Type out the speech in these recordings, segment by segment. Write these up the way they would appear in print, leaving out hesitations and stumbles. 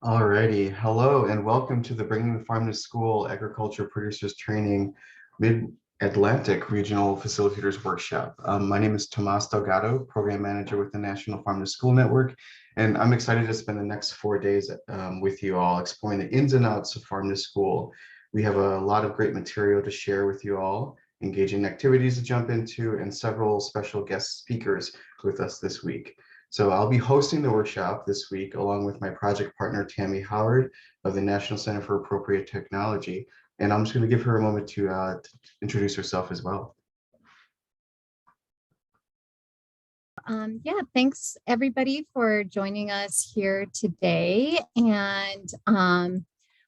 Alrighty, hello and welcome to the Bringing the Farm to School Agriculture Producers Training Mid-Atlantic Regional Facilitators Workshop. My name is Tomas Delgado, Program Manager with the National Farm to School Network, and I'm excited to spend the next 4 days with you all exploring the ins and outs of Farm to School. We have a lot of great material to share with you all, engaging activities to jump into, and several special guest speakers with us this week. So I'll be hosting the workshop this week along with my project partner, Tammy Howard of the National Center for Appropriate Technology. And I'm just going to give her a moment to introduce herself as well. Thanks everybody for joining us here today. And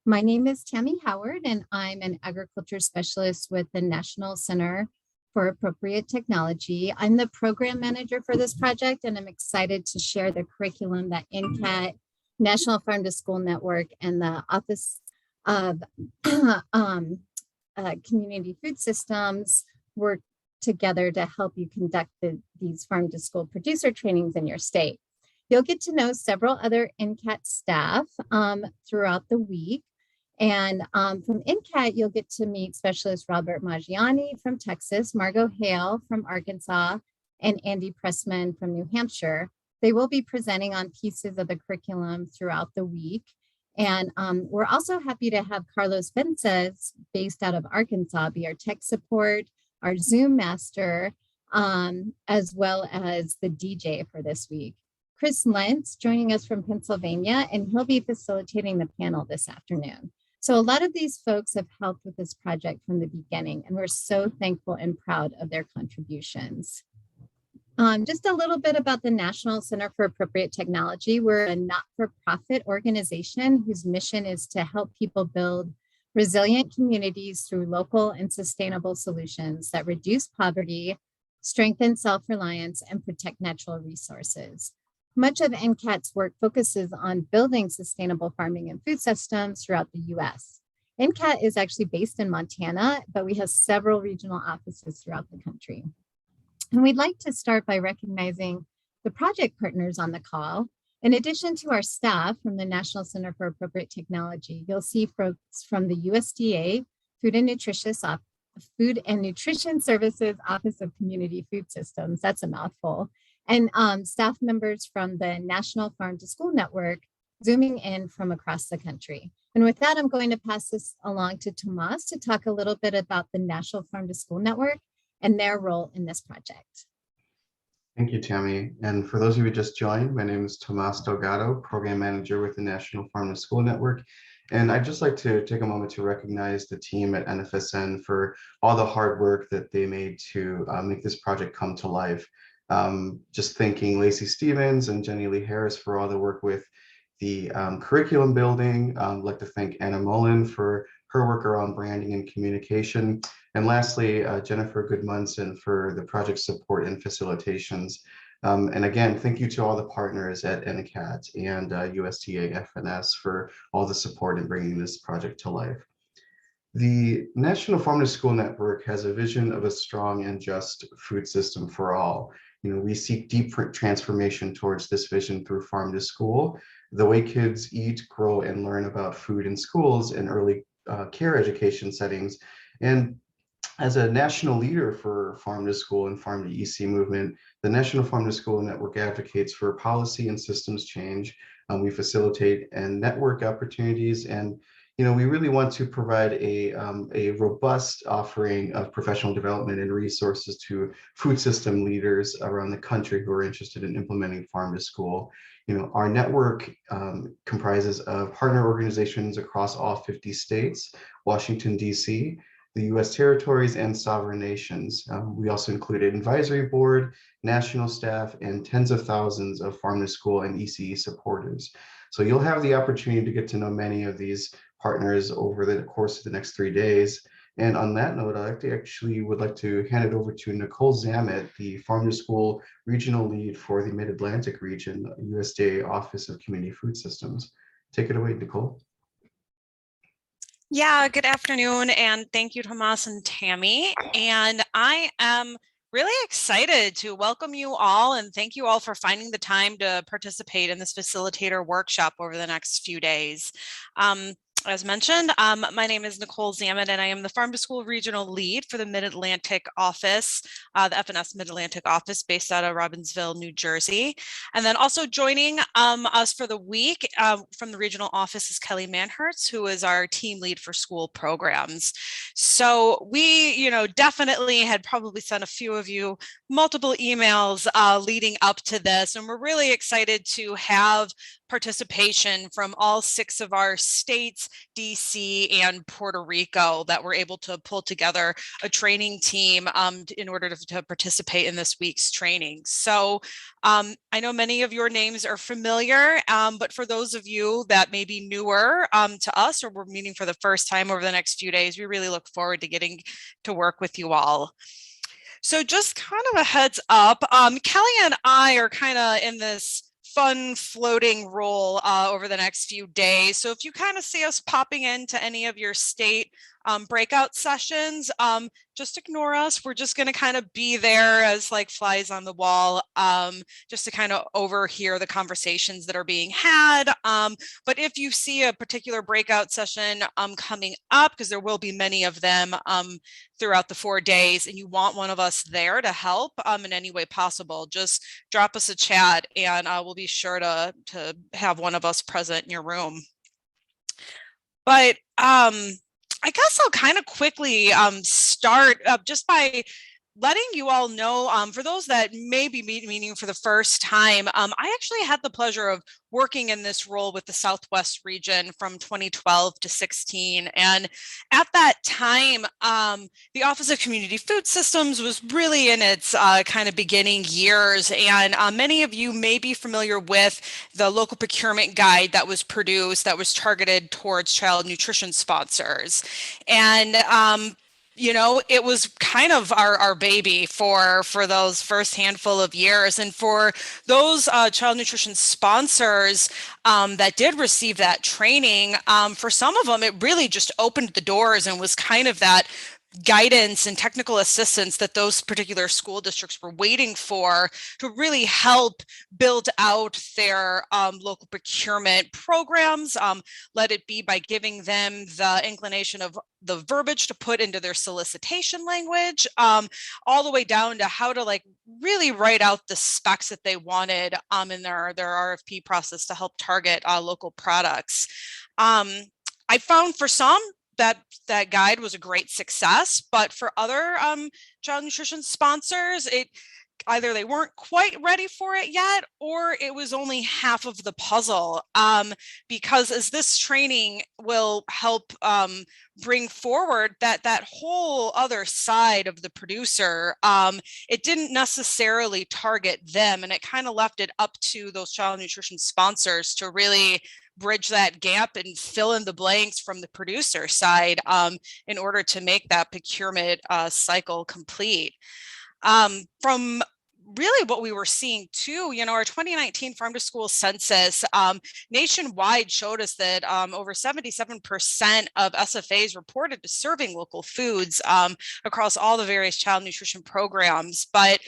my name is Tammy Howard, and I'm an agriculture specialist with the National Center for Appropriate Technology. I'm the program manager for this project, and I'm excited to share the curriculum that NCAT, National Farm to School Network, and the Office of Community Food Systems work together to help you conduct these farm to school producer trainings in your state. You'll get to know several other NCAT staff throughout the week. And from NCAT, you'll get to meet specialist Robert Maggiani from Texas, Margot Hale from Arkansas, and Andy Pressman from New Hampshire. They will be presenting on pieces of the curriculum throughout the week. And we're also happy to have Carlos Vences, based out of Arkansas, be our tech support, our Zoom master, as well as the DJ for this week. Chris Lentz joining us from Pennsylvania, and he'll be facilitating the panel this afternoon. So a lot of these folks have helped with this project from the beginning, and we're so thankful and proud of their contributions. Just a little bit about the National Center for Appropriate Technology. We're a not-for-profit organization whose mission is to help people build resilient communities through local and sustainable solutions that reduce poverty, strengthen self-reliance, and protect natural resources. Much of NCAT's work focuses on building sustainable farming and food systems throughout the US. NCAT is actually based in Montana, but we have several regional offices throughout the country. And we'd like to start by recognizing the project partners on the call. In addition to our staff from the National Center for Appropriate Technology, you'll see folks from the USDA Food and Nutrition Services Office of Community Food Systems, that's a mouthful, and staff members from the National Farm to School Network, zooming in from across the country. And with that, I'm going to pass this along to Tomas to talk a little bit about the National Farm to School Network and their role in this project. Thank you, Tammy. And for those of you who just joined, my name is Tomas Delgado, Program Manager with the National Farm to School Network. And I'd just like to take a moment to recognize the team at NFSN for all the hard work that they made to make this project come to life. Just thanking Lacey Stevens and Jenny Lee Harris for all the work with the curriculum building. I'd like to thank Anna Mullen for her work around branding and communication. And lastly, Jennifer Goodmunson for the project support and facilitations. And again, thank you to all the partners at NCAT and USDA FNS for all the support in bringing this project to life. The National Farm to School Network has a vision of a strong and just food system for all. We seek deep transformation towards this vision through farm to school, the way kids eat, grow, and learn about food in schools and early care education settings. And as a national leader for farm to school and farm to EC movement, the National Farm to School Network advocates for policy and systems change. We facilitate and network opportunities, and we really want to provide a robust offering of professional development and resources to food system leaders around the country who are interested in implementing farm to school. Our network comprises of partner organizations across all 50 states, Washington, D.C., the U.S. territories, and sovereign nations. We also include an advisory board, national staff, and tens of thousands of farm to school and ECE supporters. So you'll have the opportunity to get to know many of these partners over the course of the next 3 days. And on that note, would like to hand it over to Nicole Zamet, the Farm to School Regional Lead for the Mid-Atlantic region, USDA Office of Community Food Systems. Take it away, Nicole. Yeah, good afternoon, and thank you, Tomas and Tammy. And I am Really excited to welcome you all and thank you all for finding the time to participate in this facilitator workshop over the next few days. As mentioned, my name is Nicole Zammit and I am the Farm to School Regional Lead for the Mid-Atlantic office, the FNS Mid-Atlantic office based out of Robbinsville, New Jersey. And then also joining us for the week from the regional office is Kelly Manhertz, who is our team lead for school programs. So we, definitely had probably sent a few of you multiple emails leading up to this, and we're really excited to have participation from all 6 of our states, DC and Puerto Rico, that we're able to pull together a training team in order to participate in this week's training. So I know many of your names are familiar, but for those of you that may be newer to us or we're meeting for the first time over the next few days, we really look forward to getting to work with you all. So just kind of a heads up, Kelly and I are kind of in this fun floating role over the next few days. So if you kind of see us popping into any of your state breakout sessions, just ignore us. We're just going to kind of be there as like flies on the wall, just to kind of overhear the conversations that are being had. But if you see a particular breakout session coming up, because there will be many of them throughout the 4 days, and you want one of us there to help in any way possible, just drop us a chat and we'll be sure to have one of us present in your room. But I guess I'll kind of quickly start just by letting you all know, for those that may be meeting for the first time, I actually had the pleasure of working in this role with the Southwest region from 2012 to 16. And at that time, the Office of Community Food Systems was really in its kind of beginning years. And many of you may be familiar with the local procurement guide that was produced that was targeted towards child nutrition sponsors. And it was kind of our baby for those first handful of years. And for those child nutrition sponsors that did receive that training, for some of them, it really just opened the doors and was kind of that guidance and technical assistance that those particular school districts were waiting for to really help build out their local procurement programs. Let it be by giving them the inclination of the verbiage to put into their solicitation language, all the way down to how to really write out the specs that they wanted in their RFP process to help target local products. I found for some that guide was a great success, but for other child nutrition sponsors, either they weren't quite ready for it yet, or it was only half of the puzzle, because as this training will help bring forward that whole other side of the producer, it didn't necessarily target them, and it kind of left it up to those child nutrition sponsors to really bridge that gap and fill in the blanks from the producer side in order to make that procurement cycle complete. From really what we were seeing too, our 2019 Farm to School census nationwide showed us that over 77% of SFAs reported to serving local foods across all the various child nutrition programs. But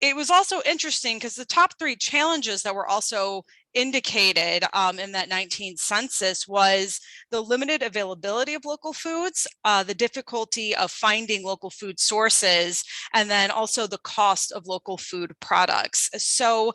it was also interesting because the top 3 challenges that were also indicated in that 19 census was the limited availability of local foods, the difficulty of finding local food sources, and then also the cost of local food products. So,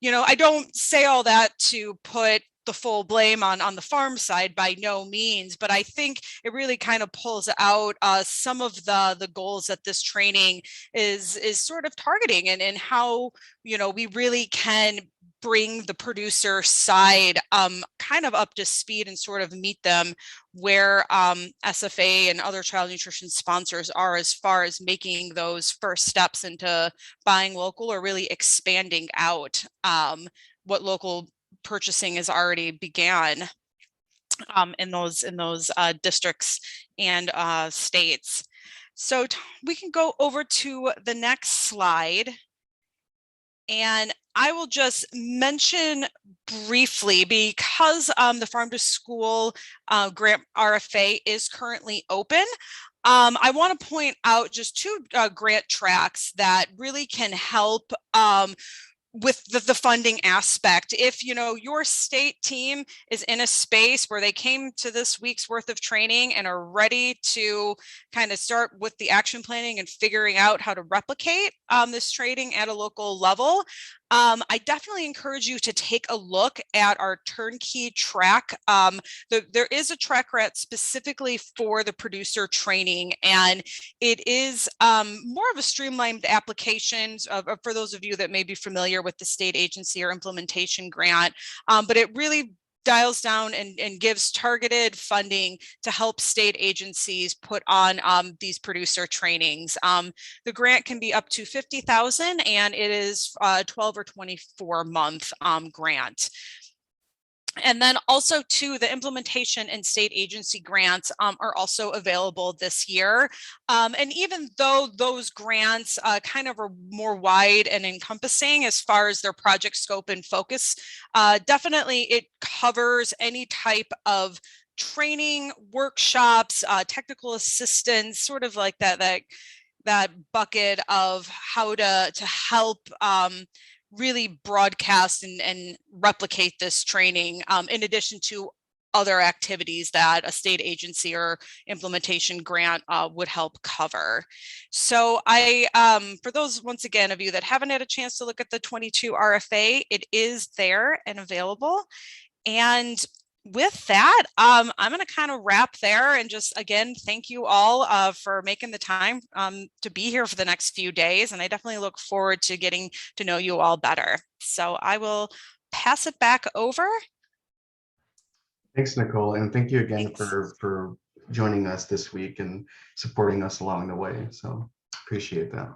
I don't say all that to put the full blame on the farm side, by no means, but I think it really kind of pulls out some of the goals that this training is sort of targeting, and how we really can bring the producer side kind of up to speed and sort of meet them where SFA and other child nutrition sponsors are as far as making those first steps into buying local or really expanding out what local purchasing has already began in those districts and states. So we can go over to the next slide. And I will just mention briefly, because the Farm to School grant RFA is currently open, I want to point out just two grant tracks that really can help with the funding aspect. If your state team is in a space where they came to this week's worth of training and are ready to kind of start with the action planning and figuring out how to replicate this training at a local level, I definitely encourage you to take a look at our turnkey track. There is a track specifically for the producer training, and it is more of a streamlined application for those of you that may be familiar with the state agency or implementation grant, but it really dials down and gives targeted funding to help state agencies put on these producer trainings. The grant can be up to $50,000, and it is a 12 or 24 month grant. And then also too, the implementation and state agency grants are also available this year. And even though those grants kind of are more wide and encompassing as far as their project scope and focus, definitely it covers any type of training, workshops, technical assistance, sort of like that bucket of how to help really broadcast and replicate this training, in addition to other activities that a state agency or implementation grant would help cover. So for those, once again, of you that haven't had a chance to look at the 22 RFA, it is there and available. And with that, I'm going to kind of wrap there and just, again, thank you all for making the time to be here for the next few days. And I definitely look forward to getting to know you all better. So I will pass it back over. Thanks, Nicole. And thank you again Thanks. for joining us this week and supporting us along the way. So appreciate that.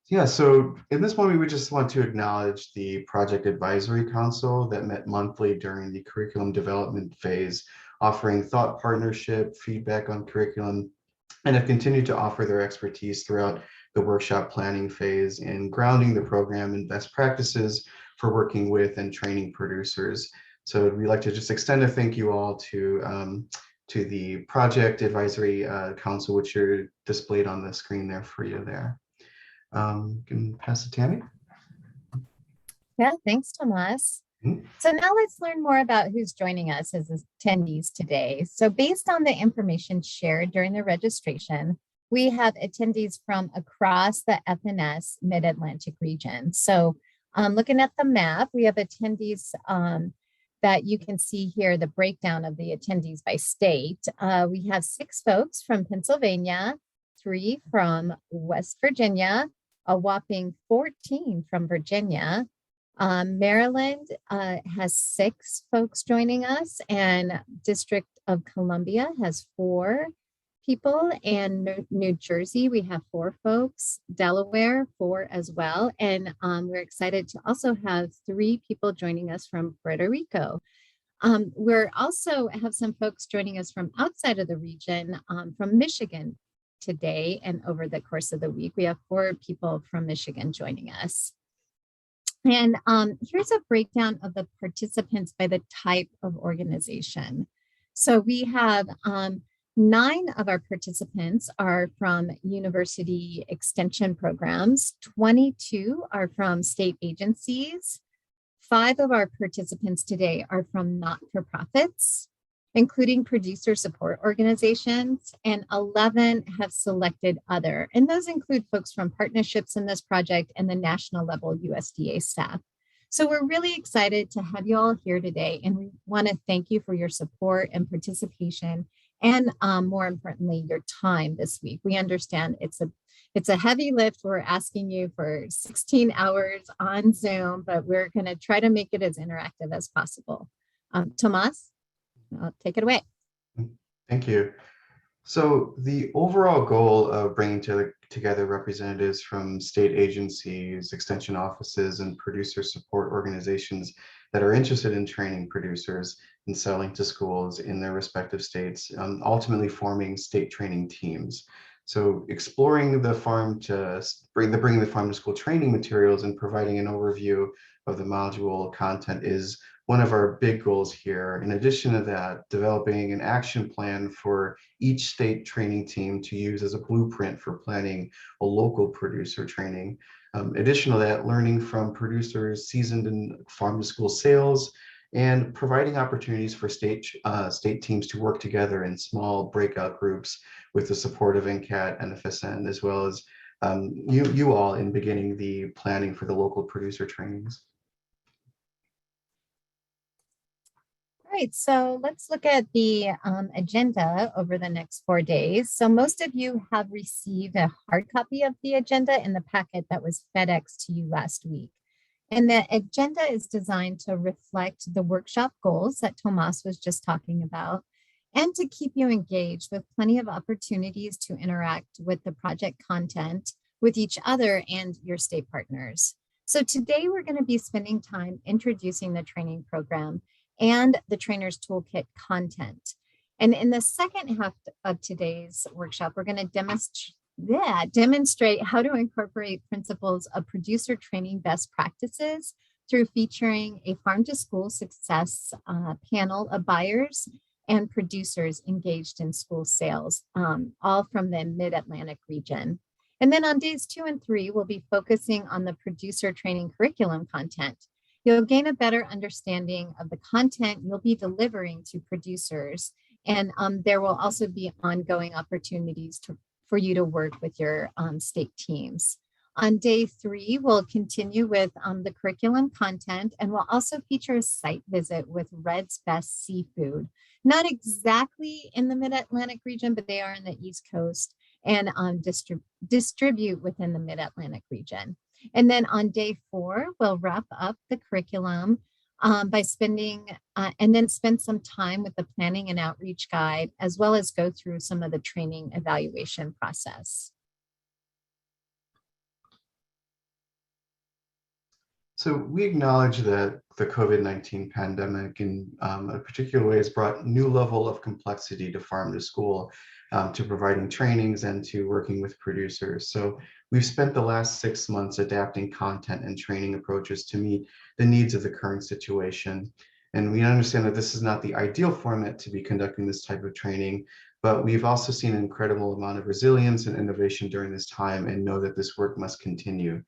Yeah, so in this moment, we just want to acknowledge the Project Advisory Council that met monthly during the curriculum development phase, offering thought partnership, feedback on curriculum, and have continued to offer their expertise throughout the workshop planning phase in grounding the program in best practices for working with and training producers. So we'd like to just extend a thank you all to the Project Advisory Council, which are displayed on the screen there for you there. Can pass it to Tammy. Yeah, thanks, Tomas. So now let's learn more about who's joining us as attendees today. So based on the information shared during the registration, we have attendees from across the FNS Mid-Atlantic region. So looking at the map, we have attendees that you can see here, the breakdown of the attendees by state. We have 6 folks from Pennsylvania, 3 from West Virginia, a whopping 14 from Virginia. Maryland has 6 folks joining us, and District of Columbia has 4 people, and New Jersey, we have 4 folks, Delaware, 4 as well. And we're excited to also have 3 people joining us from Puerto Rico. We're also have some folks joining us from outside of the region, from Michigan today and over the course of the week. We have 4 people from Michigan joining us. And here's a breakdown of the participants by the type of organization. So we have 9 of our participants are from university extension programs, 22 are from state agencies, 5 of our participants today are from not-for-profits, including producer support organizations, and 11 have selected other. And those include folks from partnerships in this project and the national level USDA staff. So we're really excited to have you all here today, and we want to thank you for your support and participation, and more importantly, your time this week. We understand it's a heavy lift. We're asking you for 16 hours on Zoom, but we're going to try to make it as interactive as possible. Tomas? Take it away. Thank you. So the overall goal of bringing together representatives from state agencies, extension offices, and producer support organizations that are interested in training producers and selling to schools in their respective states, ultimately forming state training teams. So exploring the farm to bringing the farm to school training materials and providing an overview of the module content is one of our big goals here. In addition to that, developing an action plan for each state training team to use as a blueprint for planning a local producer training. Additional to that, learning from producers seasoned in farm to school sales, and providing opportunities for state teams to work together in small breakout groups with the support of NCAT, NFSN, as well as you all in beginning the planning for the local producer trainings. All right, so let's look at the agenda over the next 4 days. So most of you have received a hard copy of the agenda in the packet that was FedEx to you last week. And the agenda is designed to reflect the workshop goals that Tomas was just talking about, and to keep you engaged with plenty of opportunities to interact with the project content with each other and your state partners. So today we're going to be spending time introducing the training program and the trainer's toolkit content. And in the second half of today's workshop, we're going to demonstrate how to incorporate principles of producer training best practices through featuring a farm to school success panel of buyers and producers engaged in school sales, all from the Mid-Atlantic region. And then on days 2 and 3, we'll be focusing on the producer training curriculum content. You'll gain a better understanding of the content you'll be delivering to producers. And there will also be ongoing opportunities for you to work with your state teams. On day 3, we'll continue with the curriculum content, and we'll also feature a site visit with Red's Best Seafood. Not exactly in the Mid-Atlantic region, but they are in the East Coast and distribute within the Mid-Atlantic region. And then on day 4, we'll wrap up the curriculum by spend some time with the planning and outreach guide, as well as go through some of the training evaluation process. So we acknowledge that the COVID-19 pandemic in a particular way has brought new level of complexity to farm to school, to providing trainings and to working with producers. So we've spent the last 6 months adapting content and training approaches to meet the needs of the current situation. And we understand that this is not the ideal format to be conducting this type of training, but we've also seen an incredible amount of resilience and innovation during this time and know that this work must continue.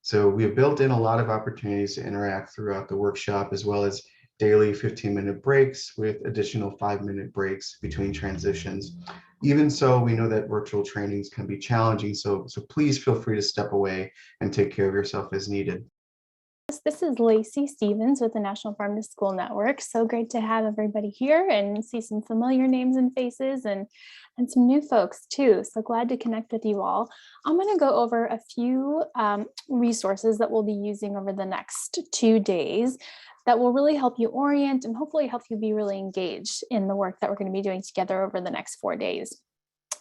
So we have built in a lot of opportunities to interact throughout the workshop, as well as daily 15-minute breaks with additional 5-minute breaks between transitions. Even so, we know that virtual trainings can be challenging, so please feel free to step away and take care of yourself as needed. This is Lacey Stevens with the National Farm to School Network. So great to have everybody here and see some familiar names and faces and some new folks too. So glad to connect with you all. I'm going to go over a few resources that we'll be using over the next 2 days that will really help you orient and hopefully help you be really engaged in the work that we're going to be doing together over the next 4 days.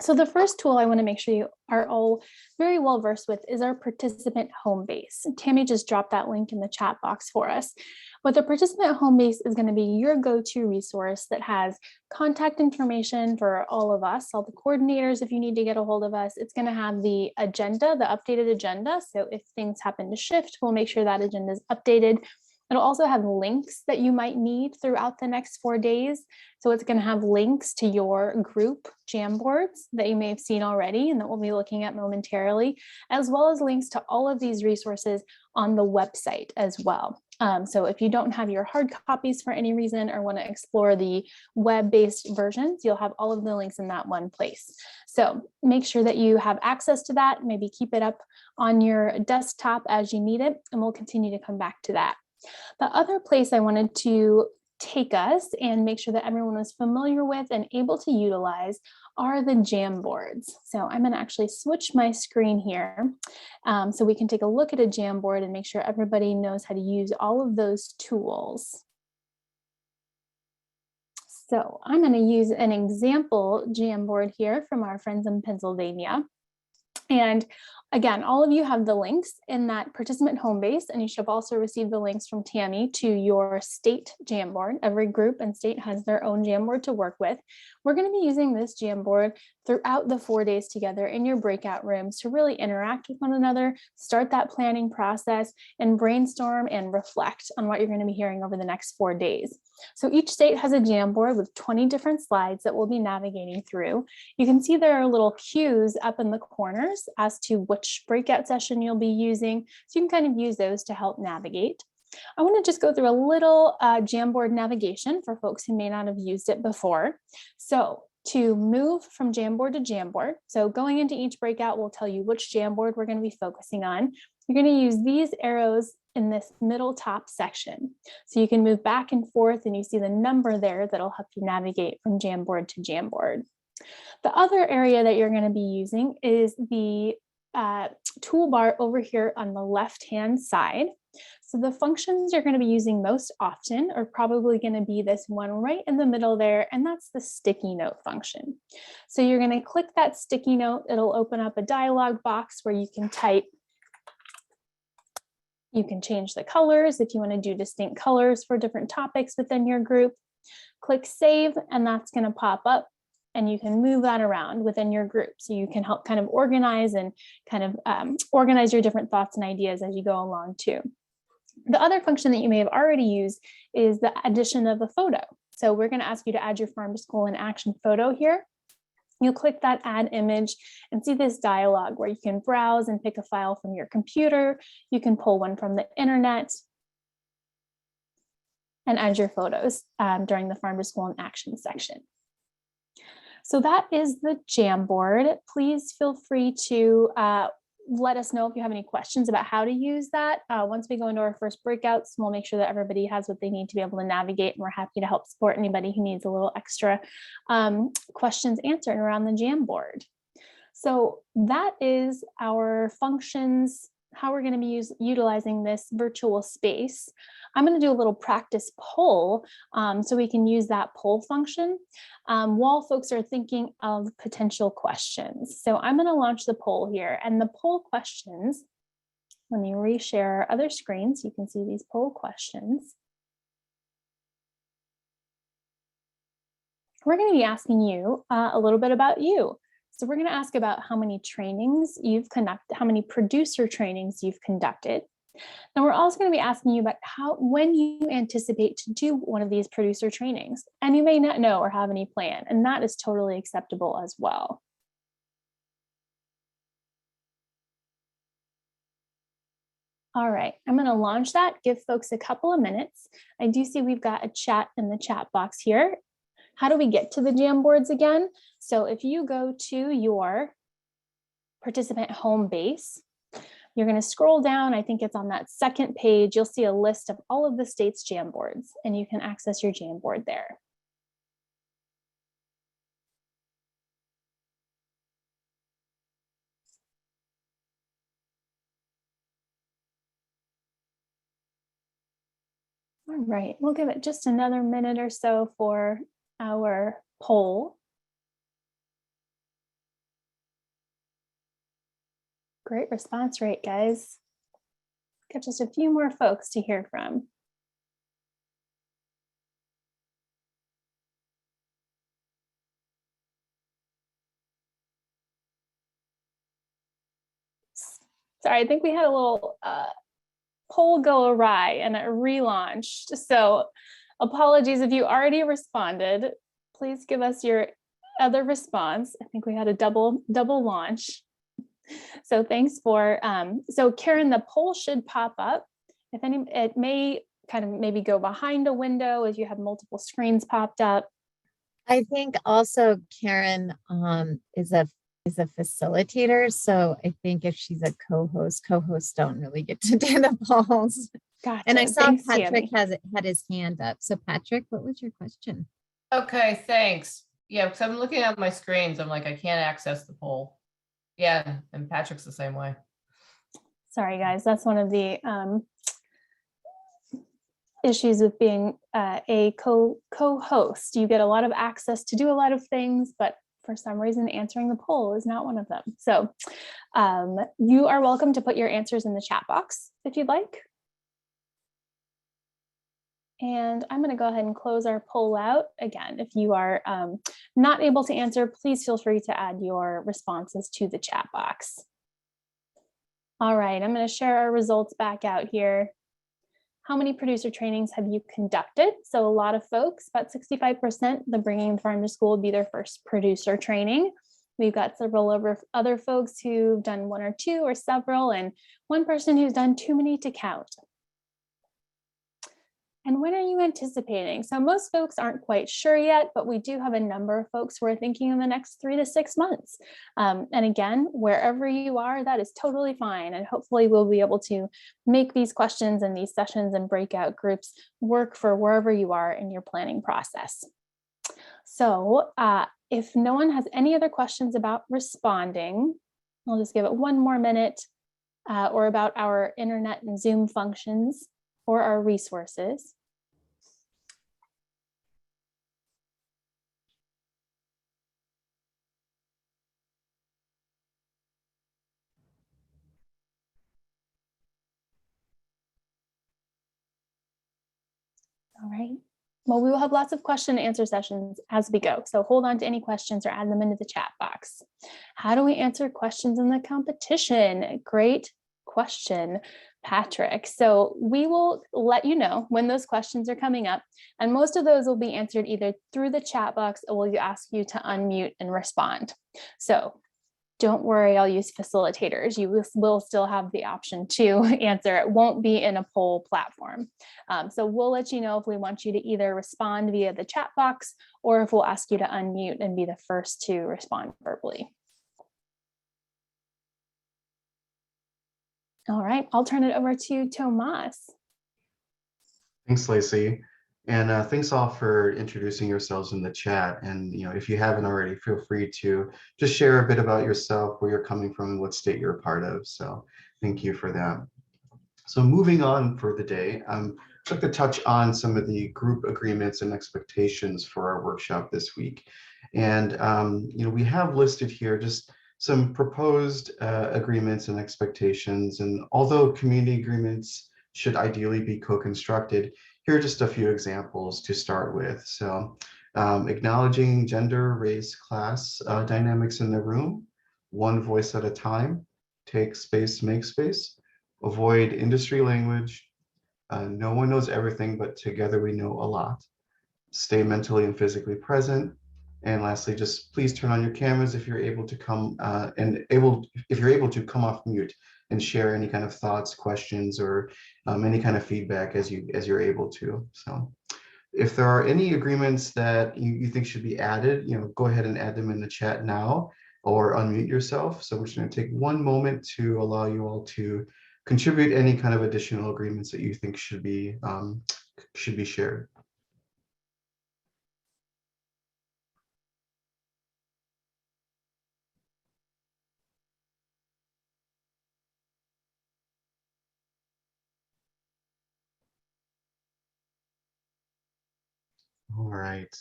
So the first tool I want to make sure you are all very well versed with is our participant home base. Tammy just dropped that link in the chat box for us. But the participant home base is going to be your go-to resource that has contact information for all of us, all the coordinators if you need to get a hold of us. It's going to have the agenda, the updated agenda. So if things happen to shift, we'll make sure that agenda is updated. It'll also have links that you might need throughout the next 4 days. So it's going to have links to your group Jamboards that you may have seen already and that we'll be looking at momentarily, as well as links to all of these resources on the website as well. So if you don't have your hard copies for any reason or want to explore the web-based versions, you'll have all of the links in that one place. So make sure that you have access to that, maybe keep it up on your desktop as you need it, and we'll continue to come back to that. The other place I wanted to take us and make sure that everyone was familiar with and able to utilize are the Jamboards. So I'm going to actually switch my screen here so we can take a look at a Jamboard and make sure everybody knows how to use all of those tools. So I'm going to use an example Jamboard here from our friends in Pennsylvania. And again, all of you have the links in that participant home base, and you should have also received the links from Tammy to your state Jamboard. Every group and state has their own Jamboard to work with. We're going to be using this Jamboard throughout the 4 days together in your breakout rooms to really interact with one another, start that planning process, and brainstorm and reflect on what you're going to be hearing over the next 4 days. So each state has a Jamboard with 20 different slides that we'll be navigating through. You can see there are little cues up in the corners as to which breakout session you'll be using. So you can kind of use those to help navigate. I want to just go through a little Jamboard navigation for folks who may not have used it before. So to move from Jamboard to Jamboard, so going into each breakout will tell you which Jamboard we're going to be focusing on. You're going to use these arrows in this middle top section. So you can move back and forth and you see the number there that'll help you navigate from Jamboard to Jamboard. The other area that you're going to be using is the toolbar over here on the left-hand side. So the functions you're going to be using most often are probably going to be this one right in the middle there, and that's the sticky note function. So you're going to click that sticky note. It'll open up a dialog box where you can type. You can change the colors if you want to do distinct colors for different topics within your group. Click save, and that's going to pop up, and you can move that around within your group. So you can help kind of organize and kind of organize your different thoughts and ideas as you go along too. The other function that you may have already used is the addition of a photo. So we're going to ask you to add your Farm to School in Action photo here. You'll click that add image and see this dialog where you can browse and pick a file from your computer. You can pull one from the internet and add your photos during the Farm to School in Action section. So that is the Jamboard. Please feel free to let us know if you have any questions about how to use that. Once we go into our first breakouts, we'll make sure that everybody has what they need to be able to navigate, and we're happy to help support anybody who needs a little extra questions answered around the Jamboard. So that is our functions, how we're going to be utilizing this virtual space. I'm going to do a little practice poll so we can use that poll function while folks are thinking of potential questions. So I'm going to launch the poll here, and the poll questions, let me reshare our other screen so you can see these poll questions. We're going to be asking you a little bit about you. So we're going to ask about how many trainings you've conducted, how many producer trainings you've conducted. And we're also going to be asking you about when you anticipate to do one of these producer trainings, and you may not know or have any plan, and that is totally acceptable as well. All right, I'm going to launch that, give folks a couple of minutes. I do see we've got a chat in the chat box here. How do we get to the Jamboards again? So if you go to your participant home base, you're going to scroll down. I think it's on that second page. You'll see a list of all of the state's Jamboards, and you can access your Jamboard there. All right, we'll give it just another minute or so for our poll. Great response rate, guys. Got just a few more folks to hear from. Sorry, I think we had a little poll go awry and it relaunched. So apologies if you already responded. Please give us your other response. I think we had a double launch. So thanks for, so Karen, the poll should pop up. If any, it may kind of maybe go behind a window as you have multiple screens popped up. I think also Karen is a facilitator. So I think if she's a co-hosts don't really get to do the polls. Gotcha. And I saw Thanks, Patrick Tammy. had his hand up. So Patrick, what was your question? Okay, thanks. Yeah, because I'm looking at my screens. I'm like, I can't access the poll. Yeah, and Patrick's the same way. Sorry, guys. That's one of the issues with being a co-host. You get a lot of access to do a lot of things, but for some reason, answering the poll is not one of them. So you are welcome to put your answers in the chat box if you'd like. And I'm going to go ahead and close our poll out. Again, if you are not able to answer, please feel free to add your responses to the chat box. All right, I'm going to share our results back out here. How many producer trainings have you conducted? So a lot of folks, about 65%, the Bringing the Farm to School will be their first producer training. We've got several other folks who've done one or two or several, and one person who's done too many to count. And when are you anticipating? So most folks aren't quite sure yet, but we do have a number of folks who are thinking in the next 3 to 6 months. And again, wherever you are, that is totally fine. And hopefully we'll be able to make these questions and these sessions and breakout groups work for wherever you are in your planning process. So if no one has any other questions about responding, I'll just give it one more minute, or about our internet and Zoom functions or our resources. All right. Well, we will have lots of question and answer sessions as we go. So hold on to any questions or add them into the chat box. How do we answer questions in the competition? Great question, Patrick. So we will let you know when those questions are coming up, and most of those will be answered either through the chat box or we'll ask you to unmute and respond. So don't worry, I'll use facilitators. You will still have the option to answer. It won't be in a poll platform. So we'll let you know if we want you to either respond via the chat box or if we'll ask you to unmute and be the first to respond verbally. All right, I'll turn it over to Tomas. Thanks, Lacey. And thanks all for introducing yourselves in the chat. And if you haven't already, feel free to just share a bit about yourself, where you're coming from, and what state you're a part of. So thank you for that. So moving on for the day, I'd like to touch on some of the group agreements and expectations for our workshop this week. And we have listed here just some proposed agreements and expectations. And although community agreements should ideally be co-constructed, here are just a few examples to start with. So acknowledging gender, race, class dynamics in the room, one voice at a time, take space, make space, avoid industry language, no one knows everything, but together we know a lot, stay mentally and physically present, and lastly, just please turn on your cameras if you're able to come if you're able to come off mute and share any kind of thoughts, questions, or any kind of feedback as you're able to. So if there are any agreements that you think should be added, go ahead and add them in the chat now or unmute yourself. So we're just going to take one moment to allow you all to contribute any kind of additional agreements that you think should be shared. All right,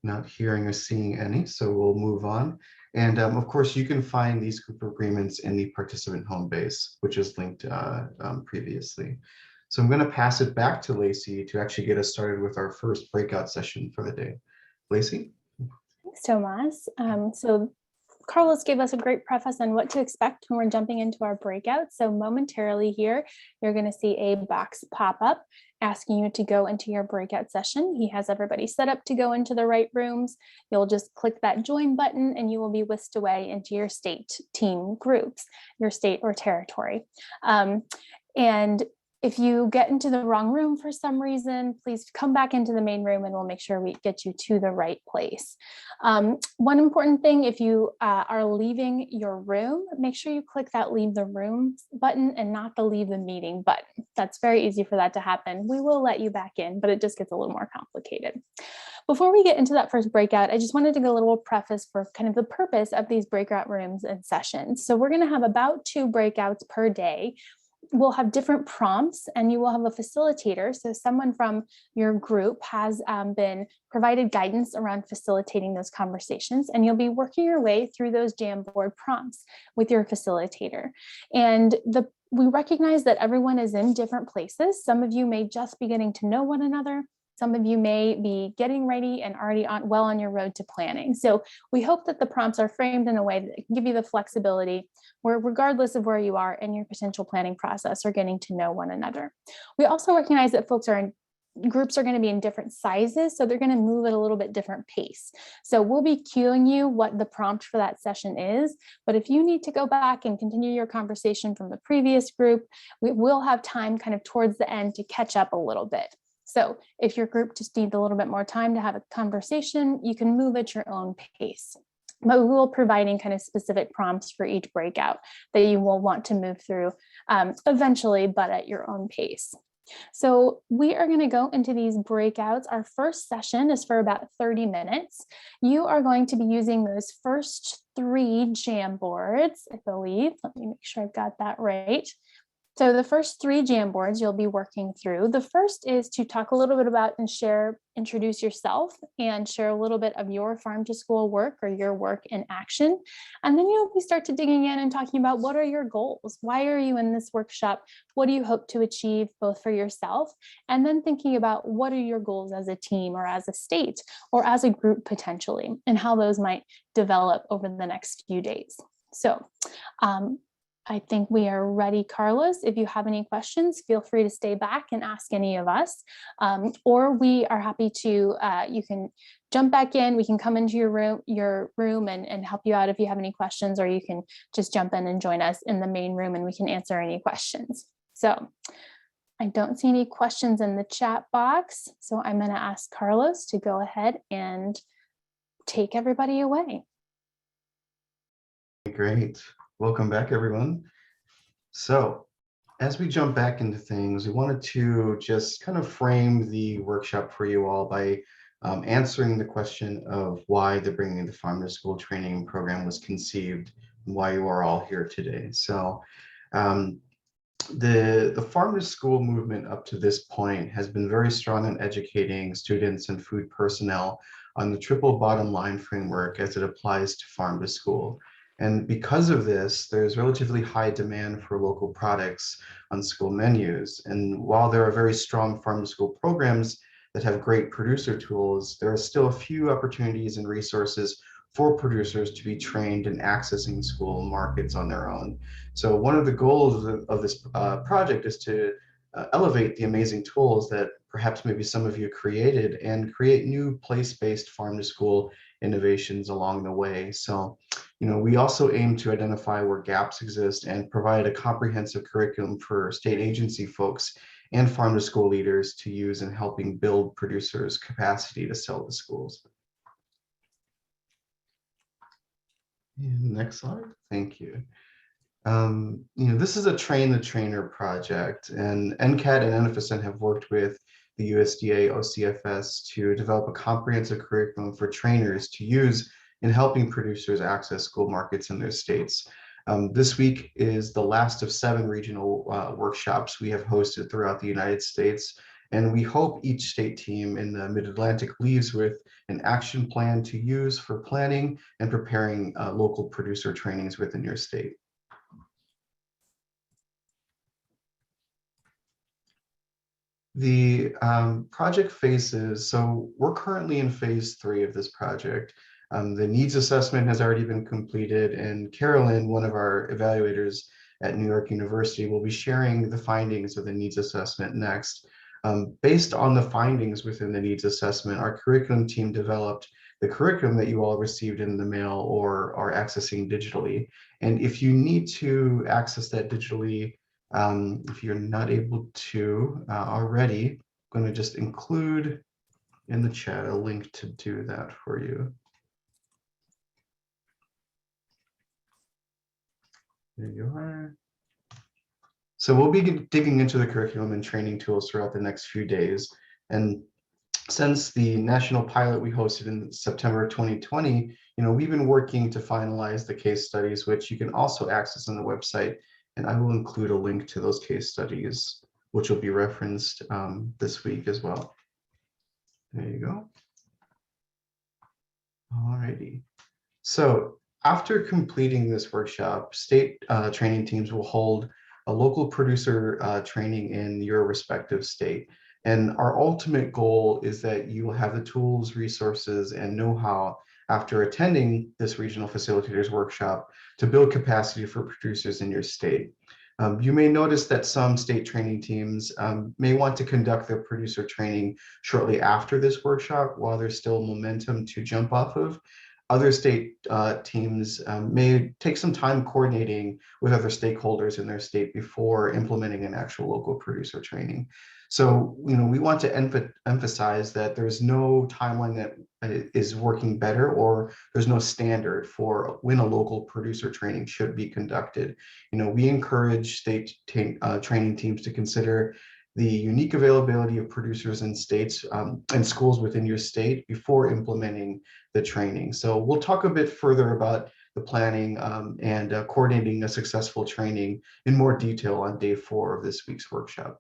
not hearing or seeing any, so we'll move on. And of course, you can find these group agreements in the participant home base, which is linked previously. So I'm going to pass it back to Lacey to actually get us started with our first breakout session for the day. Lacey? Thanks, Tomas. So Carlos gave us a great preface on what to expect when we're jumping into our breakout. So momentarily here, you're going to see a box pop up asking you to go into your breakout session. He has everybody set up to go into the right rooms. You'll just click that join button and you will be whisked away into your state team groups, your state or territory. And if you get into the wrong room for some reason, please come back into the main room and we'll make sure we get you to the right place. One important thing, if you are leaving your room, make sure you click that leave the room button and not the leave the meeting button. That's very easy for that to happen. We will let you back in, but it just gets a little more complicated. Before we get into that first breakout, I just wanted to give a little preface for kind of the purpose of these breakout rooms and sessions. So we're going to have about 2 breakouts per day. we'll have different prompts and you will have a facilitator. So someone from your group has been provided guidance around facilitating those conversations, and you'll be working your way through those Jamboard prompts with your facilitator. And we recognize that everyone is in different places. Some of you may just be getting to know one another. Some of you may be getting ready and already well on your road to planning. So we hope that the prompts are framed in a way that can give you the flexibility where, regardless of where you are in your potential planning process, are getting to know one another. We also recognize that groups are going to be in different sizes, so they're going to move at a little bit different pace. So we'll be cueing you what the prompt for that session is, but if you need to go back and continue your conversation from the previous group, we will have time kind of towards the end to catch up a little bit. So if your group just needs a little bit more time to have a conversation, you can move at your own pace. But we will be providing kind of specific prompts for each breakout that you will want to move through eventually, but at your own pace. So we are going to go into these breakouts. Our first session is for about 30 minutes. You are going to be using those first 3 Jamboards, I believe. Let me make sure I've got that right. So the first 3 Jamboards you'll be working through. The first is to talk a little bit about and introduce yourself and share a little bit of your farm to school work or your work in action. And then you'll start to digging in and talking about what are your goals? Why are you in this workshop? What do you hope to achieve both for yourself? And then thinking about what are your goals as a team or as a state or as a group potentially, and how those might develop over the next few days. So, I think we are ready, Carlos. If you have any questions, feel free to stay back and ask any of us, or we are happy to, you can jump back in. We can come into your room and help you out if you have any questions, or you can just jump in and join us in the main room and we can answer any questions. So I don't see any questions in the chat box. So I'm going to ask Carlos to go ahead and take everybody away. Great. Welcome back, everyone. So as we jump back into things, we wanted to just kind of frame the workshop for you all by answering the question of why the Bringing the Farm to School training program was conceived and why you are all here today. So the farm to school movement up to this point has been very strong in educating students and food personnel on the triple bottom line framework as it applies to farm to school. And because of this, there's relatively high demand for local products on school menus. And while there are very strong farm to school programs that have great producer tools, there are still a few opportunities and resources for producers to be trained in accessing school markets on their own. So one of the goals of this project is to elevate the amazing tools that perhaps maybe some of you created and create new place-based farm to school innovations along the way. So, we also aim to identify where gaps exist and provide a comprehensive curriculum for state agency folks and farm to school leaders to use in helping build producers' capacity to sell to schools. And next slide. Thank you. This is a train the trainer project, and NCAT and NFSN have worked with the USDA OCFS to develop a comprehensive curriculum for trainers to use in helping producers access school markets in their states. This week is the last of 7 regional workshops we have hosted throughout the United States, and we hope each state team in the Mid-Atlantic leaves with an action plan to use for planning and preparing local producer trainings within your state. The project phases, so we're currently in phase 3 of this project. The needs assessment has already been completed, and Carolyn, one of our evaluators at New York University, will be sharing the findings of the needs assessment next. Based on the findings within the needs assessment, our curriculum team developed the curriculum that you all received in the mail or are accessing digitally. And if you need to access that digitally, if you're not able to already, I'm going to just include in the chat a link to do that for you. There you are. So we'll be digging into the curriculum and training tools throughout the next few days. And since the national pilot we hosted in September 2020, we've been working to finalize the case studies, which you can also access on the website And I will include a link to those case studies, which will be referenced this week as well. There you go. All righty. So after completing this workshop, state training teams will hold a local producer training in your respective state. And our ultimate goal is that you will have the tools, resources, and know-how after attending this regional facilitators workshop to build capacity for producers in your state. You may notice that some state training teams may want to conduct their producer training shortly after this workshop while there's still momentum to jump off of. Other state teams may take some time coordinating with other stakeholders in their state before implementing an actual local producer training. So, we want to emphasize that there's no timeline that is working better, or there's no standard for when a local producer training should be conducted. We encourage state training teams to consider the unique availability of producers in states and schools within your state before implementing the training. So we'll talk a bit further about the planning and coordinating a successful training in more detail on day 4 of this week's workshop.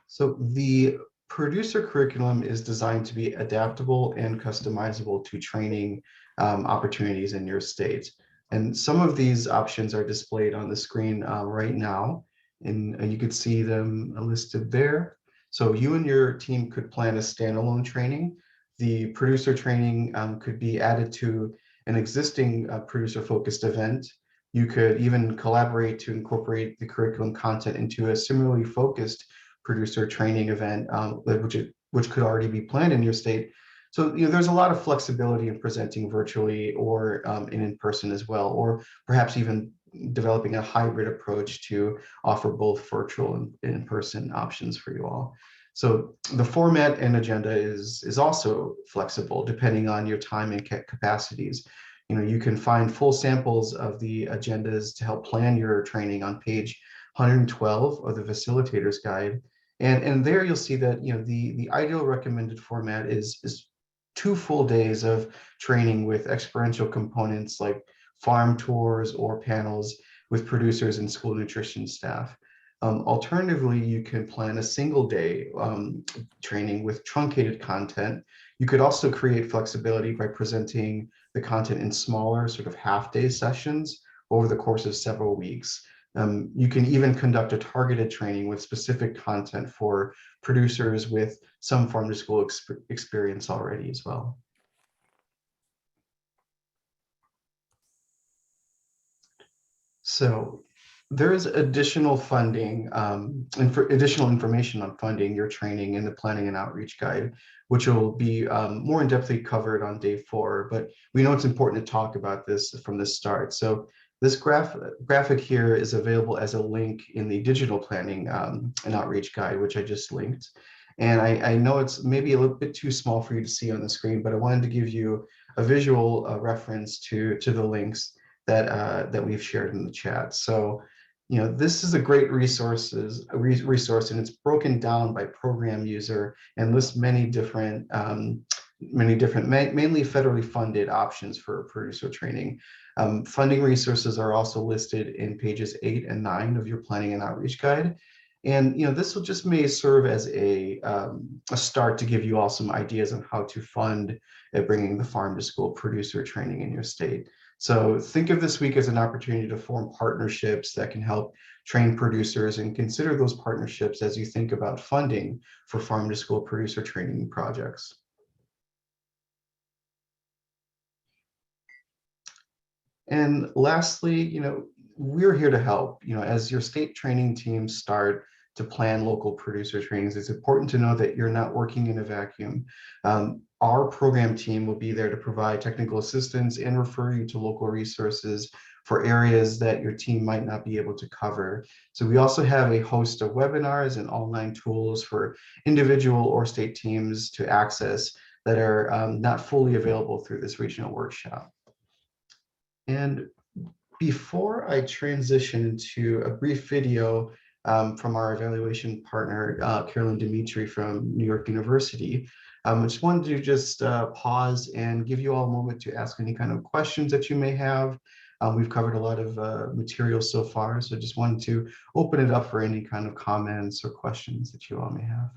So the producer curriculum is designed to be adaptable and customizable to training opportunities in your state. And some of these options are displayed on the screen right now, and you could see them listed there. So you and your team could plan a standalone training. The producer training could be added to an existing producer-focused event. You could even collaborate to incorporate the curriculum content into a similarly focused producer training event, which could already be planned in your state. So there's a lot of flexibility in presenting virtually or in person as well, or perhaps even developing a hybrid approach to offer both virtual and in-person options for you all. So the format and agenda is also flexible depending on your time and capacities. You can find full samples of the agendas to help plan your training on page 112 of the Facilitator's Guide. And there you'll see that the ideal recommended format is 2 full days of training with experiential components like farm tours or panels with producers and school nutrition staff. Alternatively, you can plan a single day training with truncated content. You could also create flexibility by presenting the content in smaller sort of half-day sessions over the course of several weeks. You can even conduct a targeted training with specific content for producers with some farm-to-school experience already as well. So there is additional funding and for additional information on funding your training in the Planning and Outreach Guide, which will be more in-depthly covered on day 4. But we know it's important to talk about this from the start. So this graphic here is available as a link in the digital planning and outreach guide, which I just linked. And I know it's maybe a little bit too small for you to see on the screen, but I wanted to give you a visual reference to the links that we've shared in the chat. So, this is a great resource, and it's broken down by program user and lists many different, mainly federally funded options for producer training. Funding resources are also listed in pages 8 and 9 of your Planning and Outreach Guide. And this will just may serve as a start to give you all some ideas on how to fund bringing the farm to school producer training in your state. So think of this week as an opportunity to form partnerships that can help train producers, and consider those partnerships as you think about funding for farm to school producer training projects. And lastly, we're here to help. As your state training teams start to plan local producer trainings, it's important to know that you're not working in a vacuum. Our program team will be there to provide technical assistance and refer you to local resources for areas that your team might not be able to cover. So we also have a host of webinars and online tools for individual or state teams to access that are not fully available through this regional workshop. And before I transition to a brief video from our evaluation partner, Carolyn Dimitri from New York University. I just wanted to just pause and give you all a moment to ask any kind of questions that you may have. We've covered a lot of material so far, so just wanted to open it up for any kind of comments or questions that you all may have.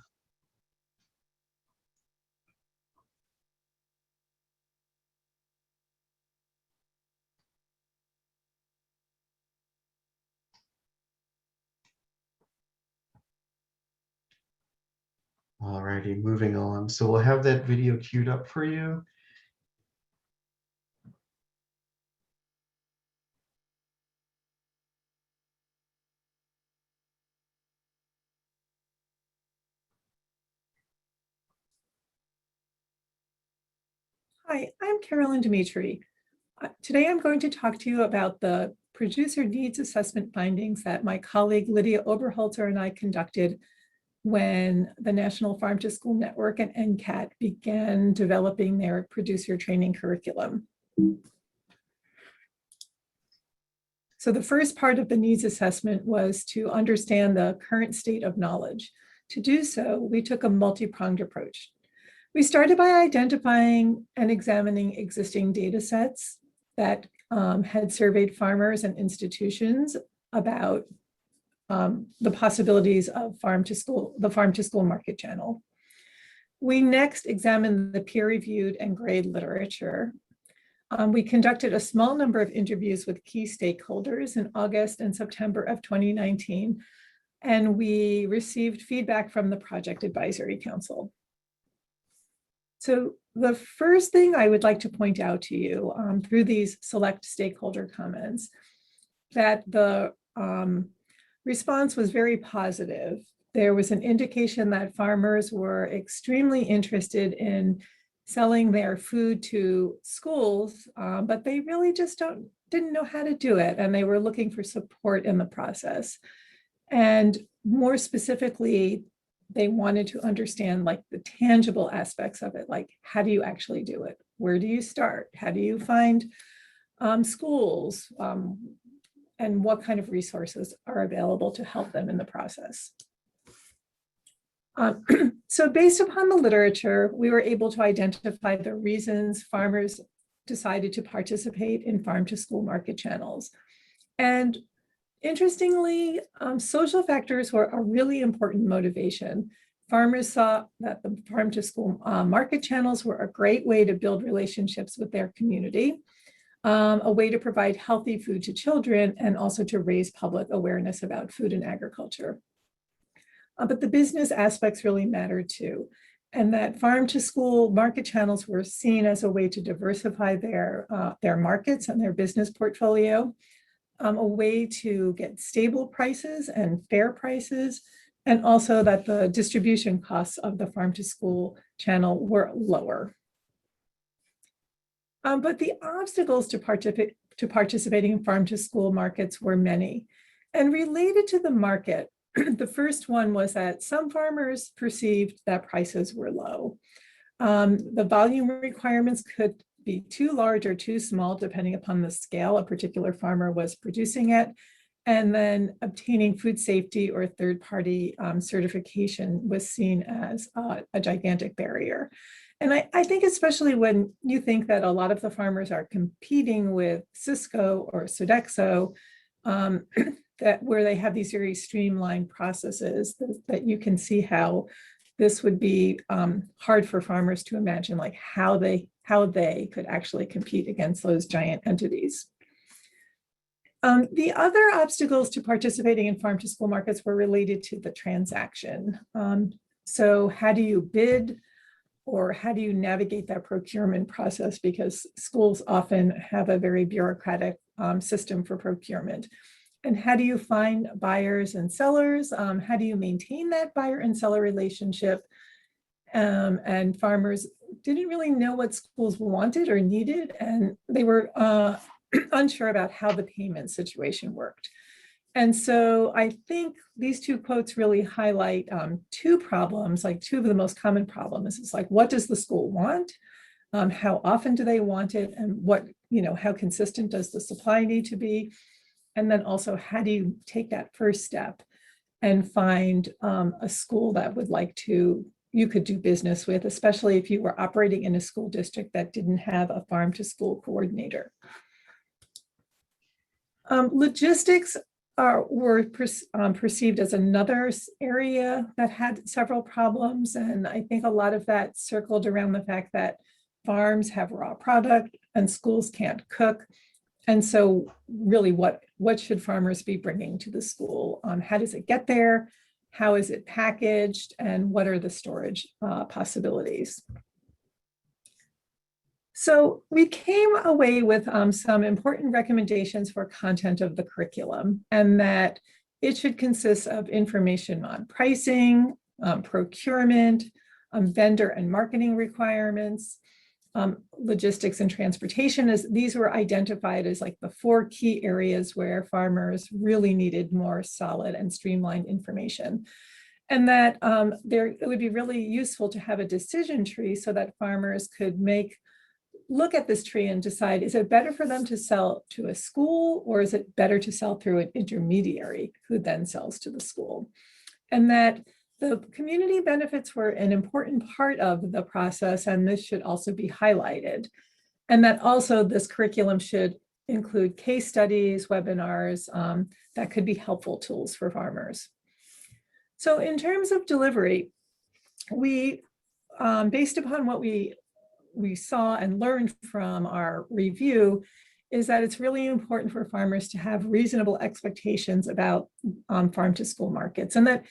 All righty, moving on. So we'll have that video queued up for you. Hi, I'm Carolyn Dimitri. Today I'm going to talk to you about the producer needs assessment findings that my colleague Lydia Oberholzer and I conducted when the National Farm to School Network and NCAT began developing their producer training curriculum. So the first part of the needs assessment was to understand the current state of knowledge. To do so, we took a multi-pronged approach. We started by identifying and examining existing data sets that had surveyed farmers and institutions about the possibilities of the farm to school market channel. We next examined the peer-reviewed and grade literature. We conducted a small number of interviews with key stakeholders in August and September of 2019, and we received feedback from the Project Advisory Council. So the first thing I would like to point out to you through these select stakeholder comments, that the response was very positive. There was an indication that farmers were extremely interested in selling their food to schools, but they really just didn't know how to do it, and they were looking for support in the process. And more specifically, they wanted to understand like the tangible aspects of it, like how do you actually do it? Where do you start? How do you find schools? And what kind of resources are available to help them in the process? So based upon the literature, we were able to identify the reasons farmers decided to participate in farm to school market channels. And interestingly, social factors were a really important motivation. Farmers saw that the farm to school market channels were a great way to build relationships with their community, a way to provide healthy food to children, and also to raise public awareness about food and agriculture. But the business aspects really mattered too, and that farm to school market channels were seen as a way to diversify their markets and their business portfolio, a way to get stable prices and fair prices, and also that the distribution costs of the farm to school channel were lower. But the obstacles to participating in farm to school markets were many. And related to the market, the first one was that some farmers perceived that prices were low. The volume requirements could be too large or too small, depending upon the scale a particular farmer was producing at. And then obtaining food safety or third-party certification was seen as a gigantic barrier. And I think especially when you think that a lot of the farmers are competing with Cisco or Sodexo, where they have these very streamlined processes, that you can see how this would be hard for farmers to imagine, like how they could actually compete against those giant entities. The other obstacles to participating in farm to school markets were related to the transaction. So how do you bid, or how do you navigate that procurement process? Because schools often have a very bureaucratic system for procurement. And how do you find buyers and sellers? How do you maintain that buyer and seller relationship? And farmers didn't really know what schools wanted or needed, and they were unsure about how the payment situation worked. And so I think these two quotes really highlight two problems, like two of the most common problems. It's like, what does the school want? How often do they want it? And how consistent does the supply need to be? And then also, how do you take that first step and find a school that would like to, you could do business with, especially if you were operating in a school district that didn't have a farm to school coordinator. Logistics were perceived as another area that had several problems. And I think a lot of that circled around the fact that farms have raw product and schools can't cook. And so really what should farmers be bringing to the school? How does it get there? How is it packaged? And what are the storage possibilities? So we came away with some important recommendations for content of the curriculum, and that it should consist of information on pricing, procurement, vendor and marketing requirements, logistics and transportation. As these were identified as like the 4 key areas where farmers really needed more solid and streamlined information. And that it would be really useful to have a decision tree so that farmers could look at this tree and decide, is it better for them to sell to a school, or is it better to sell through an intermediary who then sells to the school? And that the community benefits were an important part of the process, and this should also be highlighted. And that also this curriculum should include case studies, webinars that could be helpful tools for farmers. So in terms of delivery, we, based upon what we saw and learned from our review, is that it's really important for farmers to have reasonable expectations about farm to school markets, and that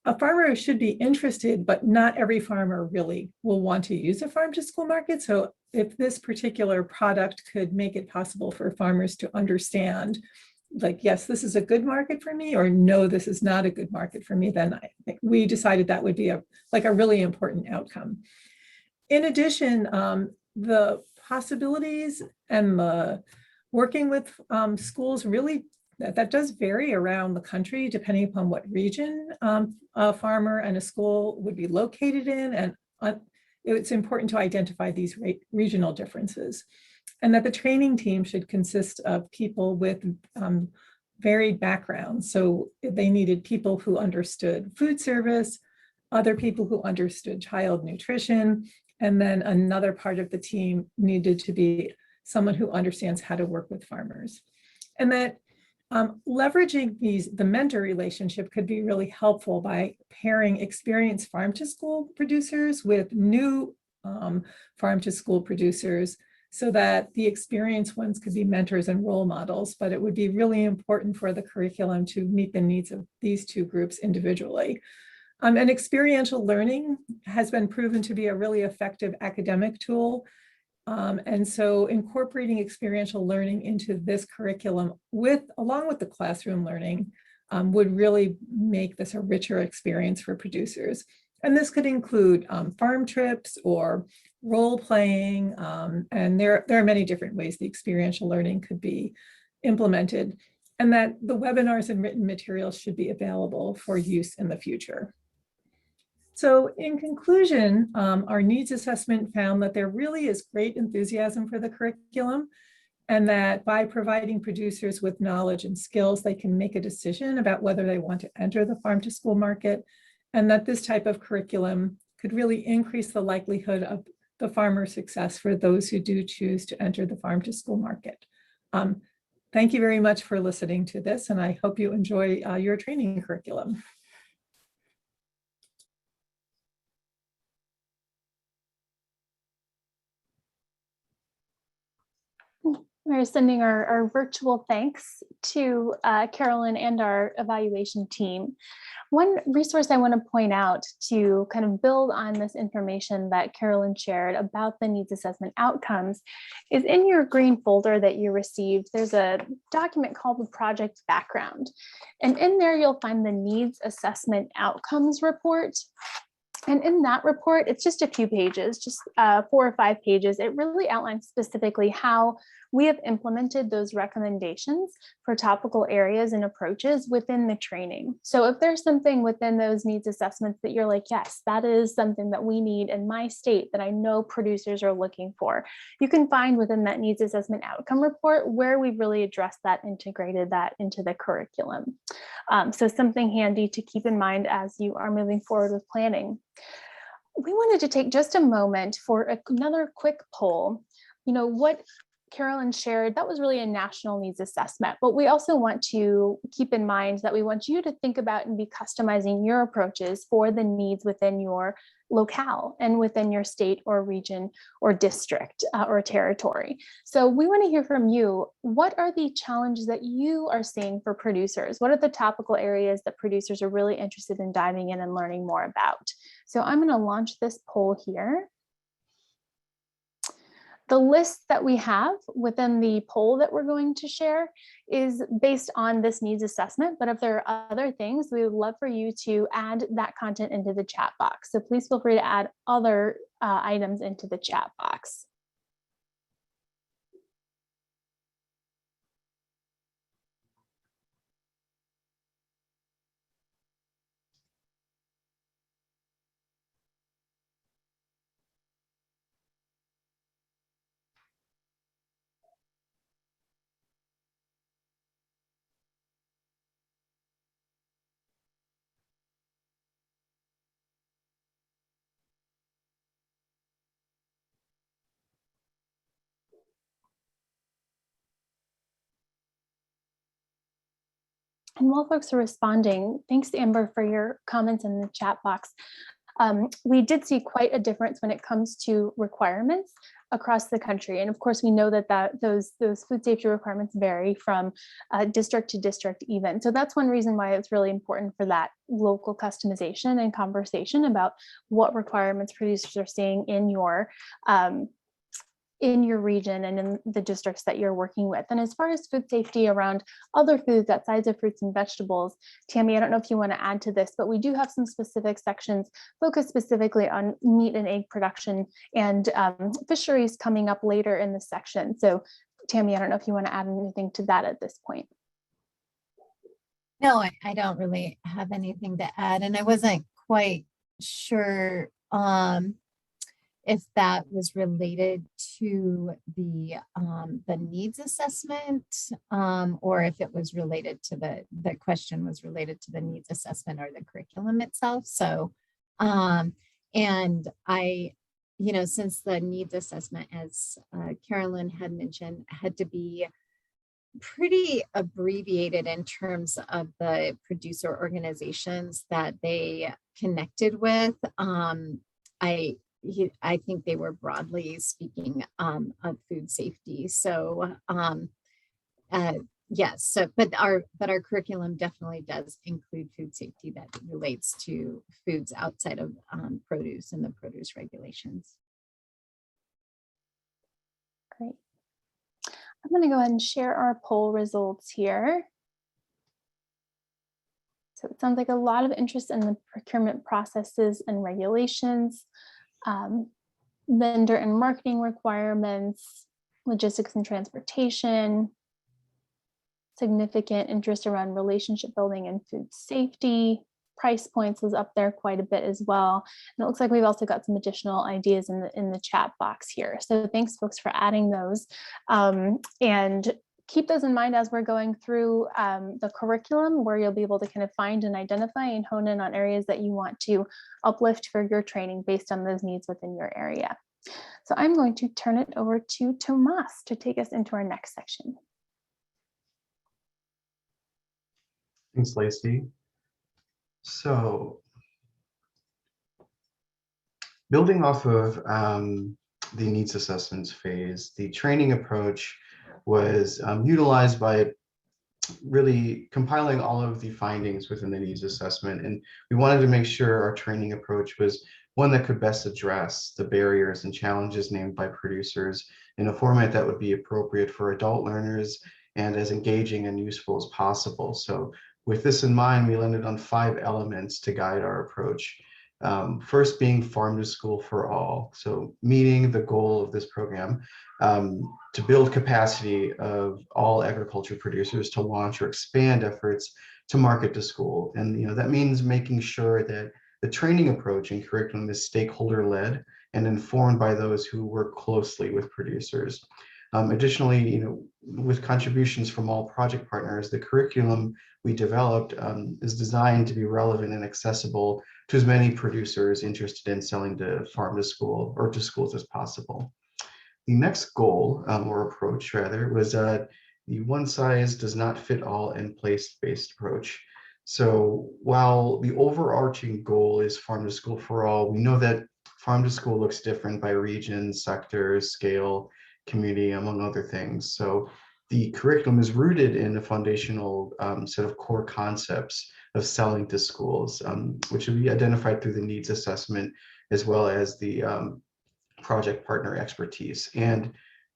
a farmer should be interested, but not every farmer really will want to use a farm to school market. So if this particular product could make it possible for farmers to understand, like, yes, this is a good market for me, or no, this is not a good market for me, then I think we decided that would be a really important outcome. In addition, the possibilities and the working with schools really, that does vary around the country depending upon what region a farmer and a school would be located in. And it's important to identify these regional differences. And that the training team should consist of people with varied backgrounds. So they needed people who understood food service, other people who understood child nutrition, and then another part of the team needed to be someone who understands how to work with farmers. And that leveraging the mentor relationship could be really helpful by pairing experienced farm to school producers with new farm to school producers, so that the experienced ones could be mentors and role models. But it would be really important for the curriculum to meet the needs of these two groups individually. And experiential learning has been proven to be a really effective academic tool. And so incorporating experiential learning into this curriculum along with the classroom learning would really make this a richer experience for producers. And this could include farm trips or role playing. And there are many different ways the experiential learning could be implemented, and that the webinars and written materials should be available for use in the future. So in conclusion, our needs assessment found that there really is great enthusiasm for the curriculum, and that by providing producers with knowledge and skills, they can make a decision about whether they want to enter the farm to school market, and that this type of curriculum could really increase the likelihood of the farmer success for those who do choose to enter the farm to school market. Thank you very much for listening to this, and I hope you enjoy your training curriculum. We're sending our virtual thanks to Carolyn and our evaluation team. One resource I want to point out to kind of build on this information that Carolyn shared about the needs assessment outcomes is in your green folder that you received. There's a document called the project background. And in there, you'll find the needs assessment outcomes report. And in that report, it's just a few pages, just 4 or 5 pages. It really outlines specifically how we have implemented those recommendations for topical areas and approaches within the training. So if there's something within those needs assessments that you're like, yes, that is something that we need in my state that I know producers are looking for, you can find within that needs assessment outcome report where we've really addressed that, integrated that into the curriculum. So something handy to keep in mind as you are moving forward with planning. We wanted to take just a moment for another quick poll. You know, what Carolyn shared, that was really a national needs assessment, but we also want to keep in mind that we want you to think about and be customizing your approaches for the needs within your locale and within your state or region or district or territory. So we want to hear from you. What are the challenges that you are seeing for producers? What are the topical areas that producers are really interested in diving in and learning more about? So I'm going to launch this poll here. The list that we have within the poll that we're going to share is based on this needs assessment, but if there are other things, we would love for you to add that content into the chat box. So please feel free to add other items into the chat box. And while folks are responding, thanks Amber for your comments in the chat box. We did see quite a difference when it comes to requirements across the country. And of course, we know that those food safety requirements vary from district to district even. So that's one reason why it's really important for that local customization and conversation about what requirements producers are seeing in your region and in the districts that you're working with. And as far as food safety around other foods outside of fruits and vegetables, Tammy, I don't know if you want to add to this, but we do have some specific sections focused specifically on meat and egg production and fisheries coming up later in the section. So Tammy, I don't know if you want to add anything to that at this point. No, I don't really have anything to add. And I wasn't quite sure if that was related to the needs assessment, or if it was related to the question was related to the needs assessment or the curriculum itself. So, and I, since the needs assessment, as Carolyn had mentioned, had to be pretty abbreviated in terms of the producer organizations that they connected with, I think they were broadly speaking of food safety. So yes, so but our curriculum definitely does include food safety that relates to foods outside of produce and the produce regulations. Great. I'm going to go ahead and share our poll results here. So it sounds like a lot of interest in the procurement processes and regulations. Vendor and marketing requirements, logistics and transportation, significant interest around relationship building and food safety. Price points was up there quite a bit as well. And it looks like we've also got some additional ideas in the chat box here. So thanks folks for adding those. And keep those in mind as we're going through the curriculum, where you'll be able to kind of find and identify and hone in on areas that you want to uplift for your training based on those needs within your area. So I'm going to turn it over to Tomas to take us into our next section. Thanks, Lacey. So building off of the needs assessments phase, the training approach was utilized by really compiling all of the findings within the needs assessment. And we wanted to make sure our training approach was one that could best address the barriers and challenges named by producers in a format that would be appropriate for adult learners and as engaging and useful as possible. So with this in mind, we landed on 5 elements to guide our approach. First being Farm to School for All. So meeting the goal of this program to build capacity of all agriculture producers to launch or expand efforts to market to school. And that means making sure that the training approach and curriculum is stakeholder led and informed by those who work closely with producers. Additionally, with contributions from all project partners, the curriculum we developed is designed to be relevant and accessible to as many producers interested in selling to farm to school or to schools as possible. The next goal or approach rather was the one size does not fit all and place-based approach. So while the overarching goal is farm to school for all, we know that farm to school looks different by region, sectors, scale, community, among other things. So the curriculum is rooted in a foundational set of core concepts of selling to schools, which will be identified through the needs assessment as well as the project partner expertise. And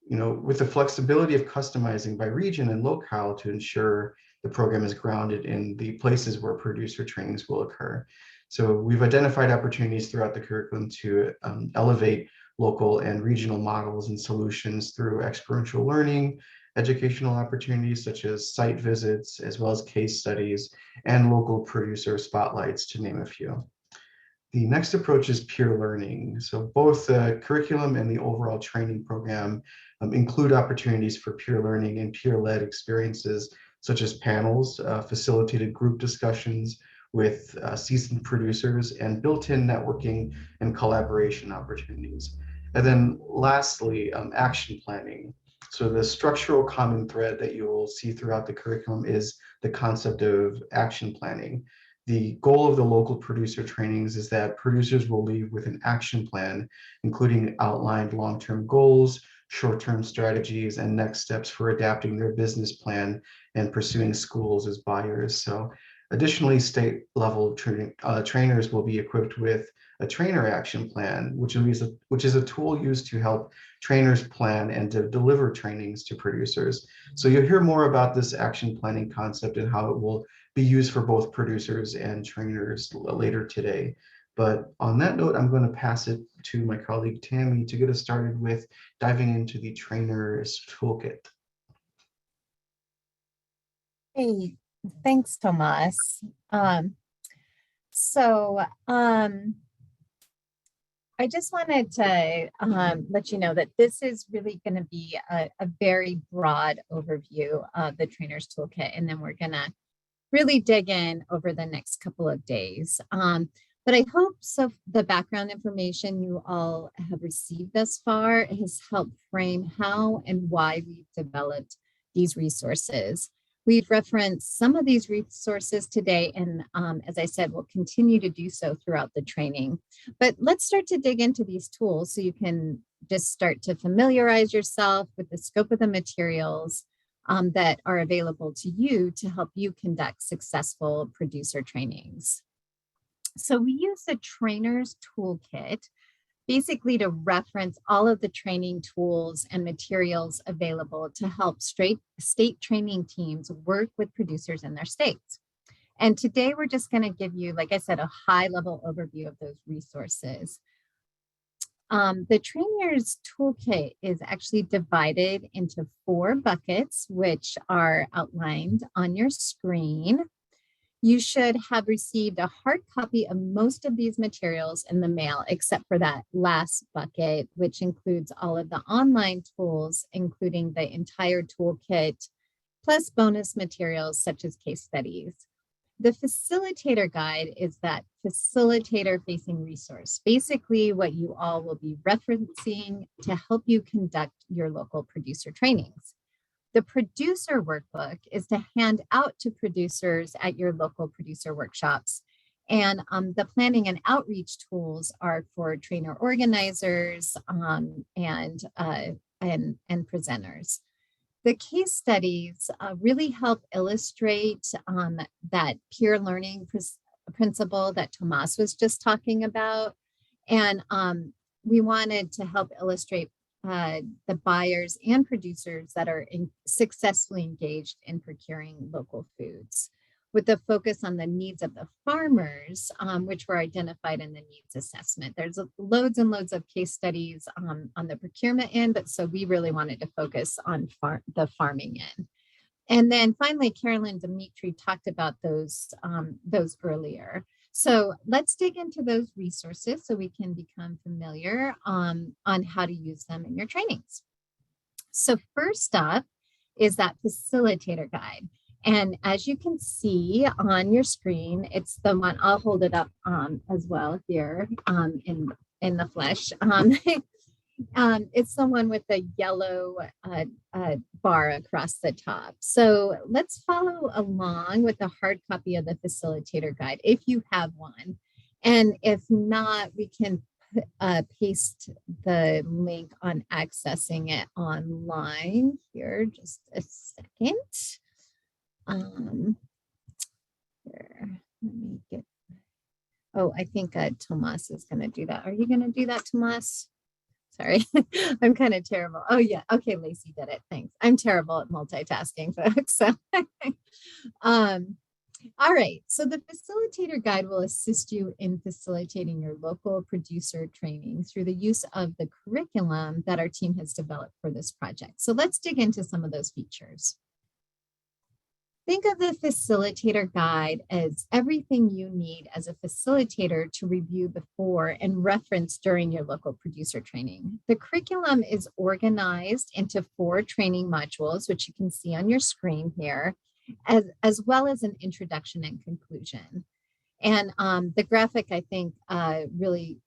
with the flexibility of customizing by region and locale to ensure the program is grounded in the places where producer trainings will occur. So we've identified opportunities throughout the curriculum to elevate local and regional models and solutions through experiential learning, educational opportunities such as site visits, as well as case studies and local producer spotlights, to name a few. The next approach is peer learning. So both the curriculum and the overall training program include opportunities for peer learning and peer-led experiences, such as panels, facilitated group discussions with seasoned producers, and built-in networking and collaboration opportunities. And then lastly, action planning. So the structural common thread that you will see throughout the curriculum is the concept of action planning. The goal of the local producer trainings is that producers will leave with an action plan, including outlined long-term goals, short-term strategies, and next steps for adapting their business plan and pursuing schools as buyers. So additionally, state level trainers will be equipped with a trainer action plan, which is a tool used to help trainers plan and to deliver trainings to producers. So you'll hear more about this action planning concept and how it will be used for both producers and trainers later today. But on that note, I'm going to pass it to my colleague Tammy to get us started with diving into the trainer's toolkit. Hey, thanks, Tomas. I just wanted to let you know that this is really going to be a very broad overview of the trainer's toolkit, and then we're going to really dig in over the next couple of days. But I hope the background information you all have received thus far has helped frame how and why we've developed these resources. We've referenced some of these resources today, and as I said, we'll continue to do so throughout the training. But let's start to dig into these tools so you can just start to familiarize yourself with the scope of the materials that are available to you to help you conduct successful producer trainings. So we use the trainer's toolkit basically to reference all of the training tools and materials available to help state training teams work with producers in their states. And today we're just going to give you, like I said, a high-level overview of those resources. The trainer's toolkit is actually divided into 4 buckets, which are outlined on your screen. You should have received a hard copy of most of these materials in the mail, except for that last bucket, which includes all of the online tools, including the entire toolkit, plus bonus materials such as case studies. The facilitator guide is that facilitator-facing resource, basically what you all will be referencing to help you conduct your local producer trainings. The producer workbook is to hand out to producers at your local producer workshops. And the planning and outreach tools are for trainer organizers and presenters. The case studies really help illustrate that peer learning principle that Tomas was just talking about. And we wanted to help illustrate the buyers and producers that are successfully engaged in procuring local foods. with a focus on the needs of the farmers, which were identified in the needs assessment. There's loads and loads of case studies on the procurement end, but so we really wanted to focus on the farming end. And then finally, Carolyn Dimitri talked about those earlier. So let's dig into those resources so we can become familiar on how to use them in your trainings. So first up is that facilitator guide. And as you can see on your screen, it's the one, I'll hold it up as well here in the flesh. It's the one with the yellow bar across the top. So let's follow along with a hard copy of the facilitator guide if you have one. And if not, we can paste the link on accessing it online here. Just a second. Here, let me get. Oh, I think Tomas is going to do that. Are you going to do that, Tomas? Sorry, I'm kind of terrible. Oh yeah, okay, Lacey did it. Thanks. I'm terrible at multitasking, folks. So, all right. So the facilitator guide will assist you in facilitating your local producer training through the use of the curriculum that our team has developed for this project. So let's dig into some of those features. Think of the facilitator guide as everything you need as a facilitator to review before and reference during your local producer training. The curriculum is organized into 4 training modules, which you can see on your screen here, as well as an introduction and conclusion. And the graphic, I think, really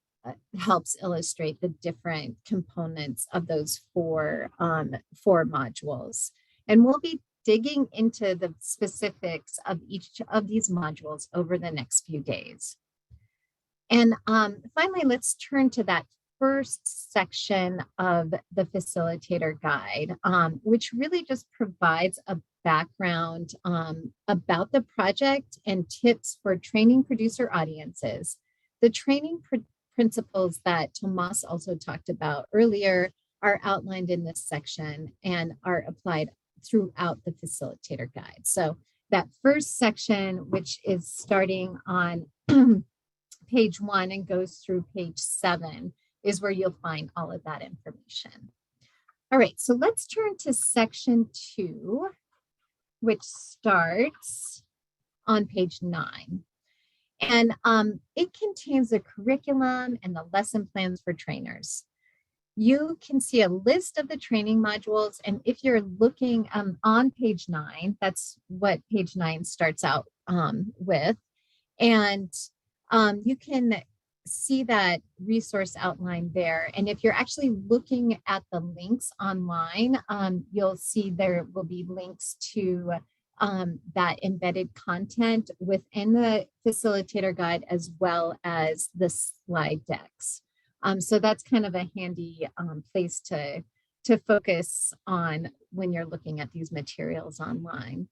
helps illustrate the different components of those 4 modules. And we'll be digging into the specifics of each of these modules over the next few days. And finally, let's turn to that first section of the facilitator guide, which really just provides a background about the project and tips for training producer audiences. The training principles that Tomas also talked about earlier are outlined in this section and are applied throughout the facilitator guide. So that first section, which is starting on page 1 and goes through page 7, is where you'll find all of that information. All right, so let's turn to section 2, which starts on page 9. And it contains the curriculum and the lesson plans for trainers. You can see a list of the training modules. And if you're looking on page 9, that's what page 9 starts out with. And you can see that resource outline there. And if you're actually looking at the links online, you'll see there will be links to that embedded content within the facilitator guide, as well as the slide decks. So that's kind of a handy place to focus on when you're looking at these materials online.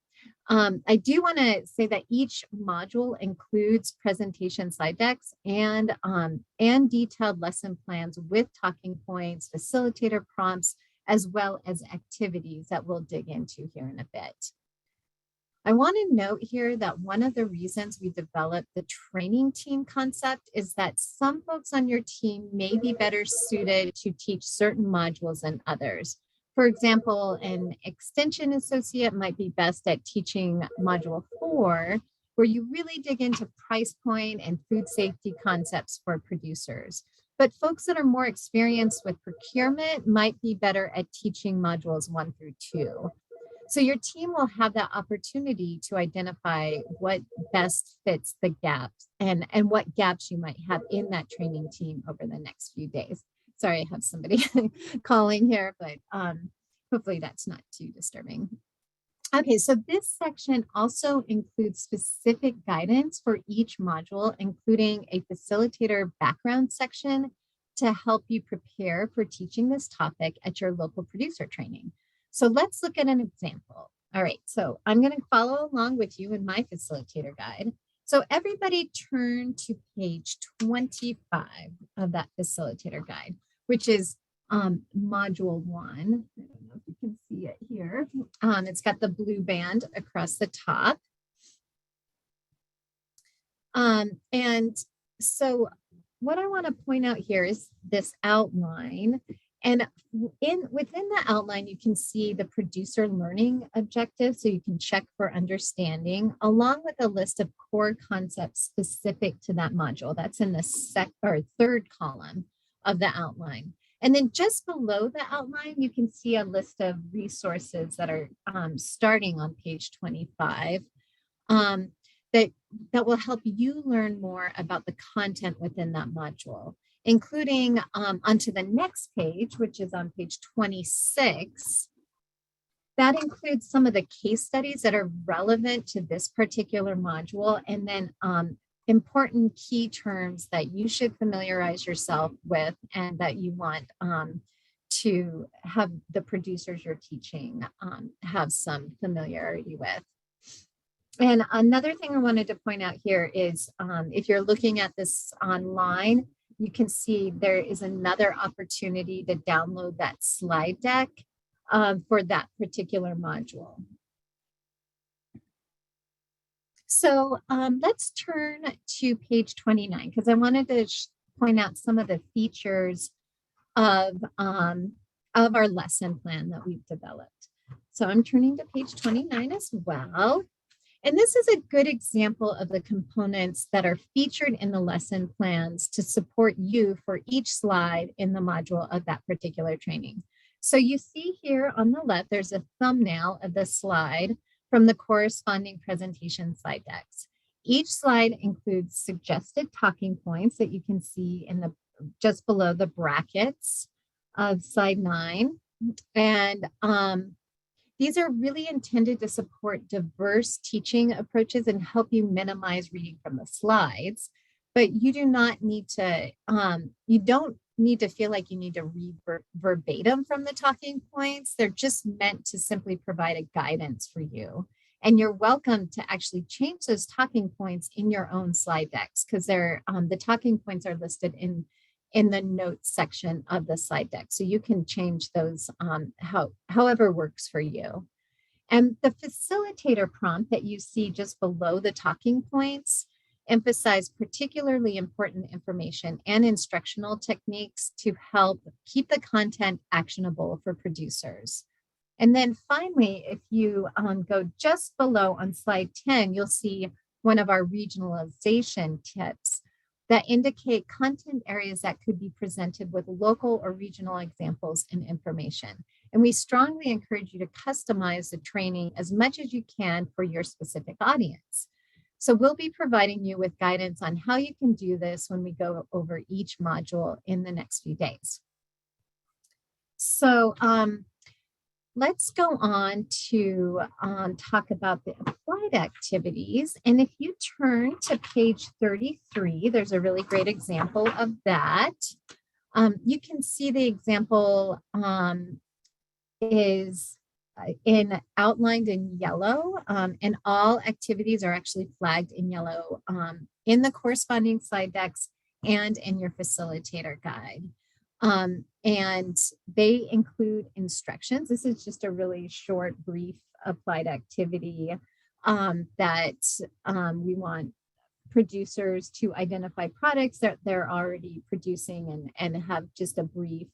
I do want to say that each module includes presentation slide decks and detailed lesson plans with talking points, facilitator prompts, as well as activities that we'll dig into here in a bit. I want to note here that one of the reasons we developed the training team concept is that some folks on your team may be better suited to teach certain modules than others. For example, an extension associate might be best at teaching module 4, where you really dig into price point and food safety concepts for producers. But folks that are more experienced with procurement might be better at teaching modules 1 through 2. So your team will have that opportunity to identify what best fits the gaps and what gaps you might have in that training team over the next few days. Sorry, I have somebody calling here, but hopefully that's not too disturbing. Okay, so this section also includes specific guidance for each module, including a facilitator background section to help you prepare for teaching this topic at your local producer training. So let's look at an example. All right, so I'm going to follow along with you in my facilitator guide. So everybody turn to page 25 of that facilitator guide, which is module 1. I don't know if you can see it here. It's got the blue band across the top. And so what I want to point out here is this outline. And within the outline, you can see the producer learning objectives, so you can check for understanding, along with a list of core concepts specific to that module. That's in the third column of the outline. And then just below the outline, you can see a list of resources that are starting on page 25 that will help you learn more about the content within that module, including onto the next page, which is on page 26. That includes some of the case studies that are relevant to this particular module, and then important key terms that you should familiarize yourself with and that you want to have the producers you're teaching have some familiarity with. And another thing I wanted to point out here is if you're looking at this online, you can see there is another opportunity to download that slide deck for that particular module. So let's turn to page 29, because I wanted to point out some of the features of our lesson plan that we've developed. So I'm turning to page 29 as well. And this is a good example of the components that are featured in the lesson plans to support you for each slide in the module of that particular training. So you see here on the left, there's a thumbnail of the slide from the corresponding presentation slide decks. Each slide includes suggested talking points that you can see in the just below the brackets of slide 9. And these are really intended to support diverse teaching approaches and help you minimize reading from the slides, but you do not need to, you don't need to feel like you need to read verbatim from the talking points. They're just meant to simply provide a guidance for you. And you're welcome to actually change those talking points in your own slide decks, because they're the talking points are listed in the notes section of the slide deck. So you can change those however works for you. And the facilitator prompt that you see just below the talking points emphasize particularly important information and instructional techniques to help keep the content actionable for producers. And then finally, if you go just below on slide 10, you'll see one of our regionalization tips that indicate content areas that could be presented with local or regional examples and information. And we strongly encourage you to customize the training as much as you can for your specific audience. So we'll be providing you with guidance on how you can do this when we go over each module in the next few days. So let's go on to talk about the applied activities. And if you turn to page 33, there's a really great example of that. You can see the example is outlined in yellow, and all activities are actually flagged in yellow in the corresponding slide decks and in your facilitator guide. And they include instructions. This is just a really short, brief applied activity that we want producers to identify products that they're already producing and have just a brief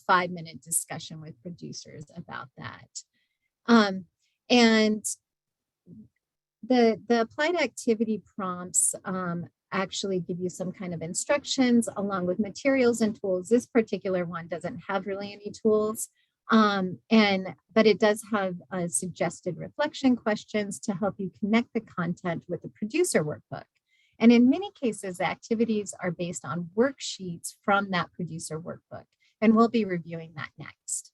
5-minute discussion with producers about that. And the applied activity prompts actually give you some kind of instructions along with materials and tools. This particular one doesn't have really any tools, but it does have suggested reflection questions to help you connect the content with the producer workbook. And in many cases, the activities are based on worksheets from that producer workbook, and we'll be reviewing that next.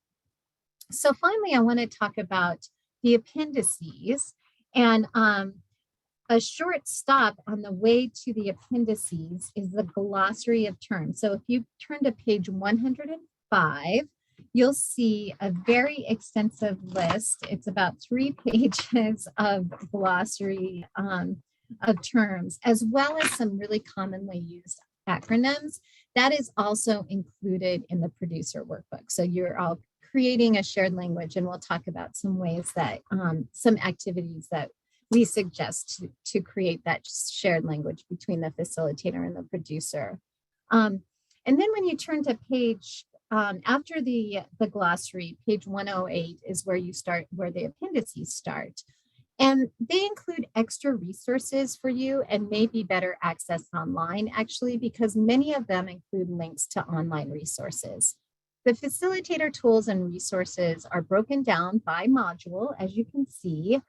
So finally, I want to talk about the appendices, and a short stop on the way to the appendices is the glossary of terms. So if you turn to page 105, you'll see a very extensive list. It's about 3 pages of glossary of terms, as well as some really commonly used acronyms. That is also included in the producer workbook. So you're all creating a shared language, and we'll talk about some ways that some activities that we suggest to create that shared language between the facilitator and the producer. And then when you turn to page, after the glossary, page 108 is where you start, where the appendices start. And they include extra resources for you and may be better accessed online, actually, because many of them include links to online resources. The facilitator tools and resources are broken down by module, as you can see.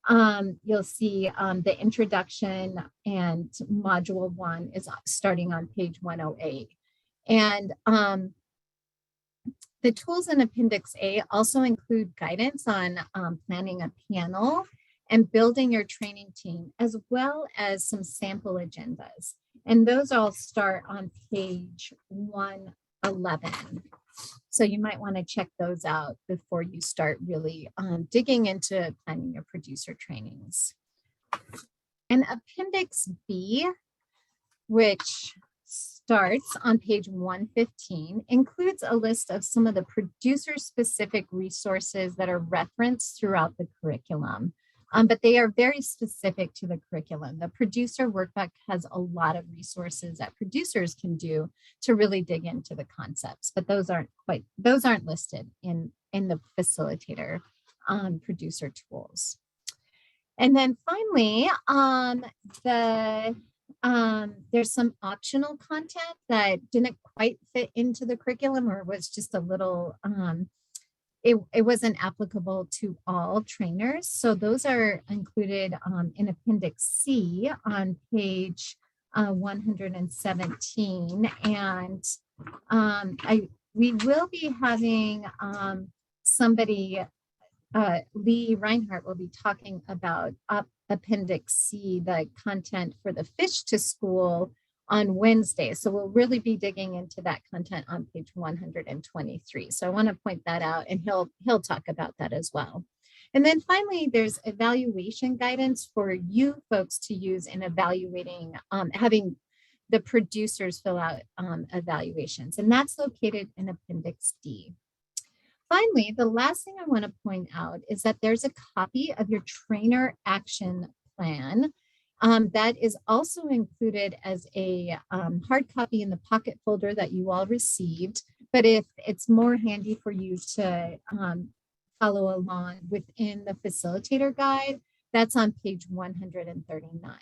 You'll see the introduction, and module 1 is starting on page 108. And the tools in Appendix A also include guidance on planning a panel and building your training team, as well as some sample agendas. And those all start on page 111. So you might want to check those out before you start really digging into planning your producer trainings. And Appendix B, which starts on page 115, includes a list of some of the producer-specific resources that are referenced throughout the curriculum. But they are very specific to the curriculum. The producer workbook has a lot of resources that producers can do to really dig into the concepts, but those aren't listed in the facilitator producer tools. And then finally, there's some optional content that didn't quite fit into the curriculum, or was just a little, it wasn't applicable to all trainers. So those are included in Appendix C on page 117. And we will be having somebody, Lee Reinhardt will be talking about Appendix C, the content for the Fish to School, on Wednesday. So we'll really be digging into that content on page 123. So I want to point that out, and he'll talk about that as well. And then finally, there's evaluation guidance for you folks to use in evaluating, having the producers fill out evaluations, and that's located in Appendix D. Finally, the last thing I want to point out is that there's a copy of your trainer action plan that is also included as a hard copy in the pocket folder that you all received. But if it's more handy for you to follow along within the facilitator guide, that's on page 139.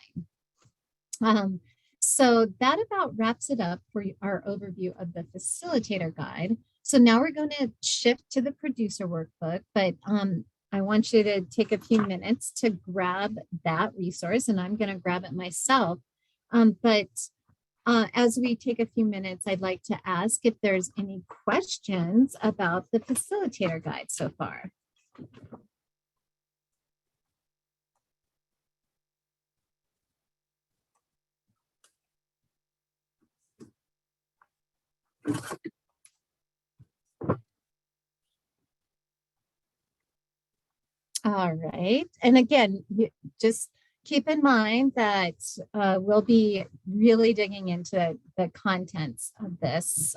So that about wraps it up for our overview of the facilitator guide. So now we're going to shift to the producer workbook, but I want you to take a few minutes to grab that resource, and I'm going to grab it myself. As we take a few minutes, I'd like to ask if there's any questions about the facilitator guide so far. All right. And again, just keep in mind that we'll be really digging into the contents of this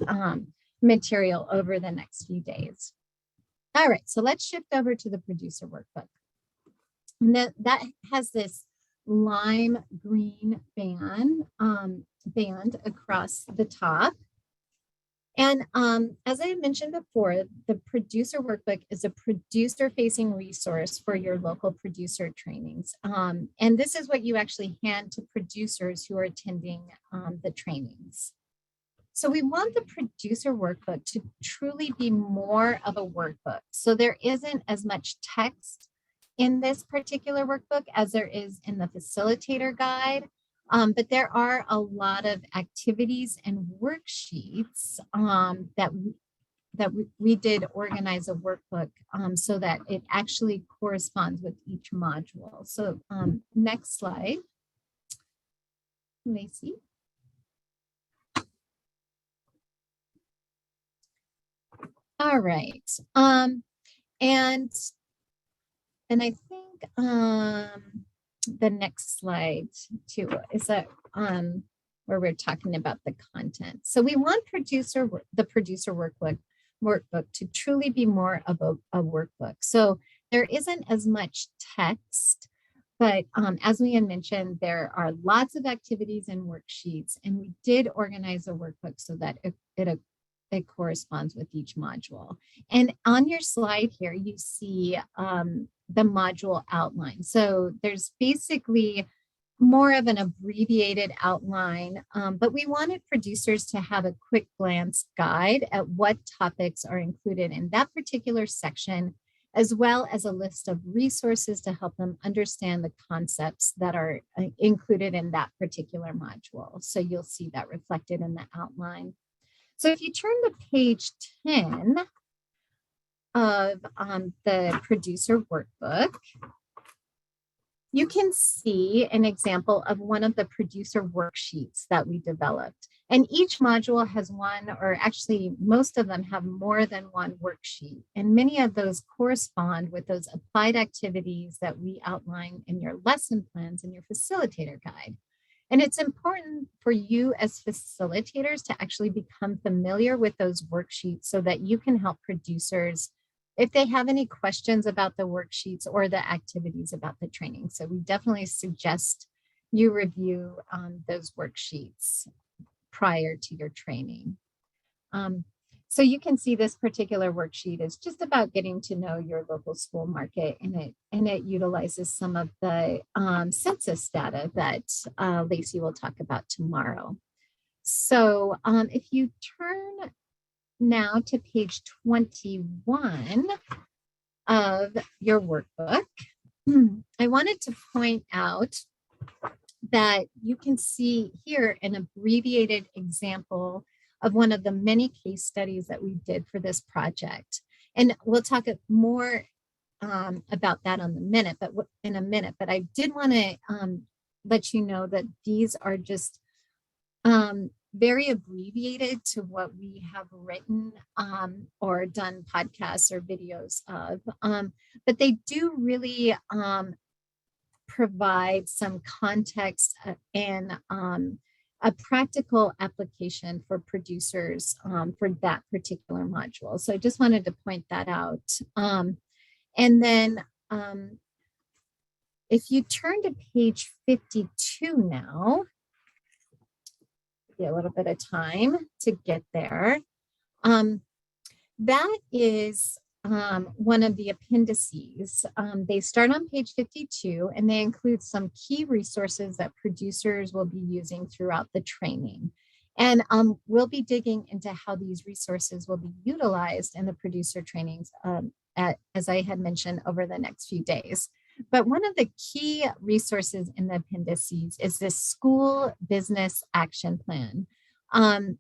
material over the next few days. All right, so let's shift over to the producer workbook. And that has this lime green band across the top. And as I mentioned before, the producer workbook is a producer-facing resource for your local producer trainings. And this is what you actually hand to producers who are attending the trainings. So we want the producer workbook to truly be more of a workbook. So there isn't as much text in this particular workbook as there is in the facilitator guide. But there are a lot of activities and worksheets that we did organize a workbook so that it actually corresponds with each module. So next slide, Lacey. All right. And I think the next slide too is that where we're talking about the content. So we want the producer workbook to truly be more of a workbook. So there isn't as much text, But as we had mentioned, there are lots of activities and worksheets, and we did organize a workbook so that it corresponds with each module. And on your slide here, you see the module outline. So there's basically more of an abbreviated outline, but we wanted producers to have a quick glance guide at what topics are included in that particular section, as well as a list of resources to help them understand the concepts that are included in that particular module. So you'll see that reflected in the outline. So if you turn to page 10 of the producer workbook, you can see an example of one of the producer worksheets that we developed. And each module has one, or actually most of them have more than one worksheet. And many of those correspond with those applied activities that we outline in your lesson plans and your facilitator guide. And it's important for you as facilitators to actually become familiar with those worksheets so that you can help producers if they have any questions about the worksheets or the activities about the training. So we definitely suggest you review those worksheets prior to your training. So you can see this particular worksheet is just about getting to know your local school market, and it utilizes some of the census data that Lacey will talk about tomorrow. So if you turn now to page 21 of your workbook, I wanted to point out that you can see here an abbreviated example of one of the many case studies that we did for this project. And we'll talk more about that in a minute, but I did want to let you know that these are just very abbreviated to what we have written or done podcasts or videos of, but they do really provide some context and a practical application for producers for that particular module. So I just wanted to point that out. And then if you turn to page 52 now, a little bit of time to get there. That is one of the appendices. They start on page 52 and they include some key resources that producers will be using throughout the training. And we'll be digging into how these resources will be utilized in the producer trainings, as I had mentioned, over the next few days. But one of the key resources in the appendices is this school business action plan. And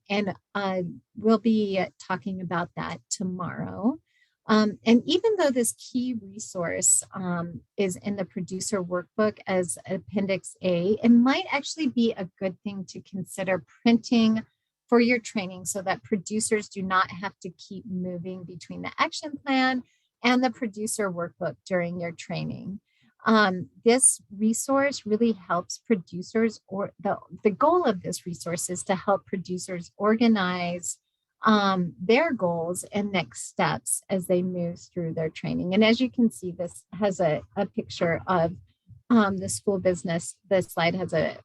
we'll be talking about that tomorrow. And even though this key resource is in the producer workbook as Appendix A, it might actually be a good thing to consider printing for your training so that producers do not have to keep moving between the action plan and the producer workbook during your training. This resource really helps producers, or the goal of this resource is to help producers organize their goals and next steps as they move through their training. And as you can see, this has a picture of the school business. This slide has a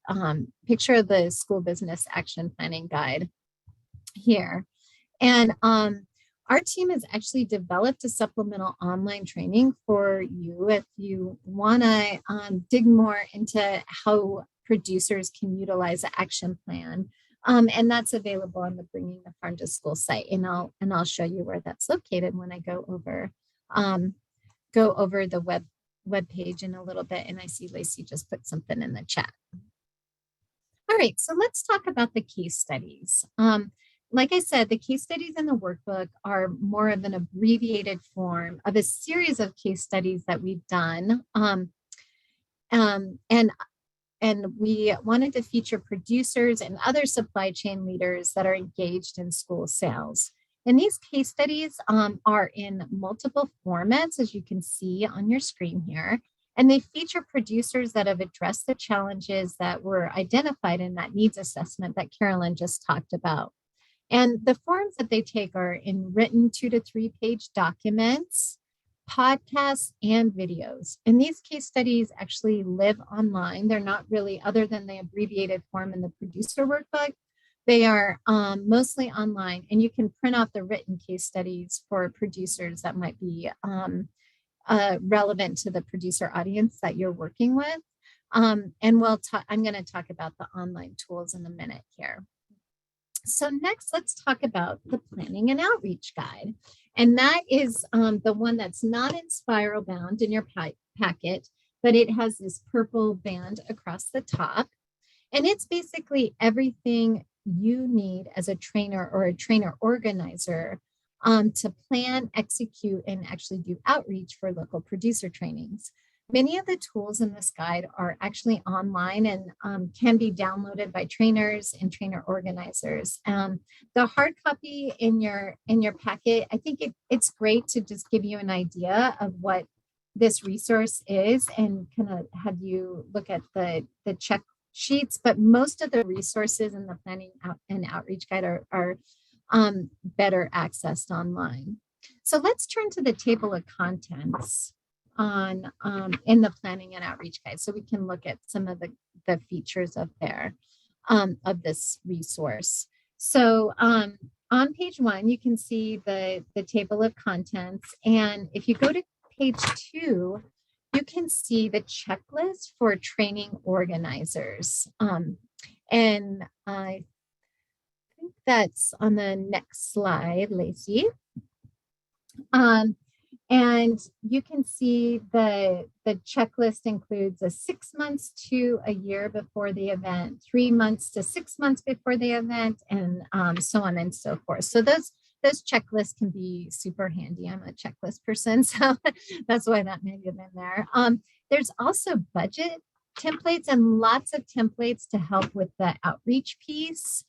picture of the school business action planning guide here. And our team has actually developed a supplemental online training for you if you want to dig more into how producers can utilize the action plan. And that's available on the Bringing the Farm to School site. And I'll show you where that's located when I go over the web page in a little bit. And I see Lacey just put something in the chat. All right, so let's talk about the case studies. Like I said, the case studies in the workbook are more of an abbreviated form of a series of case studies that we've done. And we wanted to feature producers and other supply chain leaders that are engaged in school sales. And these case studies are in multiple formats, as you can see on your screen here. And they feature producers that have addressed the challenges that were identified in that needs assessment that Carolyn just talked about. And the forms that they take are in written 2 to 3 page documents, podcasts, and videos. And these case studies actually live online. They're not really, other than the abbreviated form in the producer workbook, they are mostly online, and you can print off the written case studies for producers that might be relevant to the producer audience that you're working with. And I'm going to talk about the online tools in a minute here. So next, let's talk about the planning and outreach guide. And that is the one that's not in spiral bound in your packet, but it has this purple band across the top. And it's basically everything you need as a trainer or a trainer organizer to plan, execute, and actually do outreach for local producer trainings. Many of the tools in this guide are actually online and can be downloaded by trainers and trainer organizers. The hard copy in your packet, I think it's great to just give you an idea of what this resource is and kind of have you look at the check sheets, but most of the resources in the planning and outreach guide are better accessed online. So let's turn to the table of contents on in the planning and outreach guide, so we can look at some of the features of this resource. So on page 1, you can see the table of contents, and if you go to page 2, you can see the checklist for training organizers. And I think that's on the next slide, Lacey. And you can see the checklist includes a 6 months to a year before the event, 3 months to 6 months before the event, and so on and so forth. So those checklists can be super handy. I'm a checklist person, so that's why that made it in there. There's also budget templates and lots of templates to help with the outreach piece.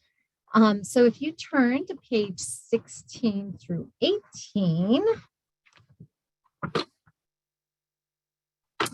So if you turn to page 16 through 18,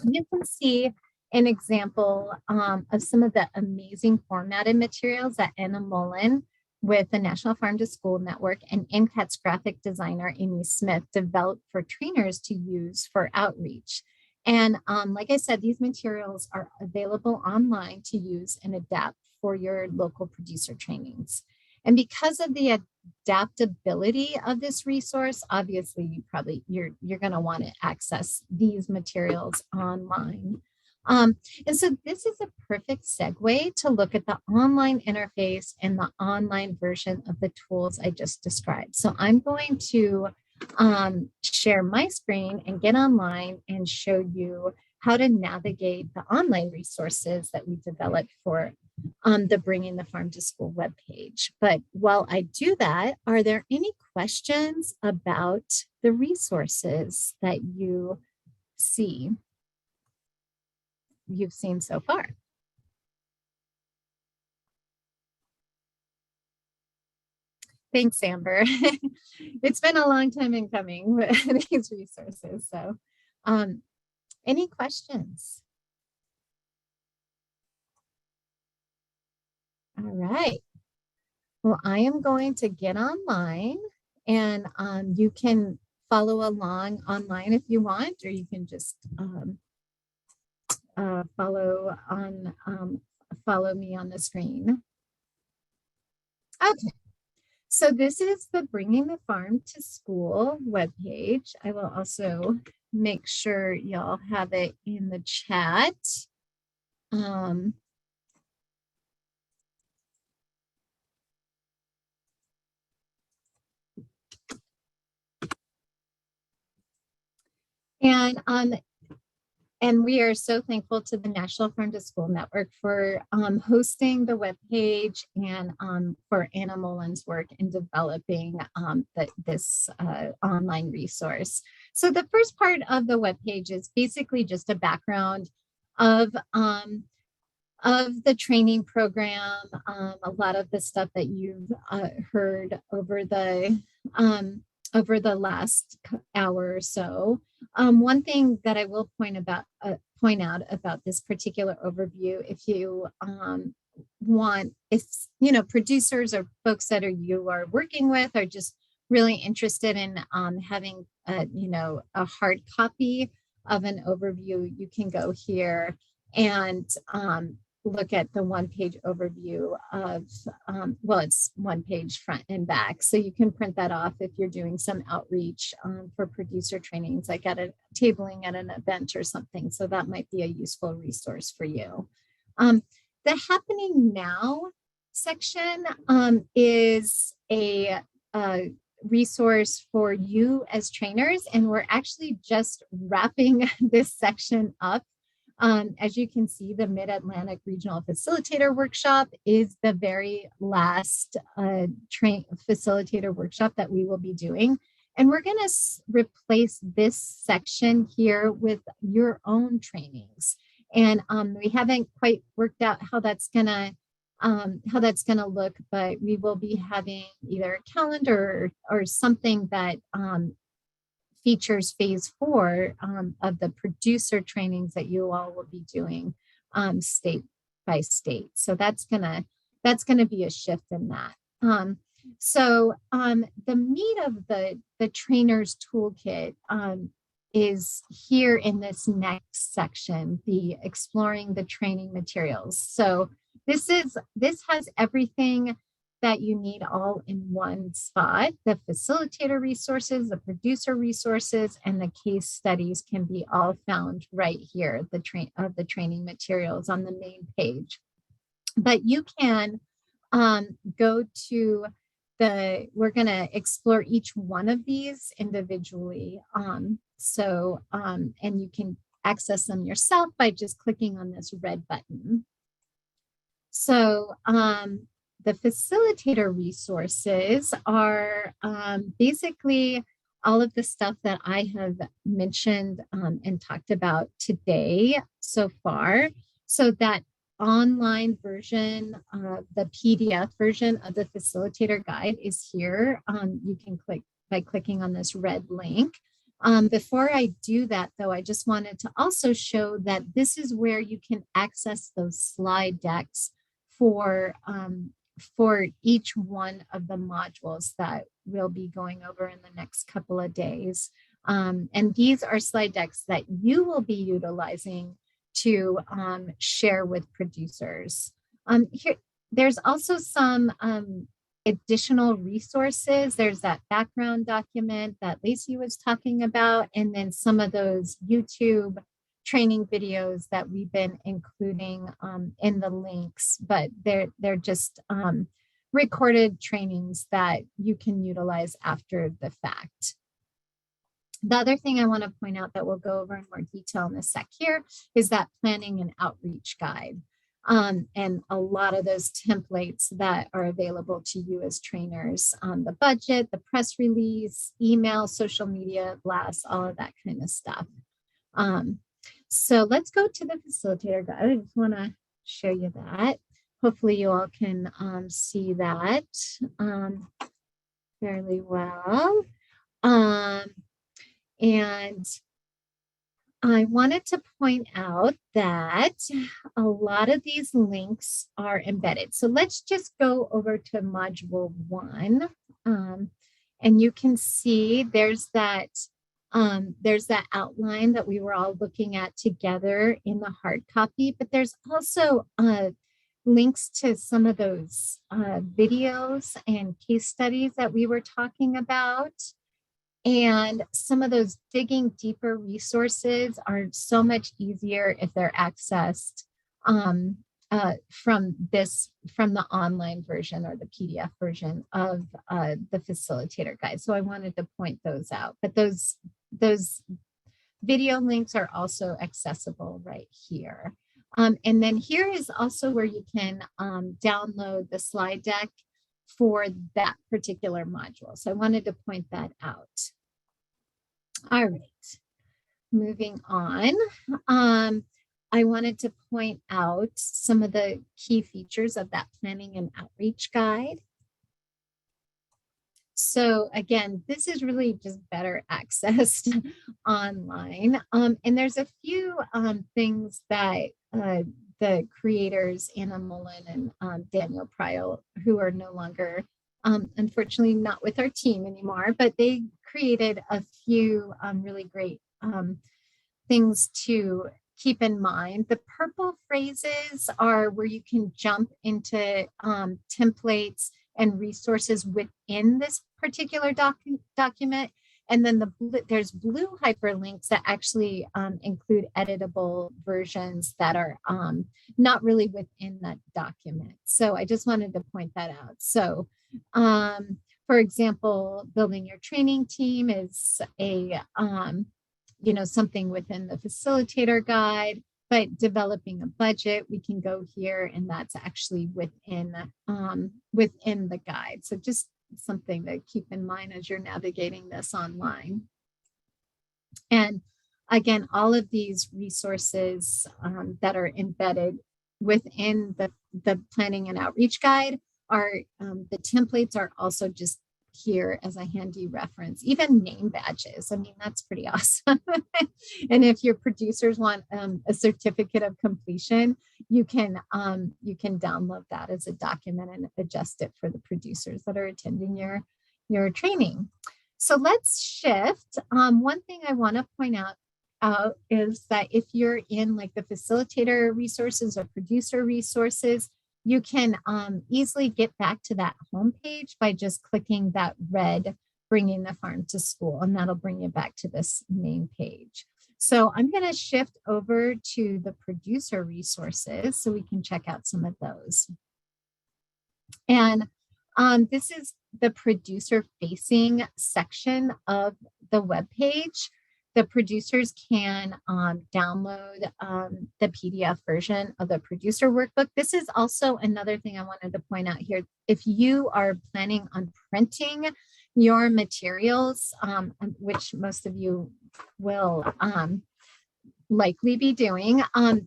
you can see an example of some of the amazing formatted materials that Anna Mullen with the National Farm to School Network and NCAT's graphic designer, Amy Smith, developed for trainers to use for outreach. And like I said, these materials are available online to use and adapt for your local producer trainings. And because of the adaptability of this resource, obviously you're going to want to access these materials online. And so this is a perfect segue to look at the online interface and the online version of the tools I just described. So I'm going to share my screen and get online and show you how to navigate the online resources that we developed for the Bringing the Farm to School webpage. But while I do that, are there any questions about the resources that you've seen so far? Thanks, Amber. It's been a long time in coming with these resources. So any questions? All right. Well, I am going to get online, and you can follow along online if you want, or you can just follow me on the screen. Okay. So this is the Bringing the Farm to School webpage. I will also make sure y'all have it in the chat. And we are so thankful to the National Farm to School Network for hosting the webpage and for Anna Mullen's work in developing this online resource. So the first part of the webpage is basically just a background of the training program, a lot of the stuff that you've heard over the last hour or so. One thing that I will point out about this particular overview, if you want, if producers or folks that you are working with are just really interested in having a hard copy of an overview, you can go here and look at the one-page overview of, well, it's one page front and back. So you can print that off if you're doing some outreach for producer trainings, like at a tabling at an event or something. So that might be a useful resource for you. The Happening Now section is a resource for you as trainers, and we're actually just wrapping this section up. As you can see, the Mid-Atlantic Regional Facilitator Workshop is the very last facilitator workshop that we will be doing. And we're going to replace this section here with your own trainings. And we haven't quite worked out how that's going to look, but we will be having either a calendar or something that features phase 4 of the producer trainings that you all will be doing state by state. So that's gonna be a shift in that. The meat of the trainer's toolkit is here in this next section, the exploring the training materials. So this has everything that you need all in one spot. The facilitator resources, the producer resources, and the case studies can be all found right here, the training materials on the main page. But you can go to we're gonna explore each one of these individually. And you can access them yourself by just clicking on this red button. So the facilitator resources are basically all of the stuff that I have mentioned and talked about today so far. So that online version, the PDF version of the facilitator guide is here. You can click by clicking on this red link. Before I do that, though, I just wanted to also show that this is where you can access those slide decks for each one of the modules that we'll be going over in the next couple of days. And these are slide decks that you will be utilizing to share with producers. There's also some additional resources. There's that background document that Lacey was talking about, and then some of those YouTube training videos that we've been including in the links, but they're just recorded trainings that you can utilize after the fact. The other thing I want to point out that we'll go over in more detail in a sec here is that planning and outreach guide. And a lot of those templates that are available to you as trainers, the budget, the press release, email, social media blasts, all of that kind of stuff. So let's go to the facilitator guide. I just want to show you that. Hopefully you all can see that fairly well. And I wanted to point out that a lot of these links are embedded. So let's just go over to module 1. And you can see there's that outline that we were all looking at together in the hard copy, but there's also links to some of those videos and case studies that we were talking about. And some of those digging deeper resources are so much easier if they're accessed from the online version or the PDF version of the facilitator guide. So I wanted to point those out, but those video links are also accessible right here. And then here is also where you can download the slide deck for that particular module. So I wanted to point that out. All right, moving on. I wanted to point out some of the key features of that planning and outreach guide. So again, this is really just better accessed online. And there's a few things that the creators, Anna Mullen and Daniel Pryl, who are no longer unfortunately not with our team anymore, but they created a few really great things to keep in mind. The purple phrases are where you can jump into templates and resources within this particular document. And then there's blue hyperlinks that actually include editable versions that are not really within that document. So I just wanted to point that out. So for example, building your training team is a something within the facilitator guide, but developing a budget, we can go here and that's actually within the guide. So just something to keep in mind as you're navigating this online. And again, all of these resources that are embedded within the planning and outreach guide are the templates are also just here as a handy reference, even name badges. I mean, that's pretty awesome. And if your producers want a certificate of completion, you can download that as a document and adjust it for the producers that are attending your training. So let's shift. One thing I want to point out is that if you're in like the facilitator resources or producer resources, you can easily get back to that homepage by just clicking that red bringing the farm to school, and that'll bring you back to this main page. So I'm going to shift over to the producer resources so we can check out some of those. And this is the producer facing section of the web page. The producers can download the PDF version of the producer workbook. This is also another thing I wanted to point out here. If you are planning on printing your materials, which most of you will likely be doing,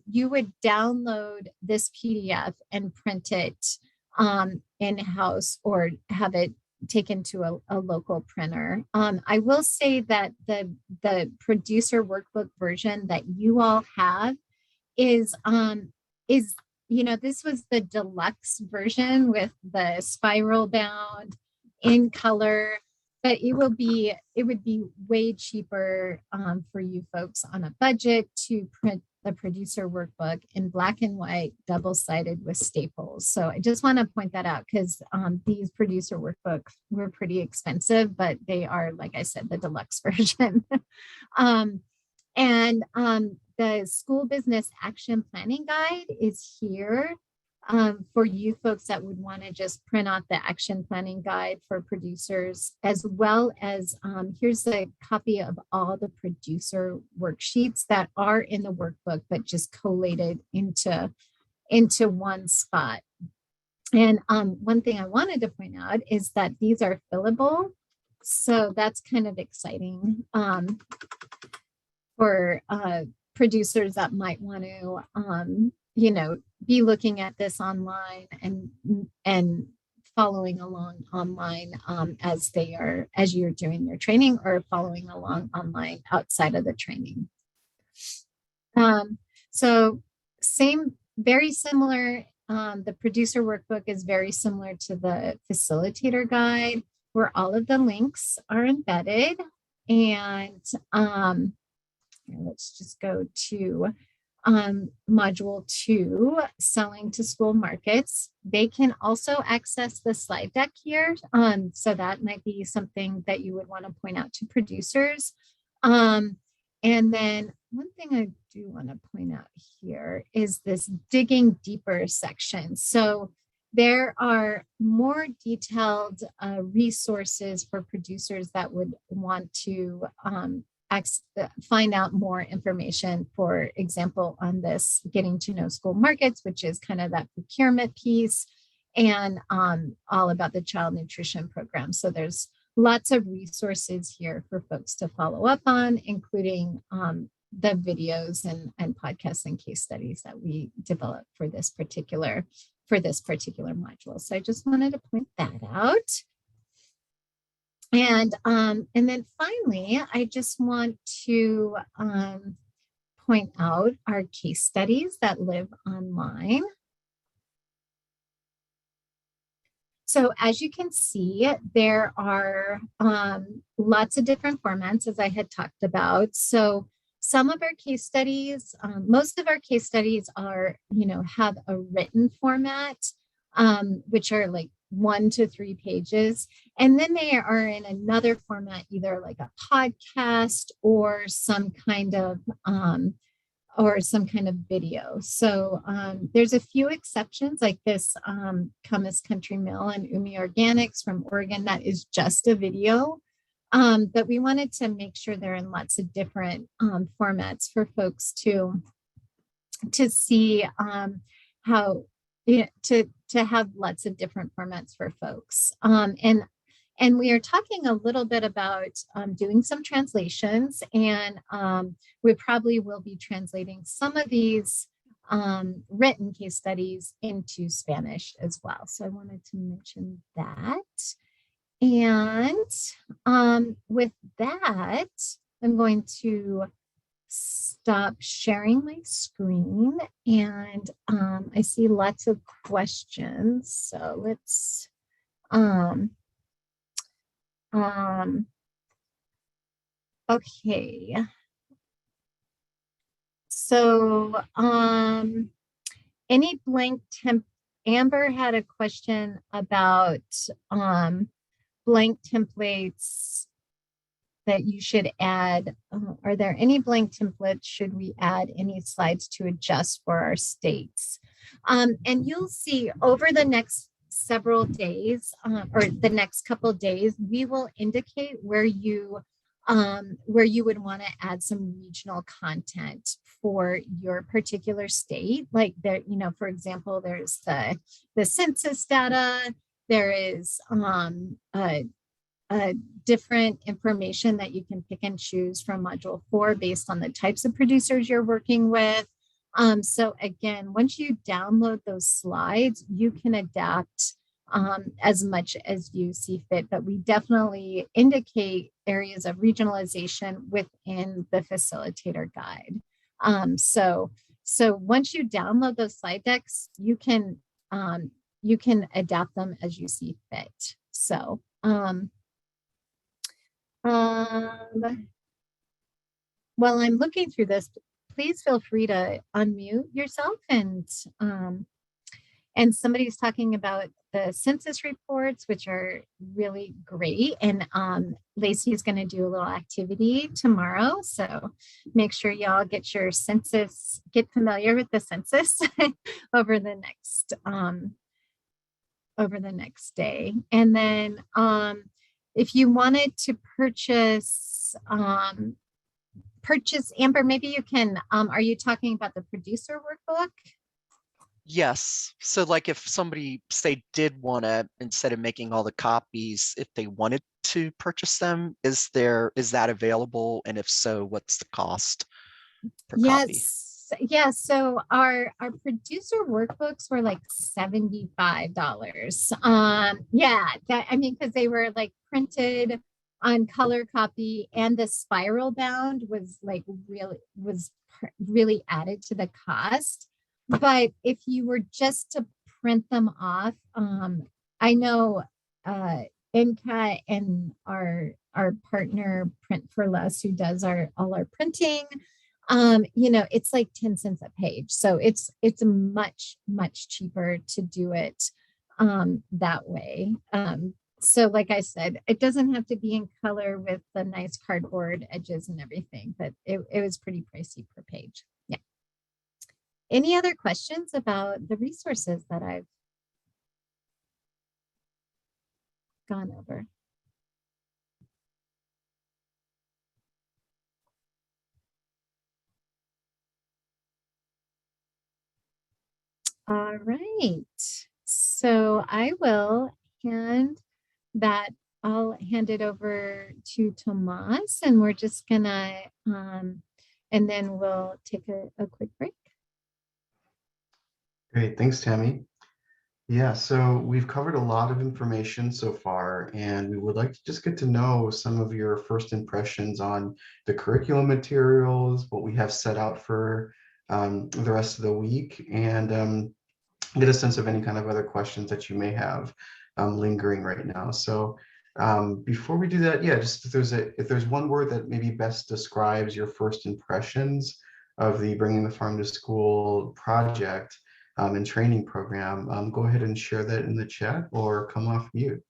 you would download this PDF and print it in-house or have it taken to a local printer. I will say that the producer workbook version that you all have is this was the deluxe version with the spiral bound in color, but it would be way cheaper for you folks on a budget to print the producer workbook in black and white, double-sided with staples. So I just want to point that out because these producer workbooks were pretty expensive, but they are, like I said, the deluxe version. The school business action planning guide is here for you folks that would want to just print out the action planning guide for producers, as well as here's a copy of all the producer worksheets that are in the workbook, but just collated into one spot. And one thing I wanted to point out is that these are fillable. So that's kind of exciting for producers that might want to, be looking at this online and following along online as you're doing your training or following along online outside of the training. So very similar. The producer workbook is very similar to the facilitator guide where all of the links are embedded. And let's just go to module 2, selling to school markets. They can also access the slide deck here. So that might be something that you would want to point out to producers. And then one thing I do want to point out here is this digging deeper section. So there are more detailed resources for producers that would want to find out more information, for example, on this getting to know school markets, which is kind of that procurement piece, and all about the child nutrition program. So there's lots of resources here for folks to follow up on, including the videos and podcasts and case studies that we developed for this particular module. So I just wanted to point that out. And then finally, I just want to point out our case studies that live online. So as you can see, there are lots of different formats, as I had talked about. So some of our case studies, most of our case studies are, have a written format, which are like 1 to 3 pages. And then they are in another format, either like a podcast or some kind of video. So there's a few exceptions like this Cummins Country Mill and Umi Organics from Oregon that is just a video. But we wanted to make sure they're in lots of different formats for folks to see how to have lots of different formats for folks. And we are talking a little bit about doing some translations, and we probably will be translating some of these written case studies into Spanish as well. So I wanted to mention that. And with that, I'm going to stop sharing my screen, and I see lots of questions. So let's okay. So any blank Amber had a question about blank templates that you should add. Are there any blank templates? Should we add any slides to adjust for our states? And you'll see over the next several days or the next couple of days, we will indicate where you would want to add some regional content for your particular state. Like there, for example, there's the census data. There is different information that you can pick and choose from Module 4 based on the types of producers you're working with. So again, once you download those slides, you can adapt as much as you see fit, but we definitely indicate areas of regionalization within the facilitator guide. So once you download those slide decks, you can adapt them as you see fit. So while I'm looking through this, please feel free to unmute yourself, and somebody's talking about the census reports, which are really great. And Lacey is going to do a little activity tomorrow. So make sure y'all get your census, get familiar with the census over the next day. And then if you wanted to purchase, Amber, maybe you can, are you talking about the producer workbook? Yes. So like if somebody say did want to, instead of making all the copies, if they wanted to purchase them, is that available? And if so, what's the cost per copy? Yeah, so our producer workbooks were like $75. Yeah, because they were like printed on color copy, and the spiral bound was like really added to the cost. But if you were just to print them off, I know NCAT and our partner Print for Less, who does all our printing, it's like 10 cents a page. So it's much cheaper to do it that way. So like I said, it doesn't have to be in color with the nice cardboard edges and everything, but it was pretty pricey per page. Yeah. Any other questions about the resources that I've gone over? All right, so I will I'll hand it over to Tomas, and we're just gonna, and then we'll take a quick break. Great, thanks, Tammy. Yeah, so we've covered a lot of information so far, and we would like to just get to know some of your first impressions on the curriculum materials, what we have set out for the rest of the week, and get a sense of any kind of other questions that you may have. lingering right now. So before we do that, yeah, just if there's one word that maybe best describes your first impressions of the Bringing the Farm to School project and training program, go ahead and share that in the chat or come off mute.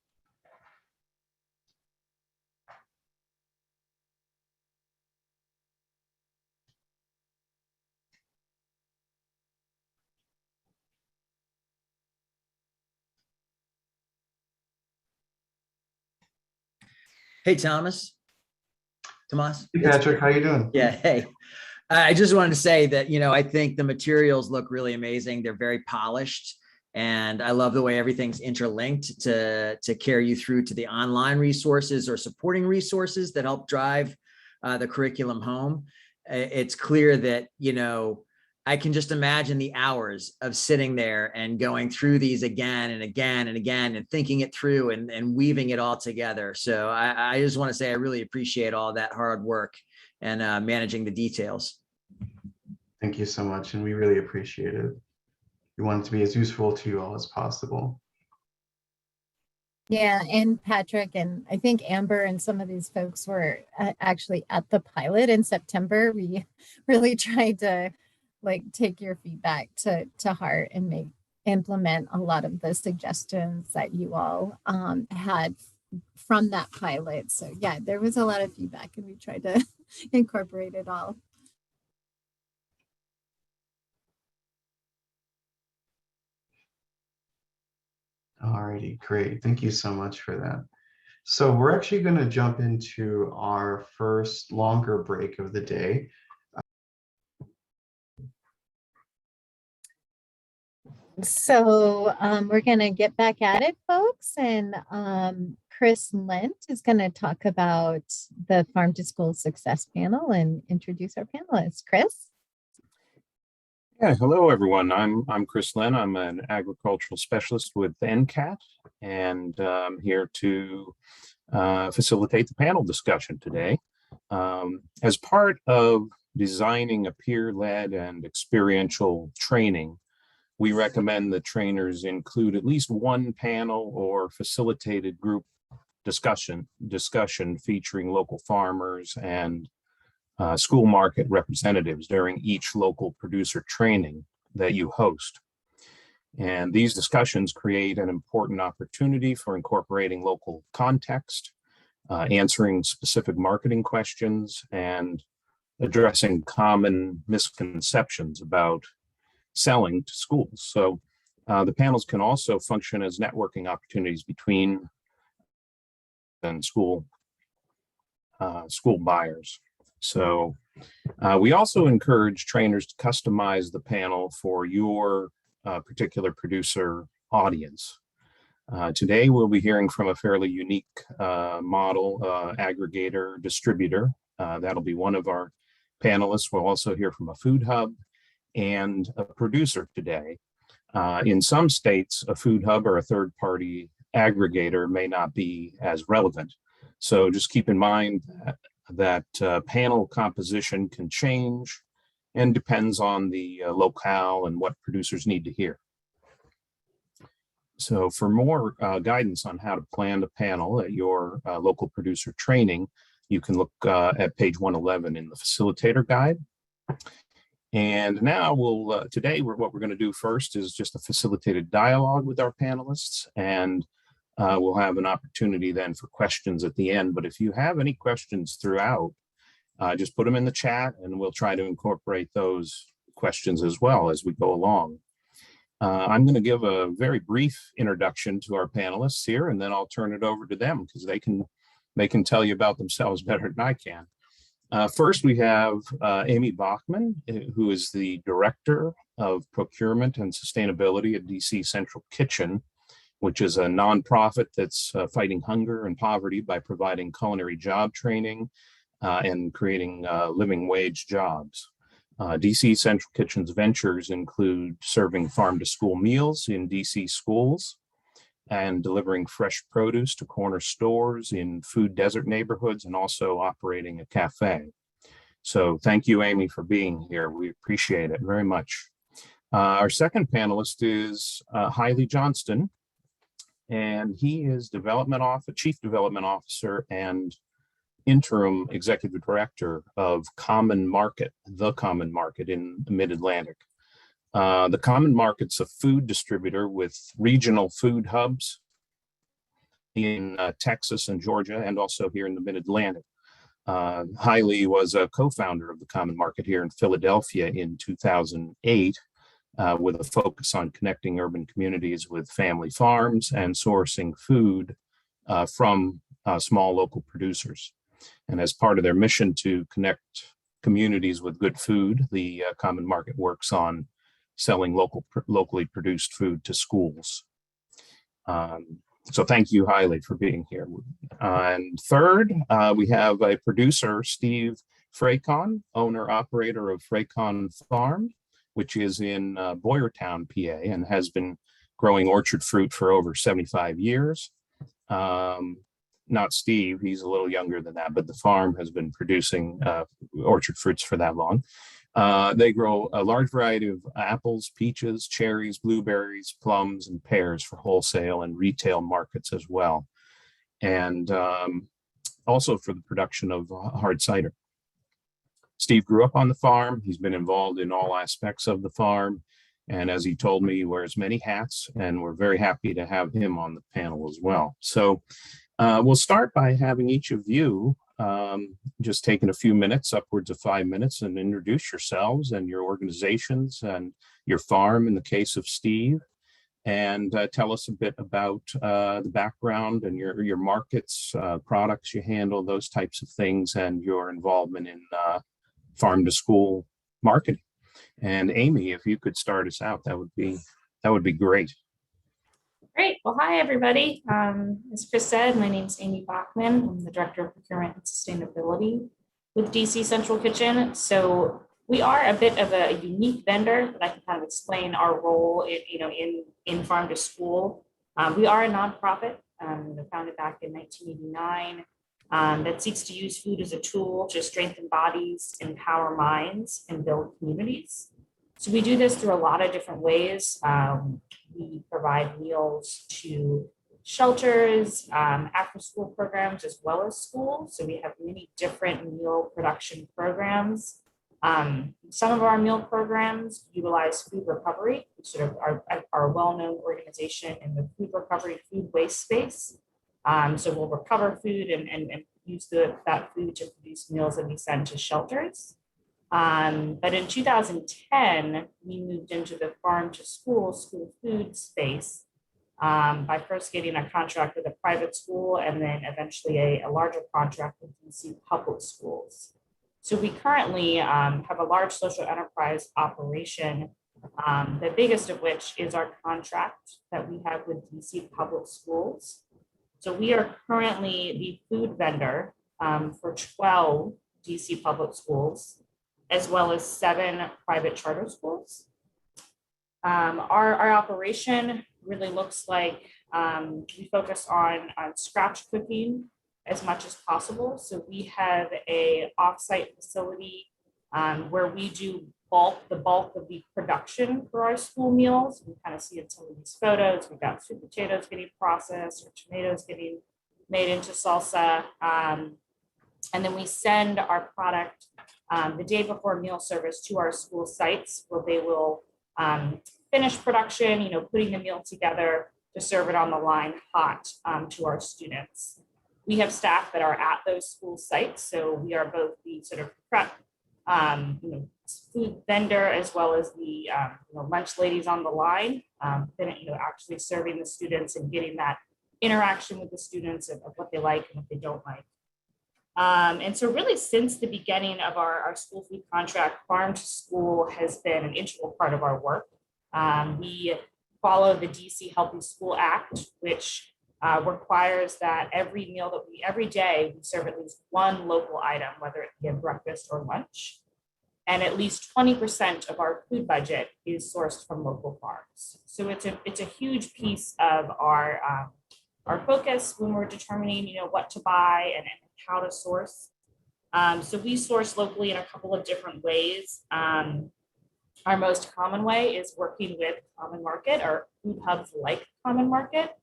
Hey, Thomas. Tomas. Hey, Patrick, how you doing? Yeah, hey. I just wanted to say that, I think the materials look really amazing. They're very polished. And I love the way everything's interlinked to carry you through to the online resources or supporting resources that help drive the curriculum home. It's clear that, I can just imagine the hours of sitting there and going through these again and again and again and thinking it through and weaving it all together. So I just want to say I really appreciate all that hard work and managing the details. Thank you so much. And we really appreciate it. We want it to be as useful to you all as possible. Yeah, and Patrick and I think Amber and some of these folks were actually at the pilot in September. We really tried to take your feedback to heart and implement a lot of the suggestions that you all had from that pilot. So yeah, there was a lot of feedback and we tried to incorporate it all. Alrighty, great. Thank you so much for that. So we're actually going to jump into our first longer break of the day. So we're going to get back at it, folks. And Chris Lent is going to talk about the Farm to School Success Panel and introduce our panelists. Chris? Yeah, hello everyone. I'm Chris Lynn. I'm an agricultural specialist with NCAT, and I'm here to facilitate the panel discussion today. As part of designing a peer-led and experiential training, we recommend that trainers include at least one panel or facilitated group discussion featuring local farmers and school market representatives during each local producer training that you host. And these discussions create an important opportunity for incorporating local context, answering specific marketing questions, and addressing common misconceptions about selling to schools. So the panels can also function as networking opportunities between and school buyers. So we also encourage trainers to customize the panel for your particular producer audience. Today, we'll be hearing from a fairly unique model, aggregator, distributor. That'll be one of our panelists. We'll also hear from a food hub and a producer today. In some states, a food hub or a third-party aggregator may not be as relevant. So just keep in mind that panel composition can change and depends on the locale and what producers need to hear. So for more guidance on how to plan a panel at your local producer training, you can look at page 111 in the Facilitator guide. And now today what we're going to do first is just a facilitated dialogue with our panelists, and we'll have an opportunity then for questions at the end. But if you have any questions throughout, just put them in the chat and we'll try to incorporate those questions as well as we go along. I'm going to give a very brief introduction to our panelists here, and then I'll turn it over to them because they can tell you about themselves better than I can. First, we have Amy Bachman, who is the Director of Procurement and Sustainability at DC Central Kitchen, which is a nonprofit that's fighting hunger and poverty by providing culinary job training and creating living wage jobs. DC Central Kitchen's ventures include serving farm-to-school meals in DC schools and delivering fresh produce to corner stores in food desert neighborhoods, and also operating a cafe. So thank you, Amy, for being here. We appreciate it very much. Our second panelist is Hailey Johnston, and he is Chief Development Officer and Interim Executive Director of Common Market, the Common Market in the Mid-Atlantic. The Common Market's a food distributor with regional food hubs in Texas and Georgia, and also here in the Mid-Atlantic. Haile was a co-founder of the Common Market here in Philadelphia in 2008, with a focus on connecting urban communities with family farms and sourcing food from small local producers. And as part of their mission to connect communities with good food, the Common Market works on selling locally produced food to schools. So thank you, Haile, for being here. And third, we have a producer, Steve Fraycon, owner-operator of Fraycon Farm, which is in Boyertown, PA, and has been growing orchard fruit for over 75 years. Not Steve, he's a little younger than that, but the farm has been producing orchard fruits for that long. They grow a large variety of apples, peaches, cherries, blueberries, plums, and pears for wholesale and retail markets as well. And also for the production of hard cider. Steve grew up on the farm. He's been involved in all aspects of the farm. And as he told me, he wears many hats, and we're very happy to have him on the panel as well. So we'll start by having each of you just taking a few minutes, upwards of 5 minutes, and introduce yourselves and your organizations and your farm in the case of Steve, and tell us a bit about the background and your markets, products you handle, those types of things, and your involvement in farm to school marketing. And Amy, if you could start us out, that would be great. Great. Well, hi, everybody. As Chris said, my name is Amy Bachman. I'm the Director of Procurement and Sustainability with DC Central Kitchen. So we are a bit of a unique vendor, but I can kind of explain our role in farm to school. We are a nonprofit founded back in 1989 that seeks to use food as a tool to strengthen bodies, empower minds, and build communities. So we do this through a lot of different ways. We provide meals to shelters, after-school programs, as well as schools. So we have many different meal production programs. Some of our meal programs utilize food recovery, which sort of are a well-known organization in the food recovery, food waste space. So we'll recover food and use that food to produce meals that we send to shelters. But in 2010, we moved into the farm to school food space by first getting a contract with a private school and then eventually a larger contract with DC public schools. So we currently have a large social enterprise operation, the biggest of which is our contract that we have with DC public schools. So we are currently the food vendor for 12 DC public schools, as well as 7 private charter schools. Our operation really looks like we focus on scratch cooking as much as possible. So we have a offsite facility where we do the bulk of the production for our school meals. We kind of see in some of these photos, we've got sweet potatoes getting processed or tomatoes getting made into salsa. And then we send our product the day before meal service to our school sites where they will finish production, putting the meal together to serve it on the line hot to our students. We have staff that are at those school sites. So we are both the sort of prep food vendor as well as the lunch ladies on the line, actually serving the students and getting that interaction with the students of what they like and what they don't like. And so really since the beginning of our school food contract, farm to school has been an integral part of our work. We follow the DC Healthy School Act, which requires that every day we serve at least one local item, whether it be a breakfast or lunch. And at least 20% of our food budget is sourced from local farms. So it's a huge piece of our focus when we're determining, what to buy and how to source. So we source locally in a couple of different ways. Our most common way is working with Common Market or food hubs like Common Market.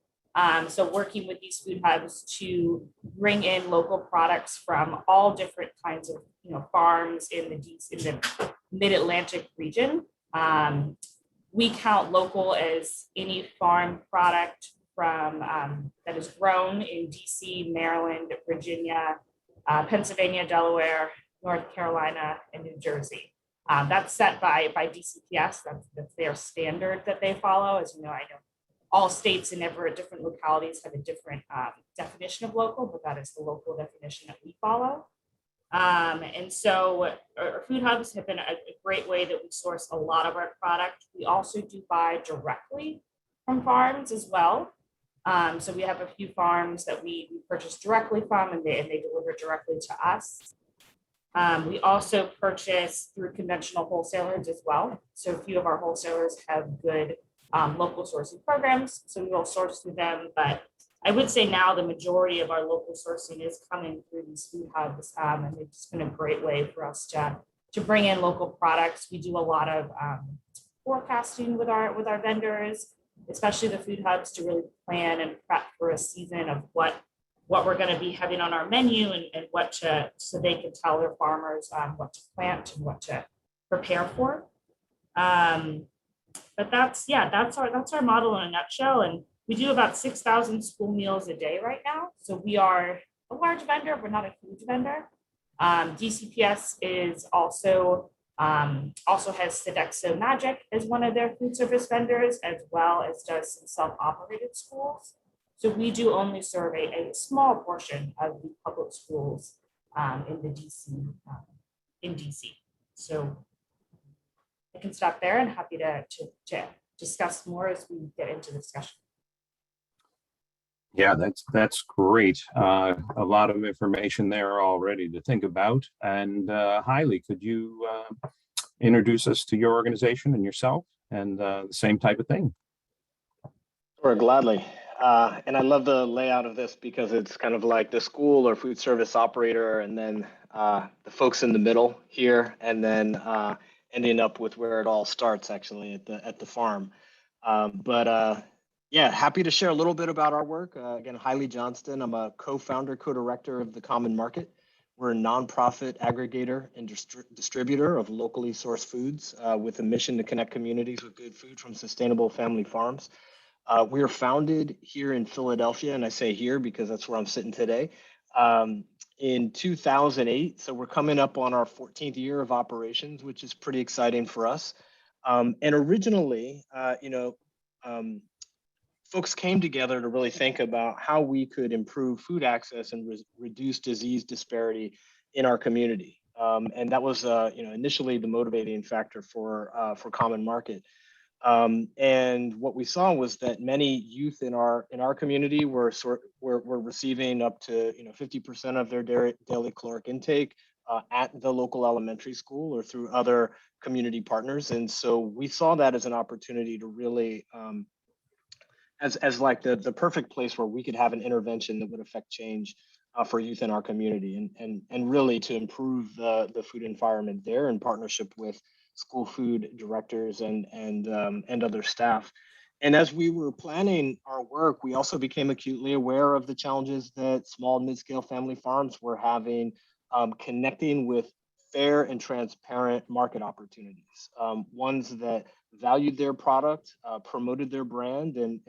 So working with these food hubs to bring in local products from all different kinds of farms in the Mid-Atlantic region. We count local as any farm product from that is grown in DC, Maryland, Virginia, Pennsylvania, Delaware, North Carolina, and New Jersey. That's set by DCPS. That's their standard that they follow. As you know, I know all states and different localities have a different definition of local, but that is the local definition that we follow. And so our food hubs have been a great way that we source a lot of our product. We also do buy directly from farms as well. So we have a few farms that we purchase directly from, and they deliver directly to us. We also purchase through conventional wholesalers as well. So a few of our wholesalers have good local sourcing programs, so we will source through them. But I would say now the majority of our local sourcing is coming through these food hubs, and it's been a great way for us to bring in local products. We do a lot of forecasting with our vendors, especially the food hubs, to really plan and prep for a season of what we're going to be having on our menu and so they can tell their farmers what to plant and what to prepare for. But that's our model in a nutshell. And we do about 6,000 school meals a day right now. So we are a large vendor, but not a huge vendor. DCPS is also has Sodexo Magic as one of their food service vendors, as well as does some self-operated schools. So we do only serve a small portion of the public schools in DC. So I can stop there and happy to discuss more as we get into the discussion. Yeah, that's great. A lot of information there already to think about. And Hailey, could you introduce us to your organization and yourself and the same type of thing? Sure, gladly. And I love the layout of this because it's kind of like the school or food service operator, and then the folks in the middle here, and then ending up with where it all starts actually at the farm. Yeah, happy to share a little bit about our work. Again, Hailey Johnston. I'm a co-founder, co-director of the Common Market. We're a nonprofit aggregator and distributor of locally sourced foods with a mission to connect communities with good food from sustainable family farms. We are founded here in Philadelphia, and I say here because that's where I'm sitting today, in 2008. So we're coming up on our 14th year of operations, which is pretty exciting for us. And originally, folks came together to really think about how we could improve food access and reduce disease disparity in our community. And that was, initially the motivating factor for Common Market. And what we saw was that many youth in our community were receiving up to 50% of their daily caloric intake at the local elementary school or through other community partners. And so we saw that as an opportunity to really as like the perfect place where we could have an intervention that would affect change for youth in our community, and really to improve the food environment there in partnership with school food directors and other staff. And as we were planning our work, we also became acutely aware of the challenges that small and mid-scale family farms were having connecting with fair and transparent market opportunities, ones that valued their product, promoted their brand, and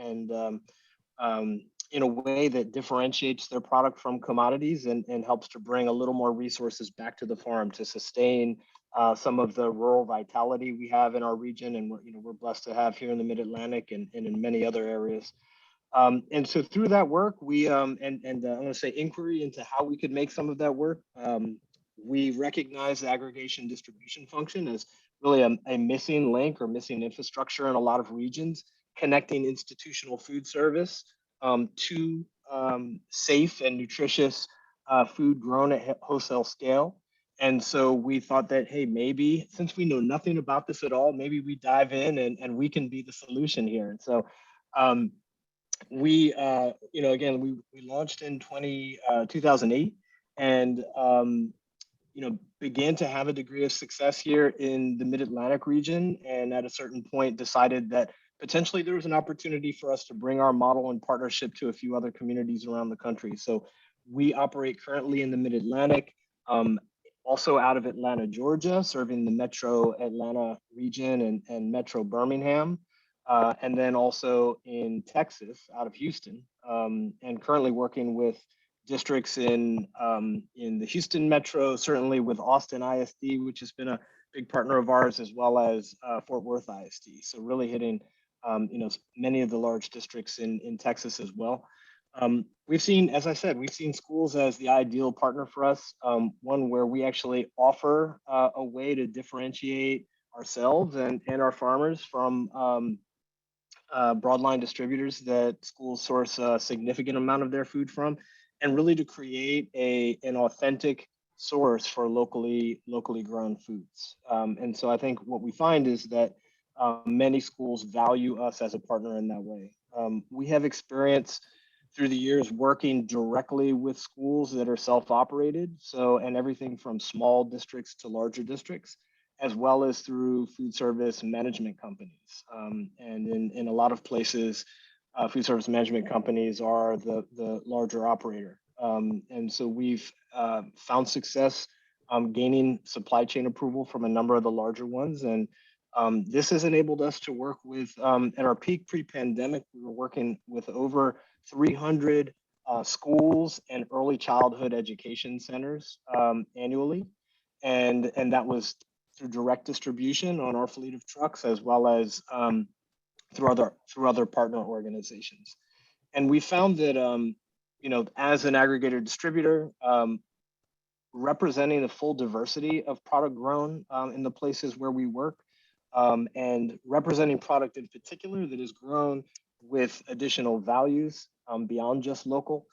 in a way that differentiates their product from commodities and helps to bring a little more resources back to the farm to sustain some of the rural vitality we have in our region, and we're blessed to have here in the Mid-Atlantic and in many other areas. And so through that work, we I'm going to say inquiry into how we could make some of that work. We recognize the aggregation distribution function as really a missing link or missing infrastructure in a lot of regions, connecting institutional food service to safe and nutritious food grown at wholesale scale. And so we thought that, hey, maybe since we know nothing about this at all, maybe we dive in and we can be the solution here. And so we launched in 2008 and began to have a degree of success here in the Mid-Atlantic region, and at a certain point decided that potentially there was an opportunity for us to bring our model in partnership to a few other communities around the country. So we operate currently in the Mid-Atlantic, also out of Atlanta, Georgia, serving the Metro Atlanta region and Metro Birmingham, and then also in Texas, out of Houston, and currently working with districts in the Houston Metro, certainly with Austin ISD, which has been a big partner of ours, as well as Fort Worth ISD. So really hitting many of the large districts in Texas as well. We've seen, as I said, we've seen schools as the ideal partner for us, one where we actually offer a way to differentiate ourselves and our farmers from broadline distributors that schools source a significant amount of their food from, and really to create an authentic source for locally grown foods. And so I think what we find is that many schools value us as a partner in that way. We have experience through the years working directly with schools that are self-operated, and everything from small districts to larger districts, as well as through food service management companies. And in a lot of places, food service management companies are the larger operator. And so we've found success gaining supply chain approval from a number of the larger ones. And this has enabled us to work with, at our peak pre-pandemic, we were working with over 300 schools and early childhood education centers annually. And that was through direct distribution on our fleet of trucks, as well as through other partner organizations. And we found that, as an aggregator distributor, representing the full diversity of product grown in the places where we work, and representing product in particular that is grown with additional values beyond just local.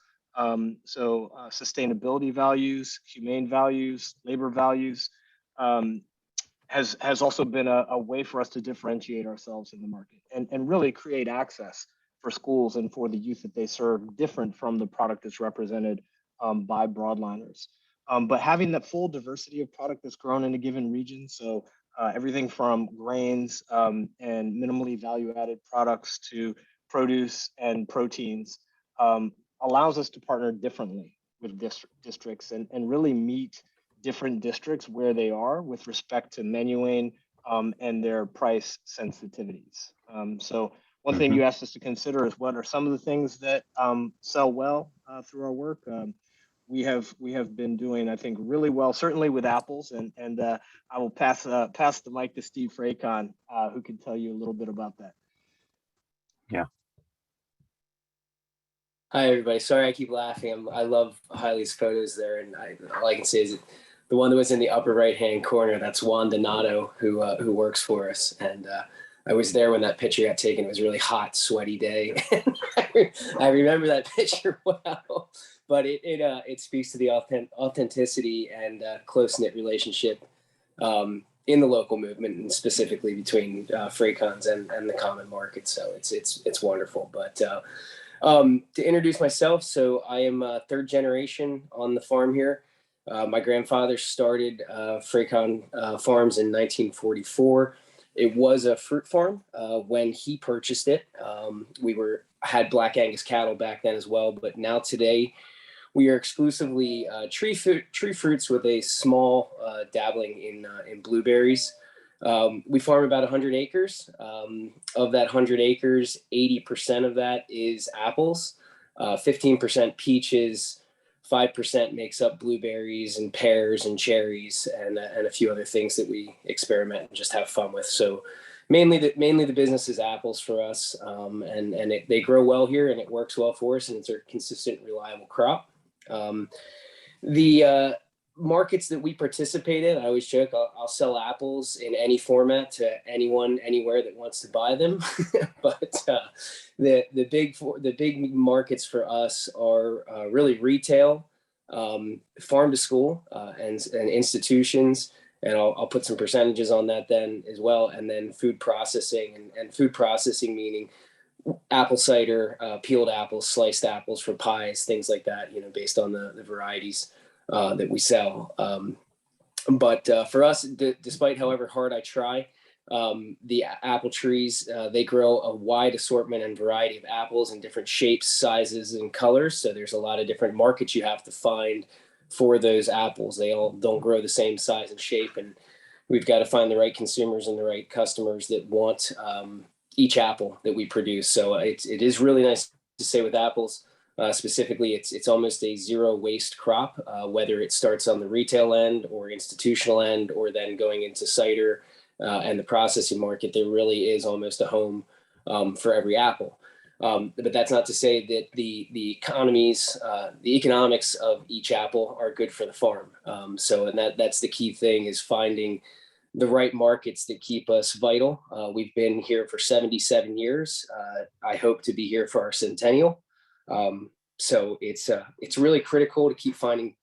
So sustainability values, humane values, labor values, has also been a way for us to differentiate ourselves in the market and really create access for schools and for the youth that they serve, different from the product that's represented by broadliners. But having that full diversity of product that's grown in a given region, so everything from grains and minimally value-added products to produce and proteins, allows us to partner differently with districts and really meet different districts where they are with respect to menuing and their price sensitivities. So one thing you asked us to consider is what are some of the things that sell well through our work. We have been doing, I think, really well, certainly with apples, and I will pass the mic to Steve Fracon, who can tell you a little bit about that. Yeah. Hi, everybody. Sorry, I keep laughing. I love Hailey's photos there, and all I can say is that the one that was in the upper right-hand corner, that's Juan Donato, who works for us, and I was there when that picture got taken. It was a really hot, sweaty day. I remember that picture well, but it speaks to the authenticity and close-knit relationship in the local movement, and specifically between Fracons and the common market. So it's wonderful. But to introduce myself, so I am third generation on the farm here. My grandfather started Fracon Farms in 1944. It was a fruit farm when he purchased it. We had Black Angus cattle back then as well, but now today we are exclusively tree fruits with a small dabbling in blueberries. We farm about 100 acres. Of that 100 acres, 80% of that is apples, 15% peaches, 5% makes up blueberries and pears and cherries and a few other things that we experiment and just have fun with. So mainly the business is apples for us, and they grow well here and it works well for us, and it's a consistent, reliable crop. The markets that we participate in, I always joke, I'll sell apples in any format to anyone, anywhere that wants to buy them. But the big markets for us are really retail, farm to school, and institutions. And I'll put some percentages on that then as well. And then food processing, and food processing meaning apple cider, peeled apples, sliced apples for pies, things like that, based on the varieties that we sell. But for us, despite however hard I try, The apple trees, they grow a wide assortment and variety of apples in different shapes, sizes, and colors. So there's a lot of different markets you have to find for those apples. They all don't grow the same size and shape, and we've got to find the right consumers and the right customers that want each apple that we produce. So it is really nice to say with apples. Specifically, it's almost a zero waste crop, whether it starts on the retail end or institutional end, or then going into cider and the processing market. There really is almost a home for every apple. But that's not to say that the economics of each apple are good for the farm. That's the key thing, is finding the right markets that keep us vital. We've been here for 77 years. I hope to be here for our centennial. So it's really critical to keep finding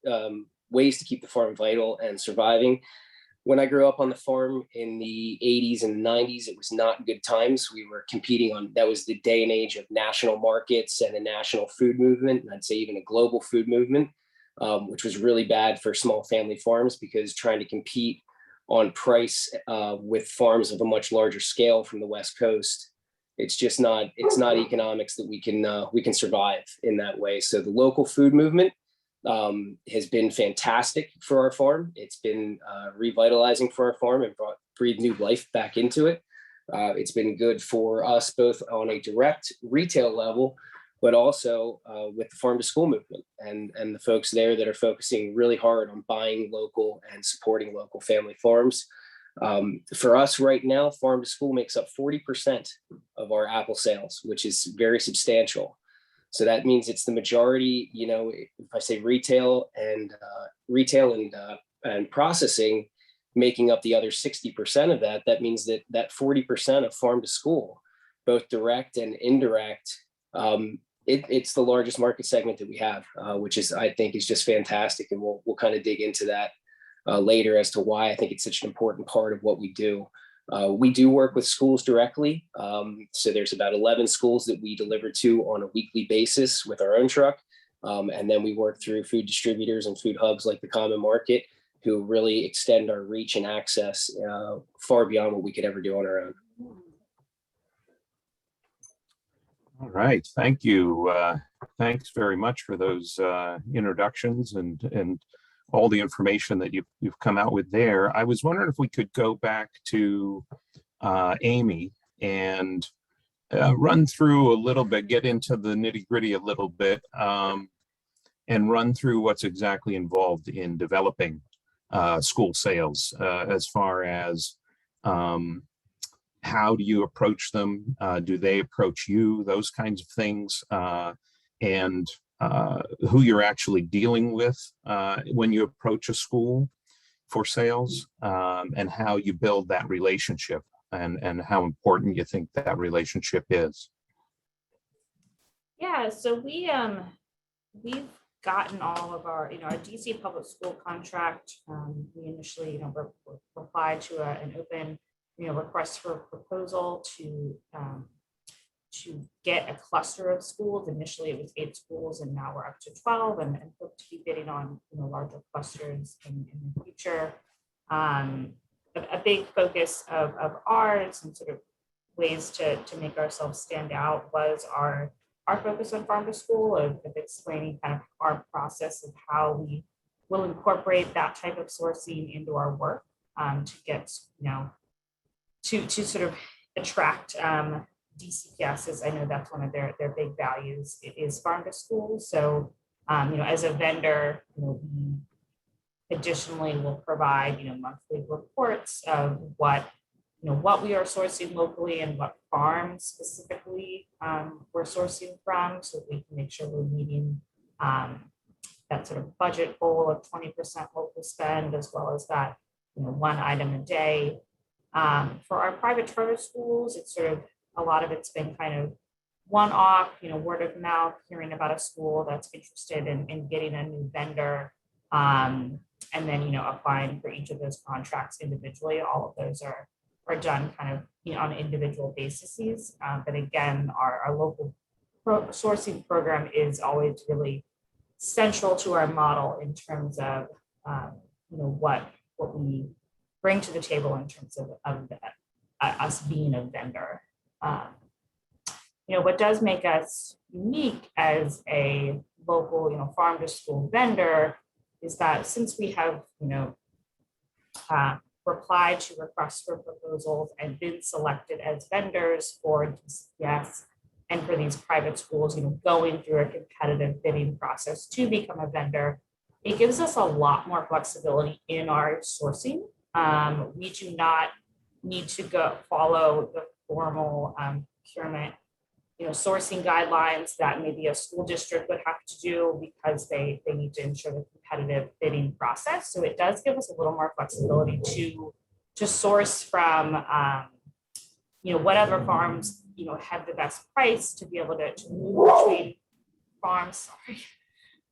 ways to keep the farm vital and surviving. When I grew up on the farm in the 80s and 90s, it was not good times. We were competing on, that was the day and age of national markets and a national food movement, and I'd say even a global food movement, which was really bad for small family farms, because trying to compete on price with farms of a much larger scale from the West Coast, it's not economics that we can survive in that way. So the local food movement has been fantastic for our farm. It's been revitalizing for our farm and breathed new life back into it. It's been good for us both on a direct retail level, but also with the farm to school movement and the folks there that are focusing really hard on buying local and supporting local family farms. For us right now, farm to school makes up 40% of our apple sales, which is very substantial. So that means it's the majority. If I say retail and processing making up the other 60% of that, that means that 40% of farm to school, both direct and indirect, it's the largest market segment that we have, which is, I think, is just fantastic. And we'll kind of dig into that later as to why I think it's such an important part of what we do. We do work with schools directly. So there's about 11 schools that we deliver to on a weekly basis with our own truck. And then we work through food distributors and food hubs like the Common Market, who really extend our reach and access far beyond what we could ever do on our own. All right, thank you. Thanks very much for those introductions and all the information that you've come out with there. I was wondering if we could go back to Amy and run through a little bit, get into the nitty-gritty a little bit, and run through what's exactly involved in developing school sales, as far as how do you approach them? Do they approach you? Those kinds of things, and who you're actually dealing with when you approach a school for sales, and how you build that relationship, and how important you think that relationship is. Yeah, so we've gotten all of our, our DC public school contract. We initially, replied to an open, request for proposal to get a cluster of schools. Initially, it was 8 schools, and now we're up to 12, and hope to be bidding on larger clusters in the future. A big focus of ours and sort of ways to make ourselves stand out was our focus on farm to school, of explaining kind of our process of how we will incorporate that type of sourcing into our work, to get, to sort of attract DCPSs. I know that's one of their big values. It is farm to school. So, as a vendor, we additionally will provide, monthly reports of what we are sourcing locally and what farms specifically we're sourcing from, so we can make sure we're meeting that sort of budget goal of 20% local spend, as well as that one item a day. For our private charter schools, it's sort of, a lot of it's been kind of one-off, word of mouth, hearing about a school that's interested in getting a new vendor, and then applying for each of those contracts individually. All of those are done kind of on individual bases. But again, our local sourcing program is always really central to our model in terms of what we bring to the table in terms of us being a vendor. What does make us unique as a local, farm to school vendor is that since we have, replied to requests for proposals and been selected as vendors for DCS and for these private schools, going through a competitive bidding process to become a vendor, it gives us a lot more flexibility in our sourcing. We do not need to go follow the formal procurement sourcing guidelines that maybe a school district would have to do because they need to ensure the competitive bidding process. So it does give us a little more flexibility to source from whatever farms have the best price to be able to move between farms. Sorry,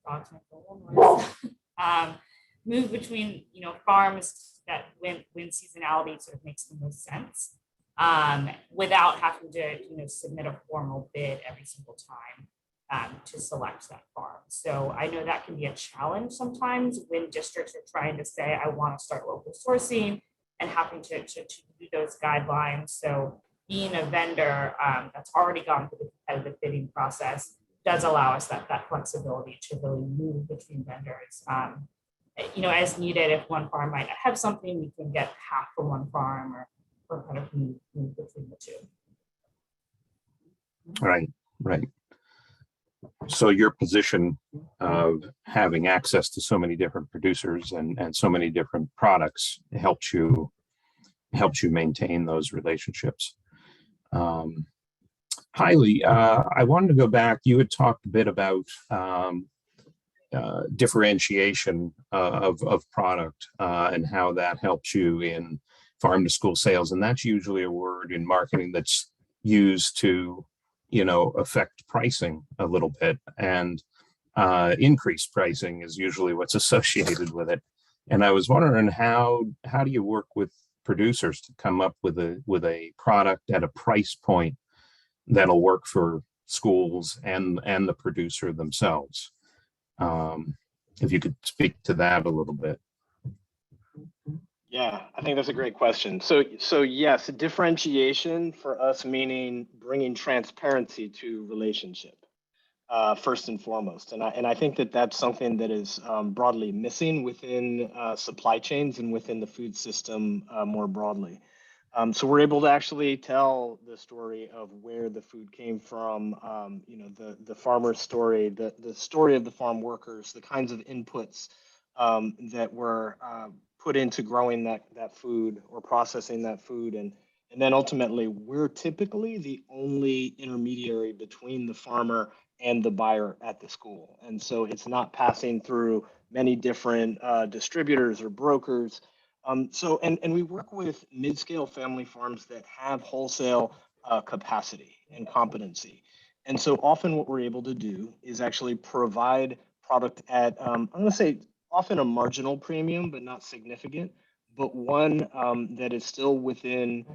dogs make a little noise. Move between farms that when seasonality sort of makes the most sense. Without having to submit a formal bid every single time to select that farm. So I know that can be a challenge sometimes when districts are trying to say, I want to start local sourcing and having to do those guidelines. So being a vendor that's already gone through the competitive bidding process does allow us that flexibility to really move between vendors. As needed, if one farm might not have something, we can get half from one farm or kind of move between the two. Right. So your position of having access to so many different producers and so many different products helps you maintain those relationships. Hailey, I wanted to go back. You had talked a bit about differentiation of product and how that helps you in farm to school sales. And that's usually a word in marketing that's used to, affect pricing a little bit, and increased pricing is usually what's associated with it. And I was wondering how do you work with producers to come up with a product at a price point that'll work for schools and the producer themselves? If you could speak to that a little bit. Yeah, I think that's a great question. So yes, differentiation for us meaning bringing transparency to relationship first and foremost, and I think that's something that is broadly missing within supply chains and within the food system more broadly. So we're able to actually tell the story of where the food came from, the farmer's story, the story of the farm workers, the kinds of inputs that were put into growing that food or processing that food. And then ultimately, we're typically the only intermediary between the farmer and the buyer at the school. And so it's not passing through many different distributors or brokers. And we work with mid-scale family farms that have wholesale capacity and competency. And so often what we're able to do is actually provide product at, I'm going to say, often a marginal premium, but not significant, but one that is still within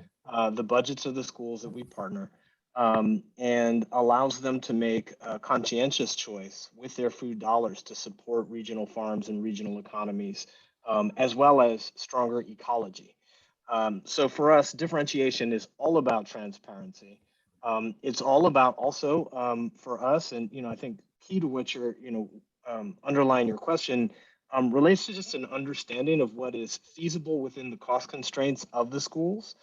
the budgets of the schools that we partner, and allows them to make a conscientious choice with their food dollars to support regional farms and regional economies, as well as stronger ecology. So for us, differentiation is all about transparency. It's all about also for us, and I think key to what you're underlying your question relates to just an understanding of what is feasible within the cost constraints of the schools,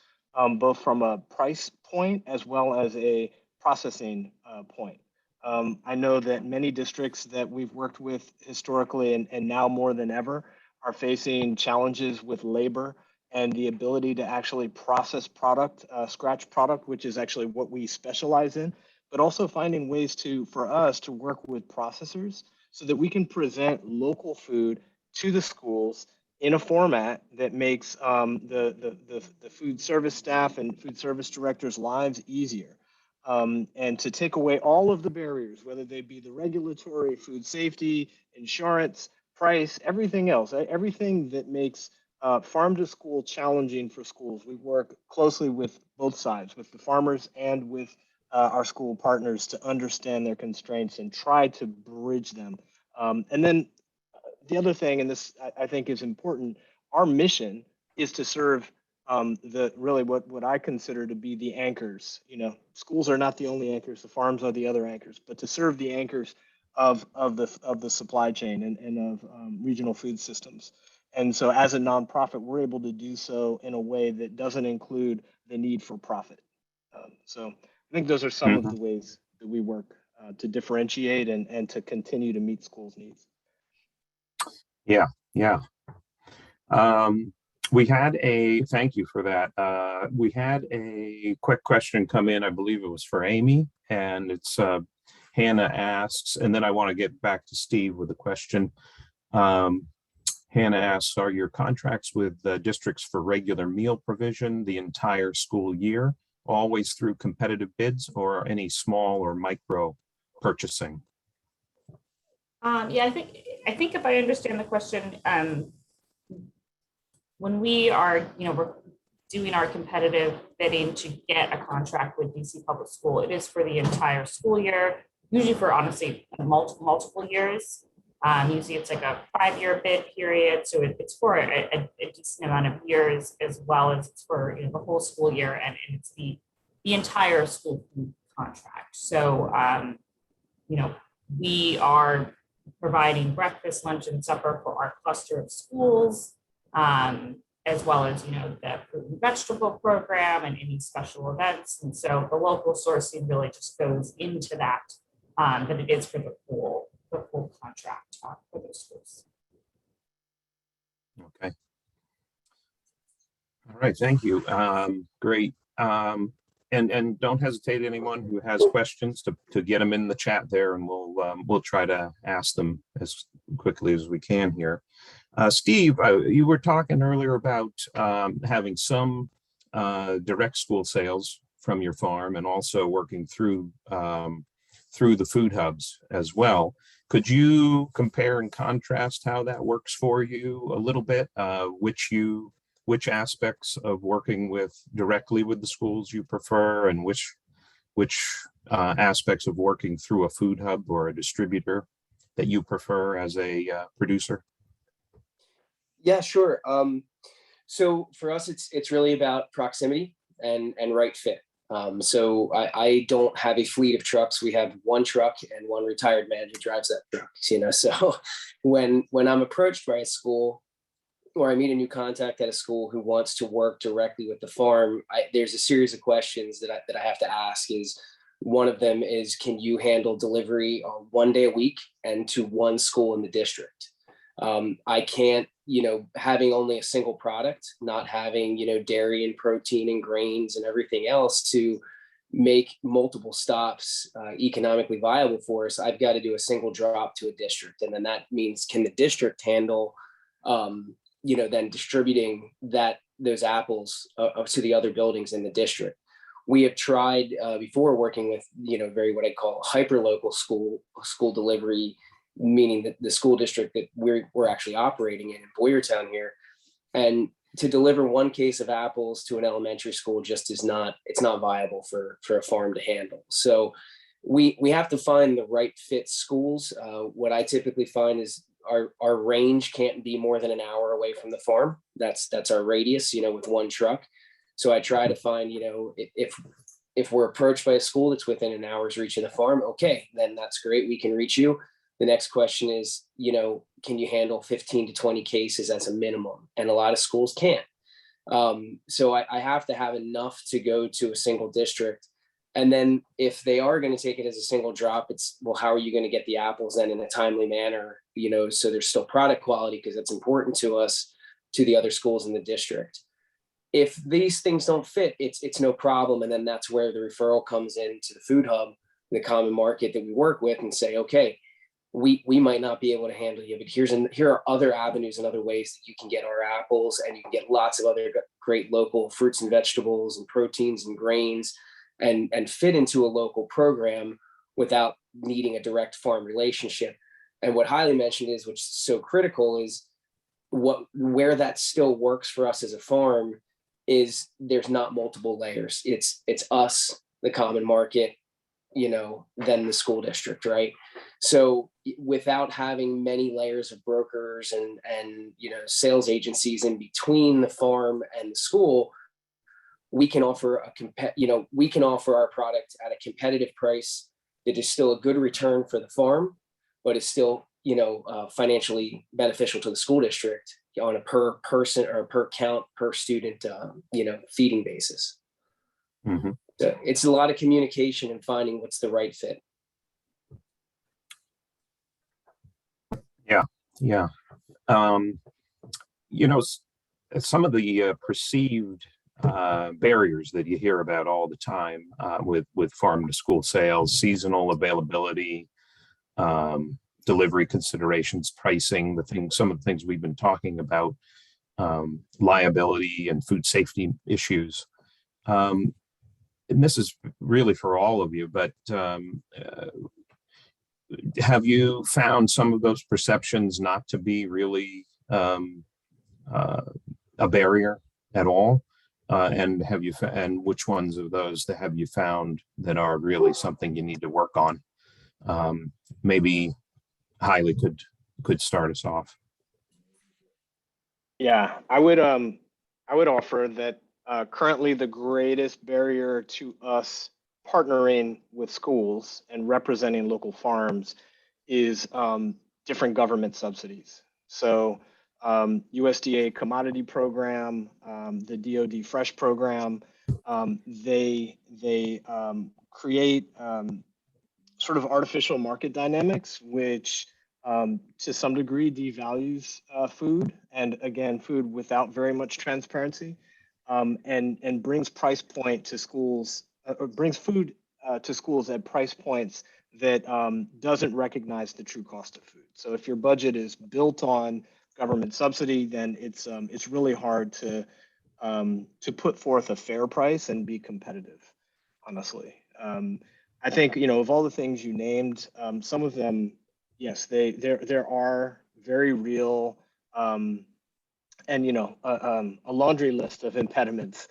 both from a price point as well as a processing point. I know that many districts that we've worked with historically and now more than ever are facing challenges with labor and the ability to actually process product, scratch product, which is actually what we specialize in, but also finding ways for us to work with processors so that we can present local food to the schools in a format that makes the food service staff and food service directors' lives easier. And to take away all of the barriers, whether they be the regulatory, food safety, insurance, price, everything else, everything that makes farm to school challenging for schools. We work closely with both sides, with the farmers and with our school partners to understand their constraints and try to bridge them. And then the other thing, and this I think is important, our mission is to serve what I consider to be the anchors. Schools are not the only anchors, the farms are the other anchors, but to serve the anchors of the supply chain and of regional food systems. And so as a nonprofit, we're able to do so in a way that doesn't include the need for profit. So I think those are some of the ways that we work to differentiate and to continue to meet schools' needs. Yeah, yeah. We had thank you for that. We had a quick question come in, I believe it was for Amy, and it's Hannah asks, and then I want to get back to Steve with a question. Hannah asks, are your contracts with districts for regular meal provision the entire school year, always through competitive bids, or any small or micro purchasing? Yeah, I think if I understand the question, when we are, we're doing our competitive bidding to get a contract with DC Public School, it is for the entire school year, usually for honestly multiple years. Usually it's like a 5-year bid period. So it's for a decent amount of years, as well as it's for the whole school year, and it's the entire school contract. So, we are providing breakfast, lunch, and supper for our cluster of schools, as well as, the fruit and vegetable program and any special events. And so the local sourcing really just goes into that, but it is for the full contract for those schools. Okay. All right, thank you. Great. And don't hesitate, anyone who has questions, to get them in the chat there, and we'll try to ask them as quickly as we can here. Steve, you were talking earlier about having some direct school sales from your farm, and also working through the food hubs as well. Could you compare and contrast how that works for you a little bit? Which aspects of working directly with the schools you prefer, and which aspects of working through a food hub or a distributor that you prefer as a producer? Yeah, sure. So for us, it's really about proximity and right fit. So I don't have a fleet of trucks. We have one truck and one retired man who drives that truck. So when I'm approached by a school, or I meet a new contact at a school who wants to work directly with the farm, there's a series of questions that I have to ask. One of them is, can you handle delivery 1 day a week and to one school in the district? I can't, having only a single product, not having, dairy and protein and grains and everything else to make multiple stops economically viable for us. I've got to do a single drop to a district. And then that means, can the district handle, then distributing those apples to the other buildings in the district? We have tried before working with, very what I call hyper-local school delivery, meaning that the school district that we're actually operating in Boyertown here, and to deliver one case of apples to an elementary school just it's not viable for a farm to handle. So we have to find the right fit schools. What I typically find is our range can't be more than an hour away from the farm. That's our radius, with one truck. So I try to find, if we're approached by a school that's within an hour's reach of the farm, okay, then that's great. We can reach you. The next question is, can you handle 15 to 20 cases as a minimum? And a lot of schools can't. So I have to have enough to go to a single district. And then if they are going to take it as a single drop, it's, well, how are you going to get the apples then in a timely manner, so there's still product quality, because that's important to us, to the other schools in the district. If these things don't fit, it's no problem. And then that's where the referral comes into the food hub, the common market that we work with, and say, okay, we might not be able to handle you, but here are other avenues and other ways that you can get our apples, and you can get lots of other great local fruits and vegetables and proteins and grains, and fit into a local program without needing a direct farm relationship. And what Hailey mentioned is, which is so critical, is where that still works for us as a farm is there's not multiple layers. It's us, the common market, than the school district, right? So without having many layers of brokers and sales agencies in between the farm and the school, we can offer our product at a competitive price that is still a good return for the farm, but is still financially beneficial to the school district on a per person or per count per student feeding basis. Mm-hmm. So it's a lot of communication and finding what's the right fit. Yeah. Some of the perceived barriers that you hear about all the time with farm to school sales, seasonal availability, delivery considerations, pricing, some of the things we've been talking about, liability and food safety issues. And this is really for all of you, but have you found some of those perceptions not to be really a barrier at all? And which ones of those have you found that are really something you need to work on? Maybe Hailey could start us off. Yeah, I would offer that currently the greatest barrier to us partnering with schools and representing local farms is different government subsidies. So USDA commodity program, the DoD Fresh program, they create sort of artificial market dynamics, which to some degree devalues food, and again, food without very much transparency, and brings price point to schools, or brings food to schools at price points that doesn't recognize the true cost of food. So if your budget is built on government subsidy, then it's really hard to put forth a fair price and be competitive, honestly. I think, of all the things you named, some of them, yes, there are very real, and a laundry list of impediments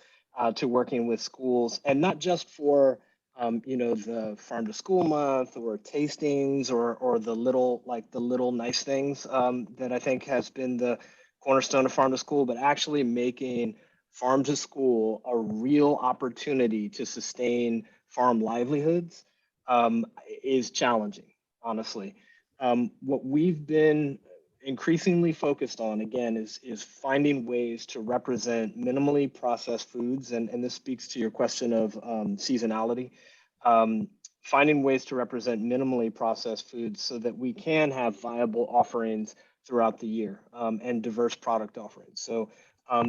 to working with schools, and not just for the farm to school month or tastings or the little nice things that I think has been the cornerstone of farm to school, but actually making farm to school a real opportunity to sustain farm livelihoods is challenging, honestly. What we've been increasingly focused on, again, is finding ways to represent minimally processed foods, and this speaks to your question of seasonality. Finding ways to represent minimally processed foods so that we can have viable offerings throughout the year, and diverse product offerings. So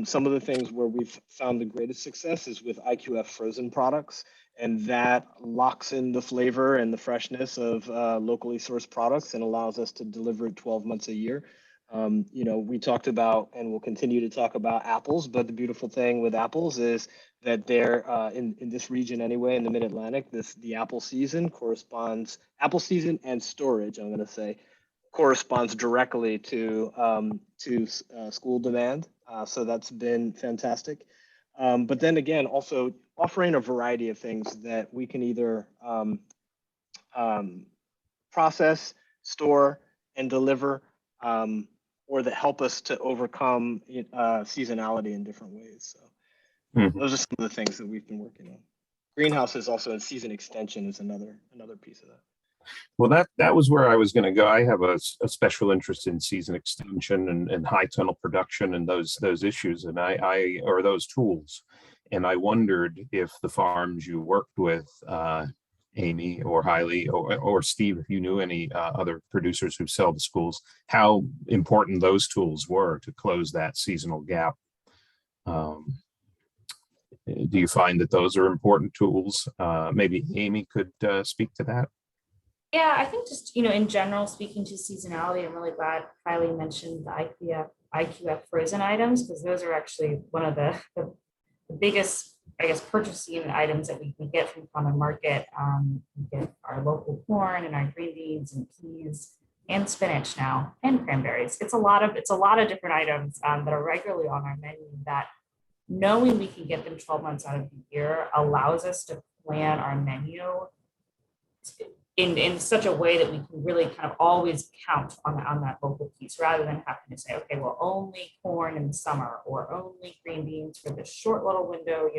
some of the things where we've found the greatest success is with IQF frozen products, and that locks in the flavor and the freshness of locally sourced products and allows us to deliver it 12 months a year. We talked about, and we'll continue to talk about, apples, but the beautiful thing with apples is that they're in this region anyway, in the Mid-Atlantic, the apple season and storage, I'm going to say, corresponds directly to school demand. So that's been fantastic. But then again, also offering a variety of things that we can either process, store, and deliver, or that help us to overcome seasonality in different ways. So those are some of the things that we've been working on. Greenhouses also, and season extension is another piece of that. Well, that was where I was going to go. I have a special interest in season extension and high tunnel production and those issues, and or those tools. And I wondered if the farms you worked with, Amy or Hailey or Steve, if you knew any other producers who sell to schools, how important those tools were to close that seasonal gap. Do you find that those are important tools? Maybe Amy could speak to that. Yeah, I think just, in general, speaking to seasonality, I'm really glad Hailey mentioned the IQF frozen items, because those are actually one of the biggest, I guess, purchasing items that we can get from common market. We get our local corn and our green beans and peas and spinach now, and cranberries. It's a lot of different items that are regularly on our menu, that knowing we can get them 12 months out of the year allows us to plan our menu in such a way that we can really kind of always count on that local piece, rather than having to say, okay, well, only corn in the summer or only green beans for this short little window,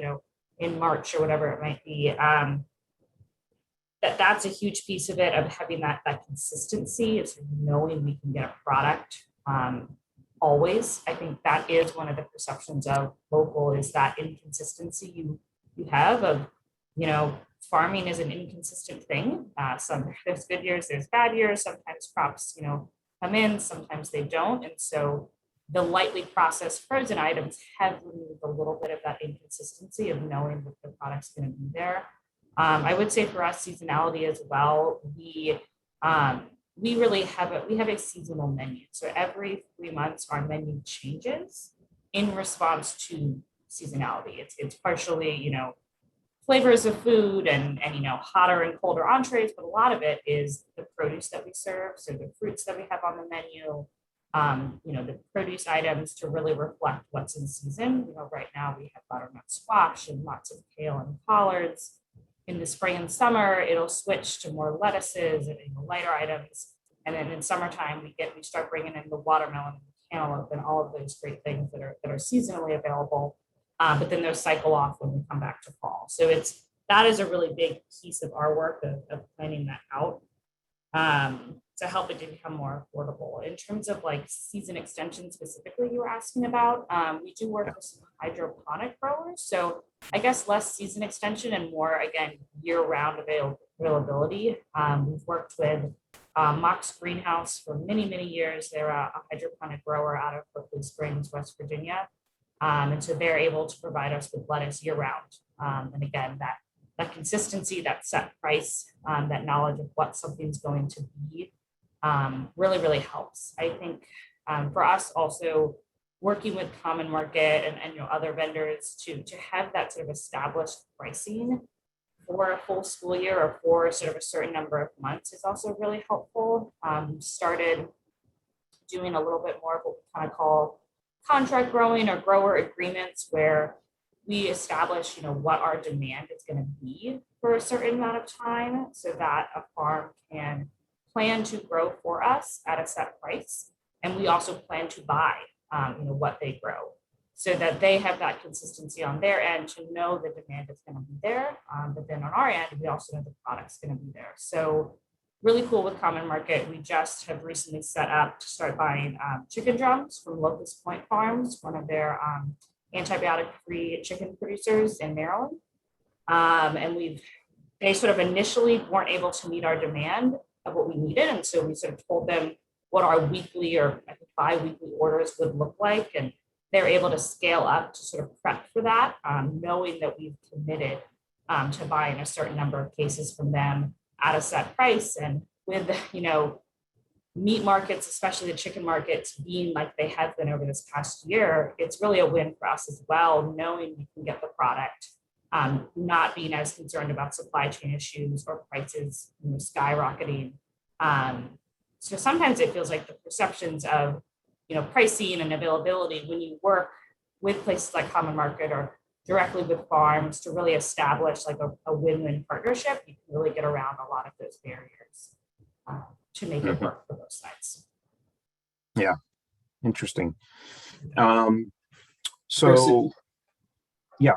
in March or whatever it might be. That's a huge piece of it, of having that consistency, is knowing we can get a product always. I think that is one of the perceptions of local, is that inconsistency you have of, farming is an inconsistent thing. There's good years, there's bad years. Sometimes crops, come in, sometimes they don't. And so the lightly processed frozen items have removed a little bit of that inconsistency of knowing that the product's going to be there. I would say for us, seasonality as well. We really have a seasonal menu. So every 3 months, our menu changes in response to seasonality. It's partially, flavors of food and hotter and colder entrees, but a lot of it is the produce that we serve. So the fruits that we have on the menu, the produce items to really reflect what's in season. Right now we have butternut squash and lots of kale and collards. In the spring and summer, it'll switch to more lettuces and lighter items. And then in summertime, we start bringing in the watermelon and the cantaloupe and all of those great things that are seasonally available. But then those cycle off when we come back to fall. So that is a really big piece of our work of planning that out to help it to become more affordable. In terms of like season extension specifically, you were asking about, we do work with some hydroponic growers. So I guess less season extension and more, again, year-round availability. We've worked with Mox Greenhouse for many, many years. They're a hydroponic grower out of Berkeley Springs, West Virginia. And so they're able to provide us with lettuce year-round. And again, that consistency, that set price, that knowledge of what something's going to be really, really helps. I think for us also working with Common Market and other vendors to have that sort of established pricing for a full school year or for sort of a certain number of months is also really helpful. Started doing a little bit more of what we kind of call contract growing or grower agreements, where we establish, what our demand is going to be for a certain amount of time, so that a farm can plan to grow for us at a set price, and we also plan to buy, what they grow, so that they have that consistency on their end to know the demand is going to be there. But then on our end, we also know the product's going to be there. So really cool with Common Market. We just have recently set up to start buying chicken drums from Locust Point Farms, one of their antibiotic-free chicken producers in Maryland. And they sort of initially weren't able to meet our demand of what we needed. And so we sort of told them what our weekly or bi-weekly orders would look like. And they're able to scale up to sort of prep for that, knowing that we've committed to buying a certain number of cases from them at a set price. And with, meat markets, especially the chicken markets, being like they have been over this past year, it's really a win for us as well, knowing we can get the product, not being as concerned about supply chain issues or prices skyrocketing. So sometimes it feels like the perceptions of pricing and availability, when you work with places like Common Market or directly with farms to really establish like a win-win partnership, you can really get around a lot of those barriers to make it work for both sides. Yeah, interesting.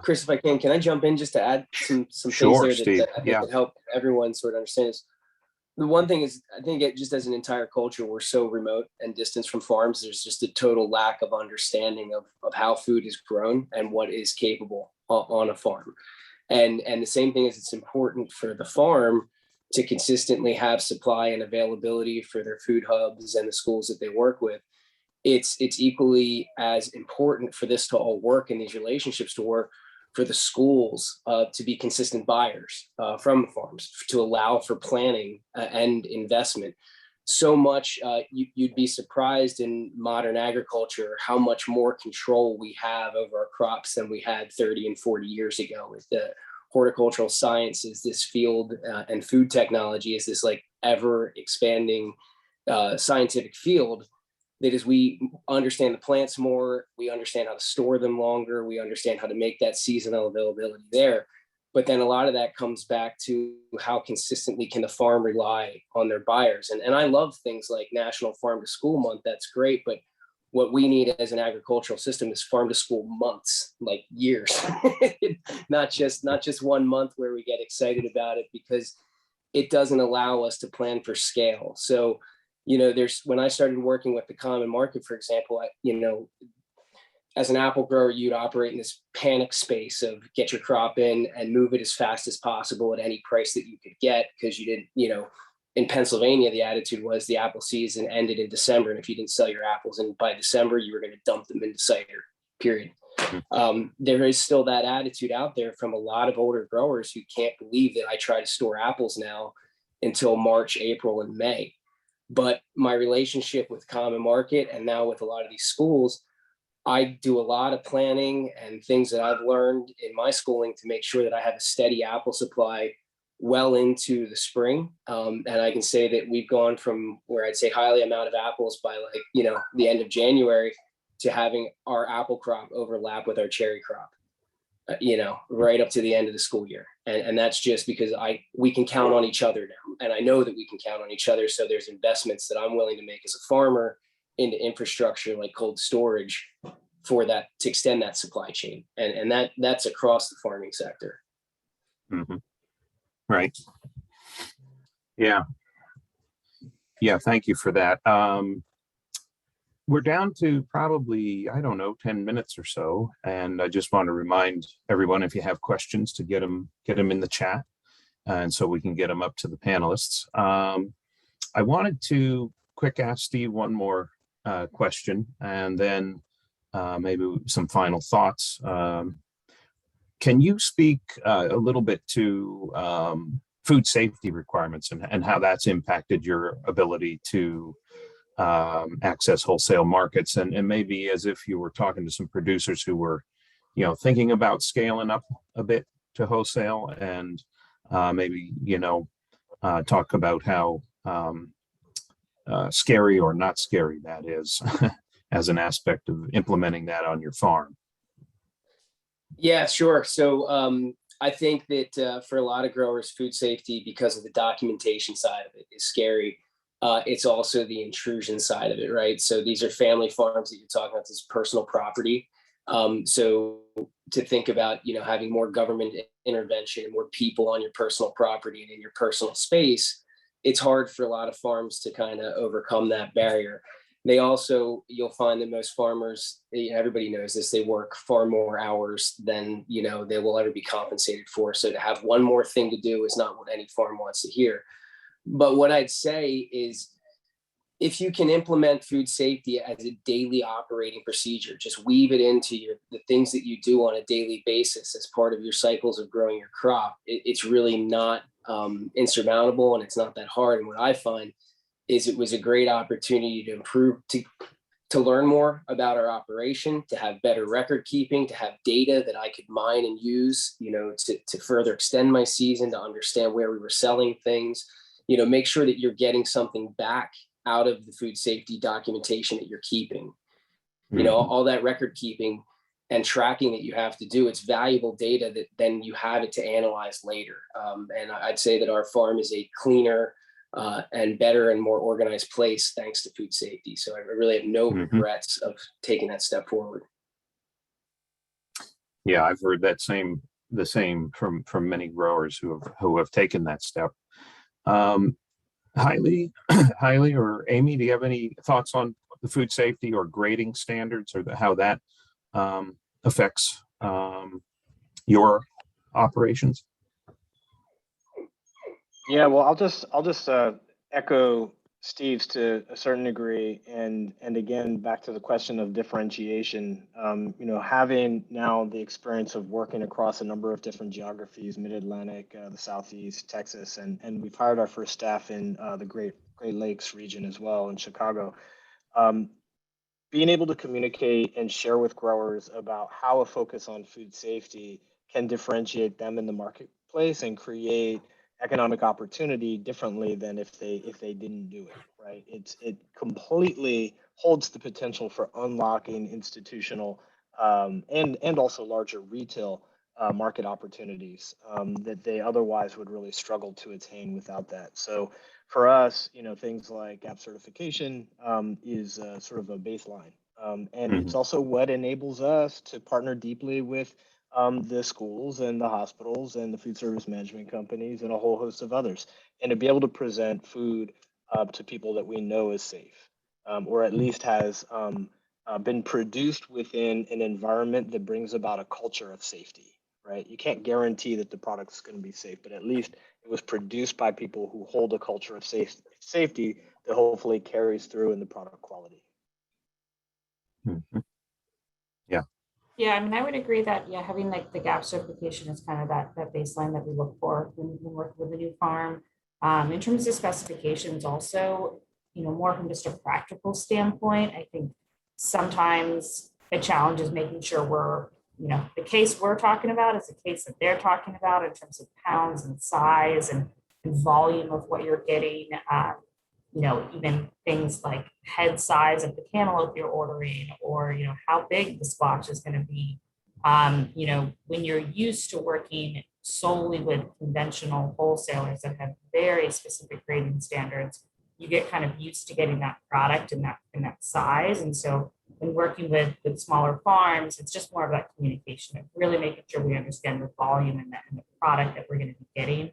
Chris, if I can I jump in just to add some Sure, things there Steve. that I think can help everyone sort of understand is, the one thing is, I think just as an entire culture, we're so remote and distant from farms. There's just a total lack of understanding of how food is grown and what is capable on a farm. And the same thing is, it's important for the farm to consistently have supply and availability for their food hubs and the schools that they work with. It's equally as important for this to all work and these relationships to work for the schools to be consistent buyers from the farms, to allow for planning and investment. So much, you'd be surprised in modern agriculture how much more control we have over our crops than we had 30 and 40 years ago. With the horticultural science is this field and food technology is this like ever expanding scientific field. That is, we understand the plants more, we understand how to store them longer, we understand how to make that seasonal availability there. But then a lot of that comes back to how consistently can the farm rely on their buyers. And I love things like National Farm to School Month. That's great. But what we need as an agricultural system is farm to school months, like years, not just 1 month where we get excited about it, because it doesn't allow us to plan for scale. So, when I started working with the common market, for example, as an apple grower, you'd operate in this panic space of get your crop in and move it as fast as possible at any price that you could get, because you didn't, in Pennsylvania, the attitude was the apple season ended in December. And if you didn't sell your apples and by December, you were going to dump them into cider, period. There is still that attitude out there from a lot of older growers who can't believe that I try to store apples now until March, April, and May. But my relationship with Common Market and now with a lot of these schools, I do a lot of planning and things that I've learned in my schooling to make sure that I have a steady apple supply well into the spring. And I can say that we've gone from where I'd say highly amount of apples by the end of January to having our apple crop overlap with our cherry crop, right up to the end of the school year. And that's just because we can count on each other now. And I know that we can count on each other. So there's investments that I'm willing to make as a farmer into infrastructure like cold storage for that, to extend that supply chain. And that's across the farming sector. Mm-hmm. Right. Yeah. Thank you for that. We're down to probably, 10 minutes or so. And I just want to remind everyone, if you have questions, to get them in the chat. And so we can get them up to the panelists. I wanted to quick ask Steve one more question, and then maybe some final thoughts. Can you speak a little bit to food safety requirements and how that's impacted your ability to access wholesale markets, and maybe as if you were talking to some producers who were, thinking about scaling up a bit to wholesale, and maybe, talk about how scary or not scary that is as an aspect of implementing that on your farm. Yeah, sure. So I think that for a lot of growers, food safety, because of the documentation side of it, is scary. It's also the intrusion side of it, right? So these are family farms that you're talking about, this personal property. So to think about, having more government intervention and more people on your personal property and in your personal space, it's hard for a lot of farms to kind of overcome that barrier. They also, you'll find that most farmers, everybody knows this, they work far more hours than, they will ever be compensated for. So to have one more thing to do is not what any farm wants to hear. But what I'd say is, if you can implement food safety as a daily operating procedure, just weave it into the things that you do on a daily basis as part of your cycles of growing your crop, it's really not insurmountable, and it's not that hard. And what I find is it was a great opportunity to improve, to learn more about our operation, to have better record keeping, to have data that I could mine and use, to further extend my season, to understand where we were selling things, make sure that you're getting something back out of the food safety documentation that you're keeping. All that record keeping and tracking that you have to do, it's valuable data that then you have it to analyze later. And I'd say that our farm is a cleaner and better and more organized place thanks to food safety. So I really have no regrets of taking that step forward. Yeah, I've heard the same from many growers who have taken that step. Hailey or Amy, do you have any thoughts on the food safety or grading standards, or how that affects your operations? Yeah, well, I'll just echo Steve's to a certain degree, and again back to the question of differentiation. Having now the experience of working across a number of different geographies, Mid-Atlantic, the Southeast, Texas, and we've hired our first staff in the Great Lakes region as well in Chicago. Being able to communicate and share with growers about how a focus on food safety can differentiate them in the marketplace and create economic opportunity differently than if they didn't do it, right? It completely holds the potential for unlocking institutional and also larger retail market opportunities that they otherwise would really struggle to attain without that. So for us, things like GAP certification is sort of a baseline. And it's also what enables us to partner deeply with the schools and the hospitals and the food service management companies and a whole host of others, and to be able to present food to people that we know is safe, or at least has been produced within an environment that brings about a culture of safety, right? You can't guarantee that the product is going to be safe, but at least it was produced by people who hold a culture of safety that hopefully carries through in the product quality. Yeah. Yeah, I mean, I would agree that, yeah, having like the GAP certification is kind of that baseline that we look for when working with a new farm. In terms of specifications also, more from just a practical standpoint, I think sometimes a challenge is making sure we're, the case we're talking about is the case that they're talking about in terms of pounds and size and volume of what you're getting. Even things like head size of the cantaloupe you're ordering, or, how big the squash is going to be. When you're used to working solely with conventional wholesalers that have very specific grading standards, you get kind of used to getting that product in that size. And so when working with smaller farms, it's just more of that communication of really making sure we understand the volume and the product that we're going to be getting.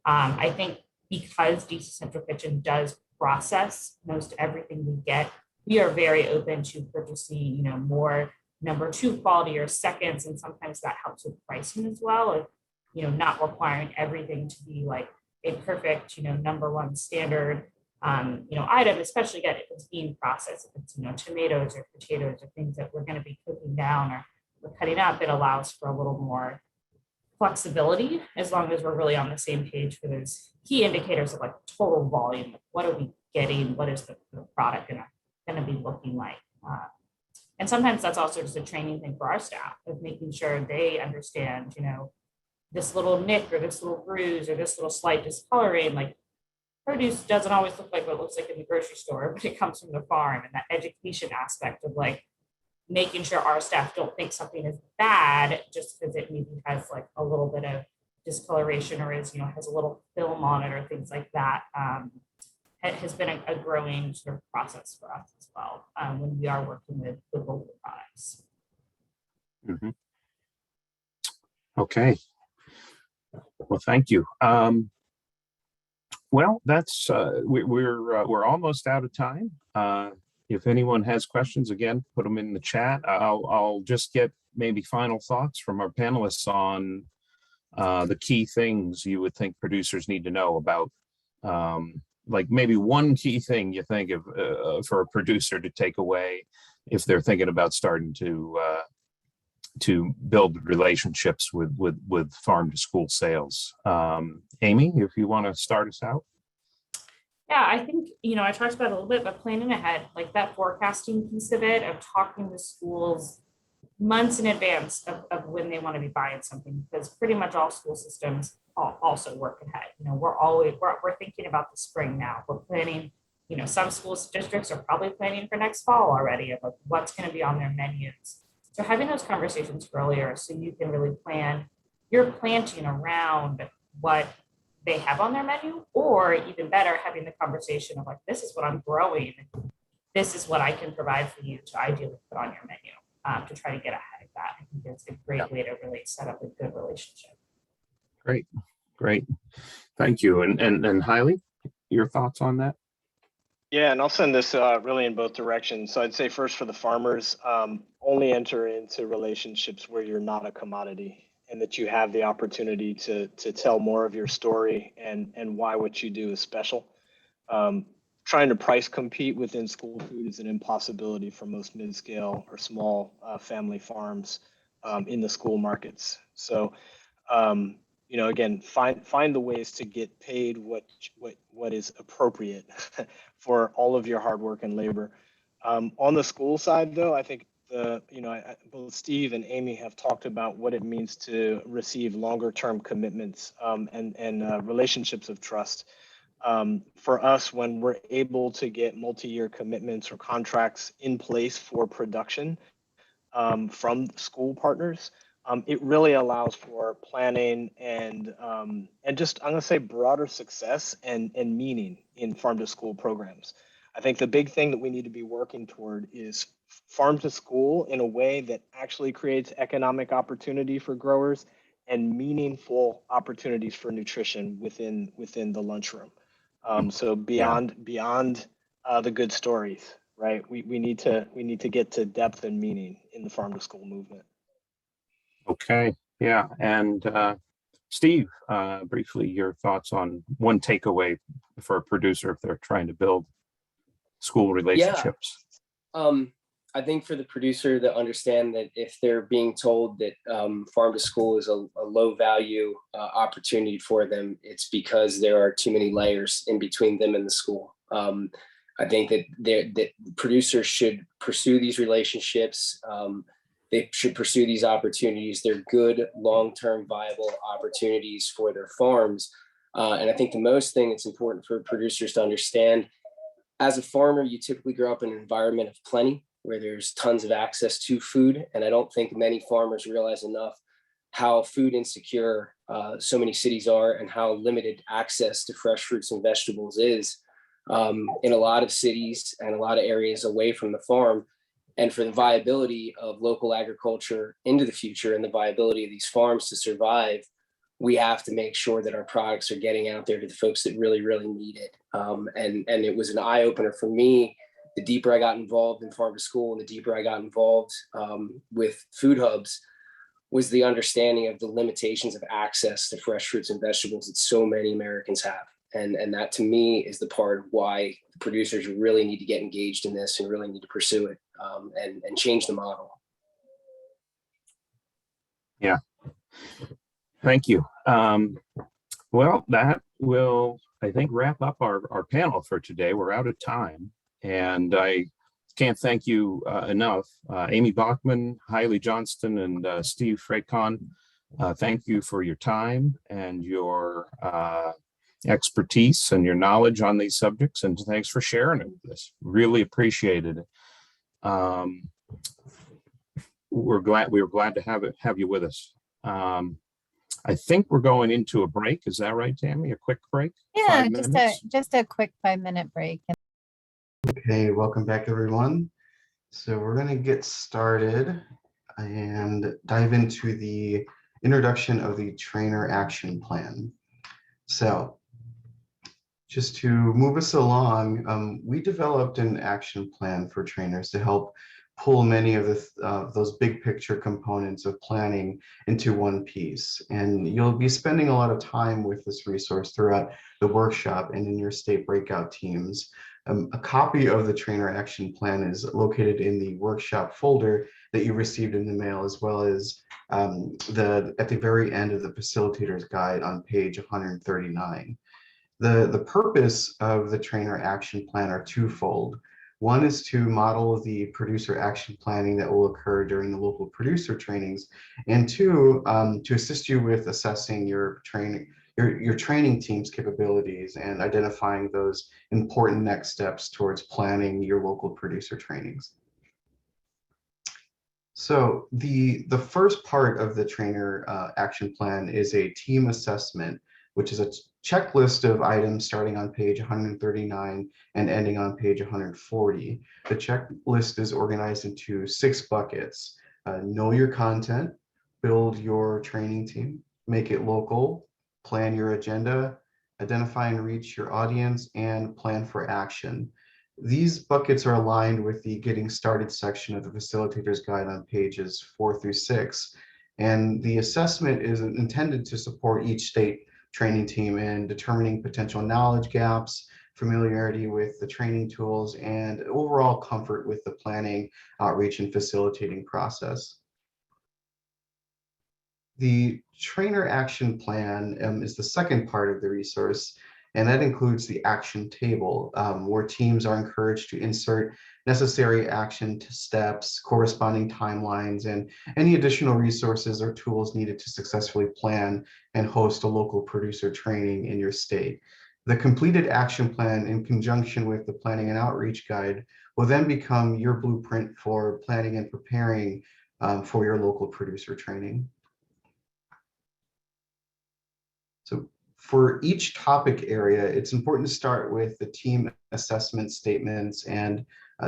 I think because DC Central Kitchen does process most everything we get, we are very open to purchasing, more number 2 quality or seconds, and sometimes that helps with pricing as well, of, not requiring everything to be like a perfect, number 1 standard, item, especially again, if it's being processed, if it's, tomatoes or potatoes or things that we're going to be cooking down or we're cutting up, it allows for a little more flexibility, as long as we're really on the same page for those key indicators of like total volume. What are we getting? What is the product going to be looking like? And sometimes that's also just a training thing for our staff of making sure they understand, this little nick or this little bruise or this little slight discoloring, like produce doesn't always look like what it looks like in the grocery store, but it comes from the farm, and that education aspect of like making sure our staff don't think something is bad just because it maybe has like a little bit of discoloration or is, has a little film on it or things like that, has been a growing sort of process for us as well when we are working with local products. Okay. Well, thank you. Well, that's we're almost out of time. If anyone has questions, again, put them in the chat. I'll just get maybe final thoughts from our panelists on the key things you would think producers need to know about, like maybe one key thing you think of for a producer to take away if they're thinking about starting to build relationships with farm to school sales. Amy, if you want to start us out. Yeah, I think, I talked about it a little bit, but planning ahead, like that forecasting piece of it, of talking to schools months in advance of when they want to be buying something, because pretty much all school systems also work ahead. We're thinking about the spring now. We're planning, some school districts are probably planning for next fall already of like what's going to be on their menus. So having those conversations earlier so you can really plan your planting around what they have on their menu, or even better, having the conversation of like, this is what I'm growing. This is what I can provide for you to ideally put on your menu to try to get ahead of that. I think it's a great way to really set up a good relationship. Great. Thank you. And Hailey, your thoughts on that? Yeah, and I'll send this really in both directions. So I'd say first for the farmers, only enter into relationships where you're not a commodity, and that you have the opportunity to tell more of your story and why what you do is special. Trying to price compete within school food is an impossibility for most mid-scale or small family farms in the school markets. So, again, find the ways to get paid what is appropriate for all of your hard work and labor. On the school side, though, I think both Steve and Amy have talked about what it means to receive longer-term commitments and relationships of trust. For us, when we're able to get multi-year commitments or contracts in place for production from school partners, it really allows for planning and just, I'm going to say, broader success and meaning in farm to school programs. I think the big thing that we need to be working toward is farm to school in a way that actually creates economic opportunity for growers and meaningful opportunities for nutrition within the lunchroom. So beyond the good stories, right? We need to get to depth and meaning in the farm to school movement. Okay, yeah, and Steve, briefly, your thoughts on one takeaway for a producer if they're trying to build school relationships. I think for the producer to understand that if they're being told that farm to school is a low value opportunity for them, it's because there are too many layers in between them and the school. I think that producers should pursue these relationships. They should pursue these opportunities. They're good, long-term viable opportunities for their farms. And I think the most thing that's important for producers to understand, as a farmer, you typically grow up in an environment of plenty where there's tons of access to food. And I don't think many farmers realize enough how food insecure so many cities are and how limited access to fresh fruits and vegetables is in a lot of cities and a lot of areas away from the farm. And for the viability of local agriculture into the future and the viability of these farms to survive, we have to make sure that our products are getting out there to the folks that really, really need it. And it was an eye opener for me. The deeper I got involved in farm to school and the deeper I got involved with food hubs was the understanding of the limitations of access to fresh fruits and vegetables that so many Americans have. And that to me is the part of why producers really need to get engaged in this and really need to pursue it and change the model. Yeah. Thank you. Well, that will, I think, wrap up our panel for today. We're out of time. And I can't thank you enough. Amy Bachman, Hailey Johnston, and Steve Freycon, thank you for your time and your expertise and your knowledge on these subjects. And thanks for sharing it with us. Really appreciated it. We were glad to have you with us. I think we're going into a break. Is that right, Tammy? A quick break? Yeah, just a quick 5-minute break. Okay, welcome back, everyone. So we're going to get started and dive into the introduction of the trainer action plan. So just to move us along, we developed an action plan for trainers to help pull many of those big picture components of planning into one piece. And you'll be spending a lot of time with this resource throughout the workshop and in your state breakout teams. A copy of the trainer action plan is located in the workshop folder that you received in the mail, as well as at the very end of the facilitator's guide on page 139. The purpose of the trainer action plan are twofold. One is to model the producer action planning that will occur during the local producer trainings, and two, to assist you with assessing your training team's capabilities and identifying those important next steps towards planning your local producer trainings. So the first part of the trainer action plan is a team assessment, which is a checklist of items starting on page 139 and ending on page 140. The checklist is organized into 6 buckets. Know your content, build your training team, make it local, plan your agenda, identify and reach your audience, and plan for action. These buckets are aligned with the Getting Started section of the Facilitator's Guide on pages 4 through 6. And the assessment is intended to support each state training team in determining potential knowledge gaps, familiarity with the training tools, and overall comfort with the planning, outreach, and facilitating process. The trainer action plan is the second part of the resource, and that includes the action table, where teams are encouraged to insert necessary action steps, corresponding timelines, and any additional resources or tools needed to successfully plan and host a local producer training in your state. The completed action plan, in conjunction with the planning and outreach guide, will then become your blueprint for planning and preparing for your local producer training. So for each topic area, it's important to start with the team assessment statements, and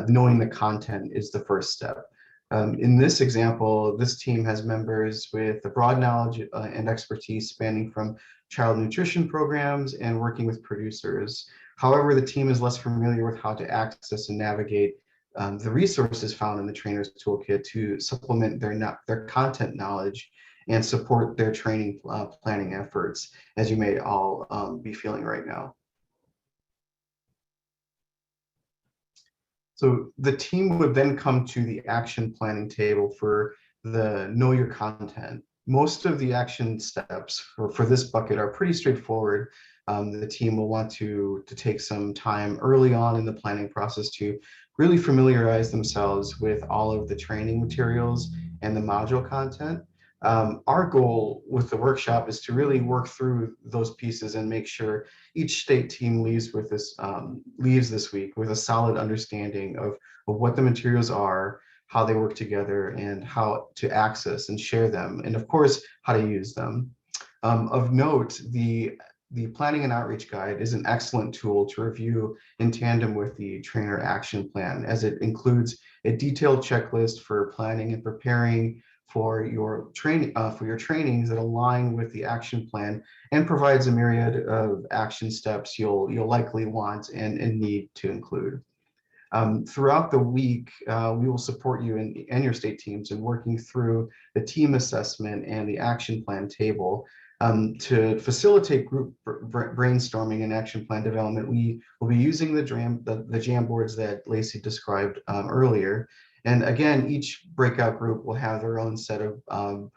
knowing the content is the first step. In this example, this team has members with a broad knowledge and expertise spanning from child nutrition programs and working with producers. However, the team is less familiar with how to access and navigate the resources found in the trainer's toolkit to supplement their content knowledge and support their training planning efforts, as you may all be feeling right now. So the team would then come to the action planning table for the know your content. Most of the action steps for this bucket are pretty straightforward. The team will want to take some time early on in the planning process to really familiarize themselves with all of the training materials and the module content. Our goal with the workshop is to really work through those pieces and make sure each state team leaves this week with a solid understanding of what the materials are, how they work together, and how to access and share them, and of course, how to use them. Of note, the Planning and Outreach Guide is an excellent tool to review in tandem with the trainer action plan, as it includes a detailed checklist for planning and preparing for your trainings that align with the action plan, and provides a myriad of action steps you'll likely want and need to include. Throughout the week, we will support you and your state teams in working through the team assessment and the action plan table. To facilitate group brainstorming and action plan development, we will be using the Jamboards that Lacey described earlier. And again, each breakout group will have their own set of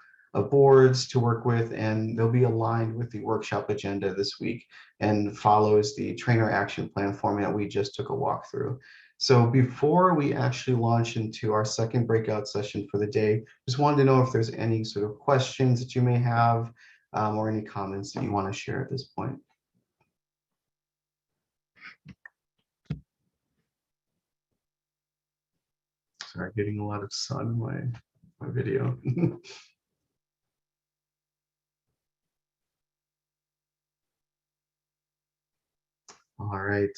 boards to work with, and they'll be aligned with the workshop agenda this week and follows the trainer action plan format we just took a walk through. So before we actually launch into our second breakout session for the day, just wanted to know if there's any sort of questions that you may have or any comments that you want to share at this point. Sorry, getting a lot of sun in my video. All right,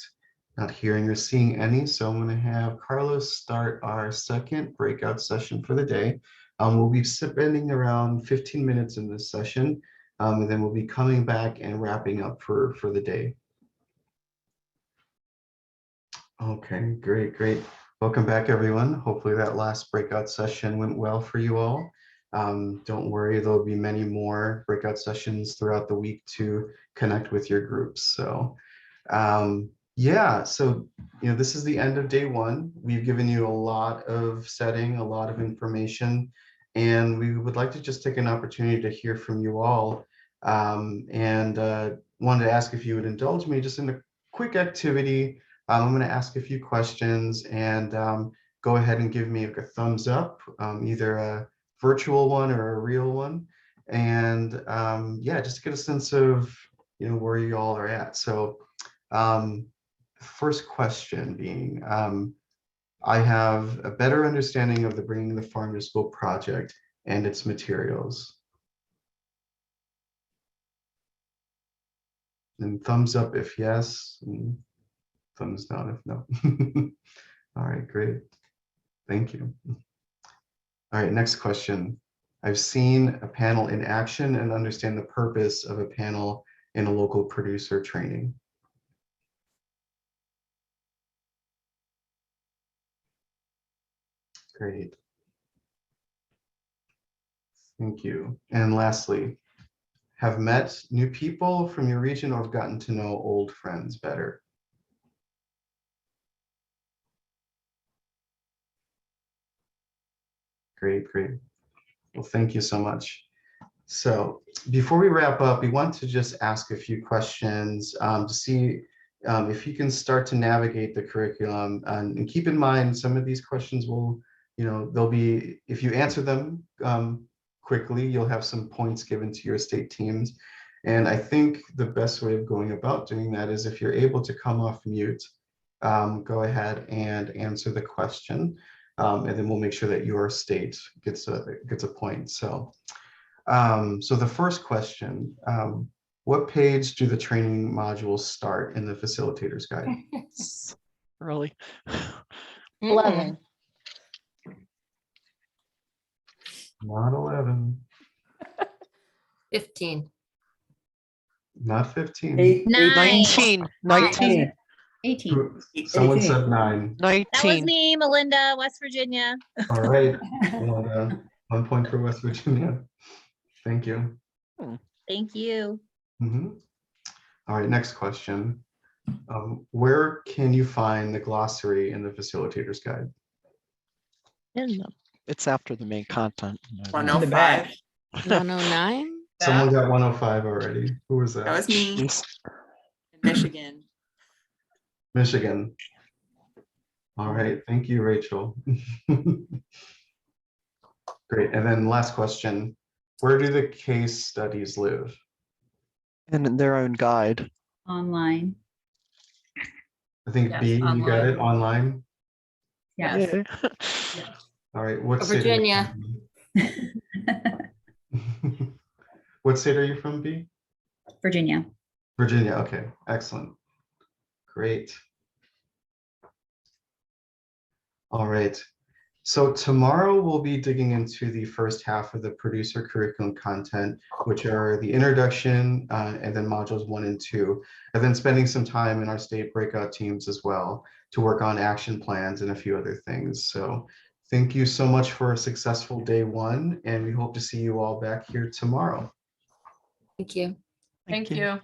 not hearing or seeing any, so I'm going to have Carlos start our second breakout session for the day. We'll be spending around 15 minutes in this session, and then we'll be coming back and wrapping up for the day. Okay, great. Welcome back, everyone. Hopefully that last breakout session went well for you all. Don't worry, there'll be many more breakout sessions throughout the week to connect with your groups. So yeah, so this is the end of day one. We've given you a lot of setting, a lot of information, and we would like to just take an opportunity to hear from you all, and wanted to ask if you would indulge me just in a quick activity. I'm going to ask a few questions, and go ahead and give me a thumbs up, either a virtual one or a real one, and yeah, just to get a sense of where you all are at. So first question being, I have a better understanding of the Bringing the Farm to School project and its materials. And thumbs up if yes, and thumbs down if no. All right, great. Thank you. All right, next question. I've seen a panel in action and understand the purpose of a panel in a local producer training. Great. Thank you. And lastly, have met new people from your region or have gotten to know old friends better. Great. Well, thank you so much. So before we wrap up, we want to just ask a few questions to see if you can start to navigate the curriculum. And keep in mind, some of these questions will, they'll be, if you answer them quickly, you'll have some points given to your state teams. And I think the best way of going about doing that is if you're able to come off mute, go ahead and answer the question. And then we'll make sure that your state gets a point. So, so the first question, what page do the training modules start in the facilitator's guide? Really? 11. Not 11, 15. not 15. 19, 19, 18. Someone 18. said 9. 19. That was me, Melinda, West Virginia. All right. Well, 1 point for West Virginia. Thank you. Thank you. Mhm. All right, next question. Where can you find the glossary in the facilitator's guide? It's after the main content. In the back. 109? Someone got 105 already. Who was that? That was me. Jeez. Michigan. Michigan. All right, thank you, Rachel. Great, and then last question. Where do the case studies live? In their own guide. Online. I think Yes, B, you got it, online? Yes. Yeah. All right, what state are you Virginia. from? What state are you from, B? Virginia. Virginia, okay, excellent. Great. All right, so tomorrow we'll be digging into the first half of the producer curriculum content, which are the introduction and then modules 1 and 2, and then spending some time in our state breakout teams as well to work on action plans and a few other things. So thank you so much for a successful day 1, and we hope to see you all back here tomorrow. Thank you. Thank you.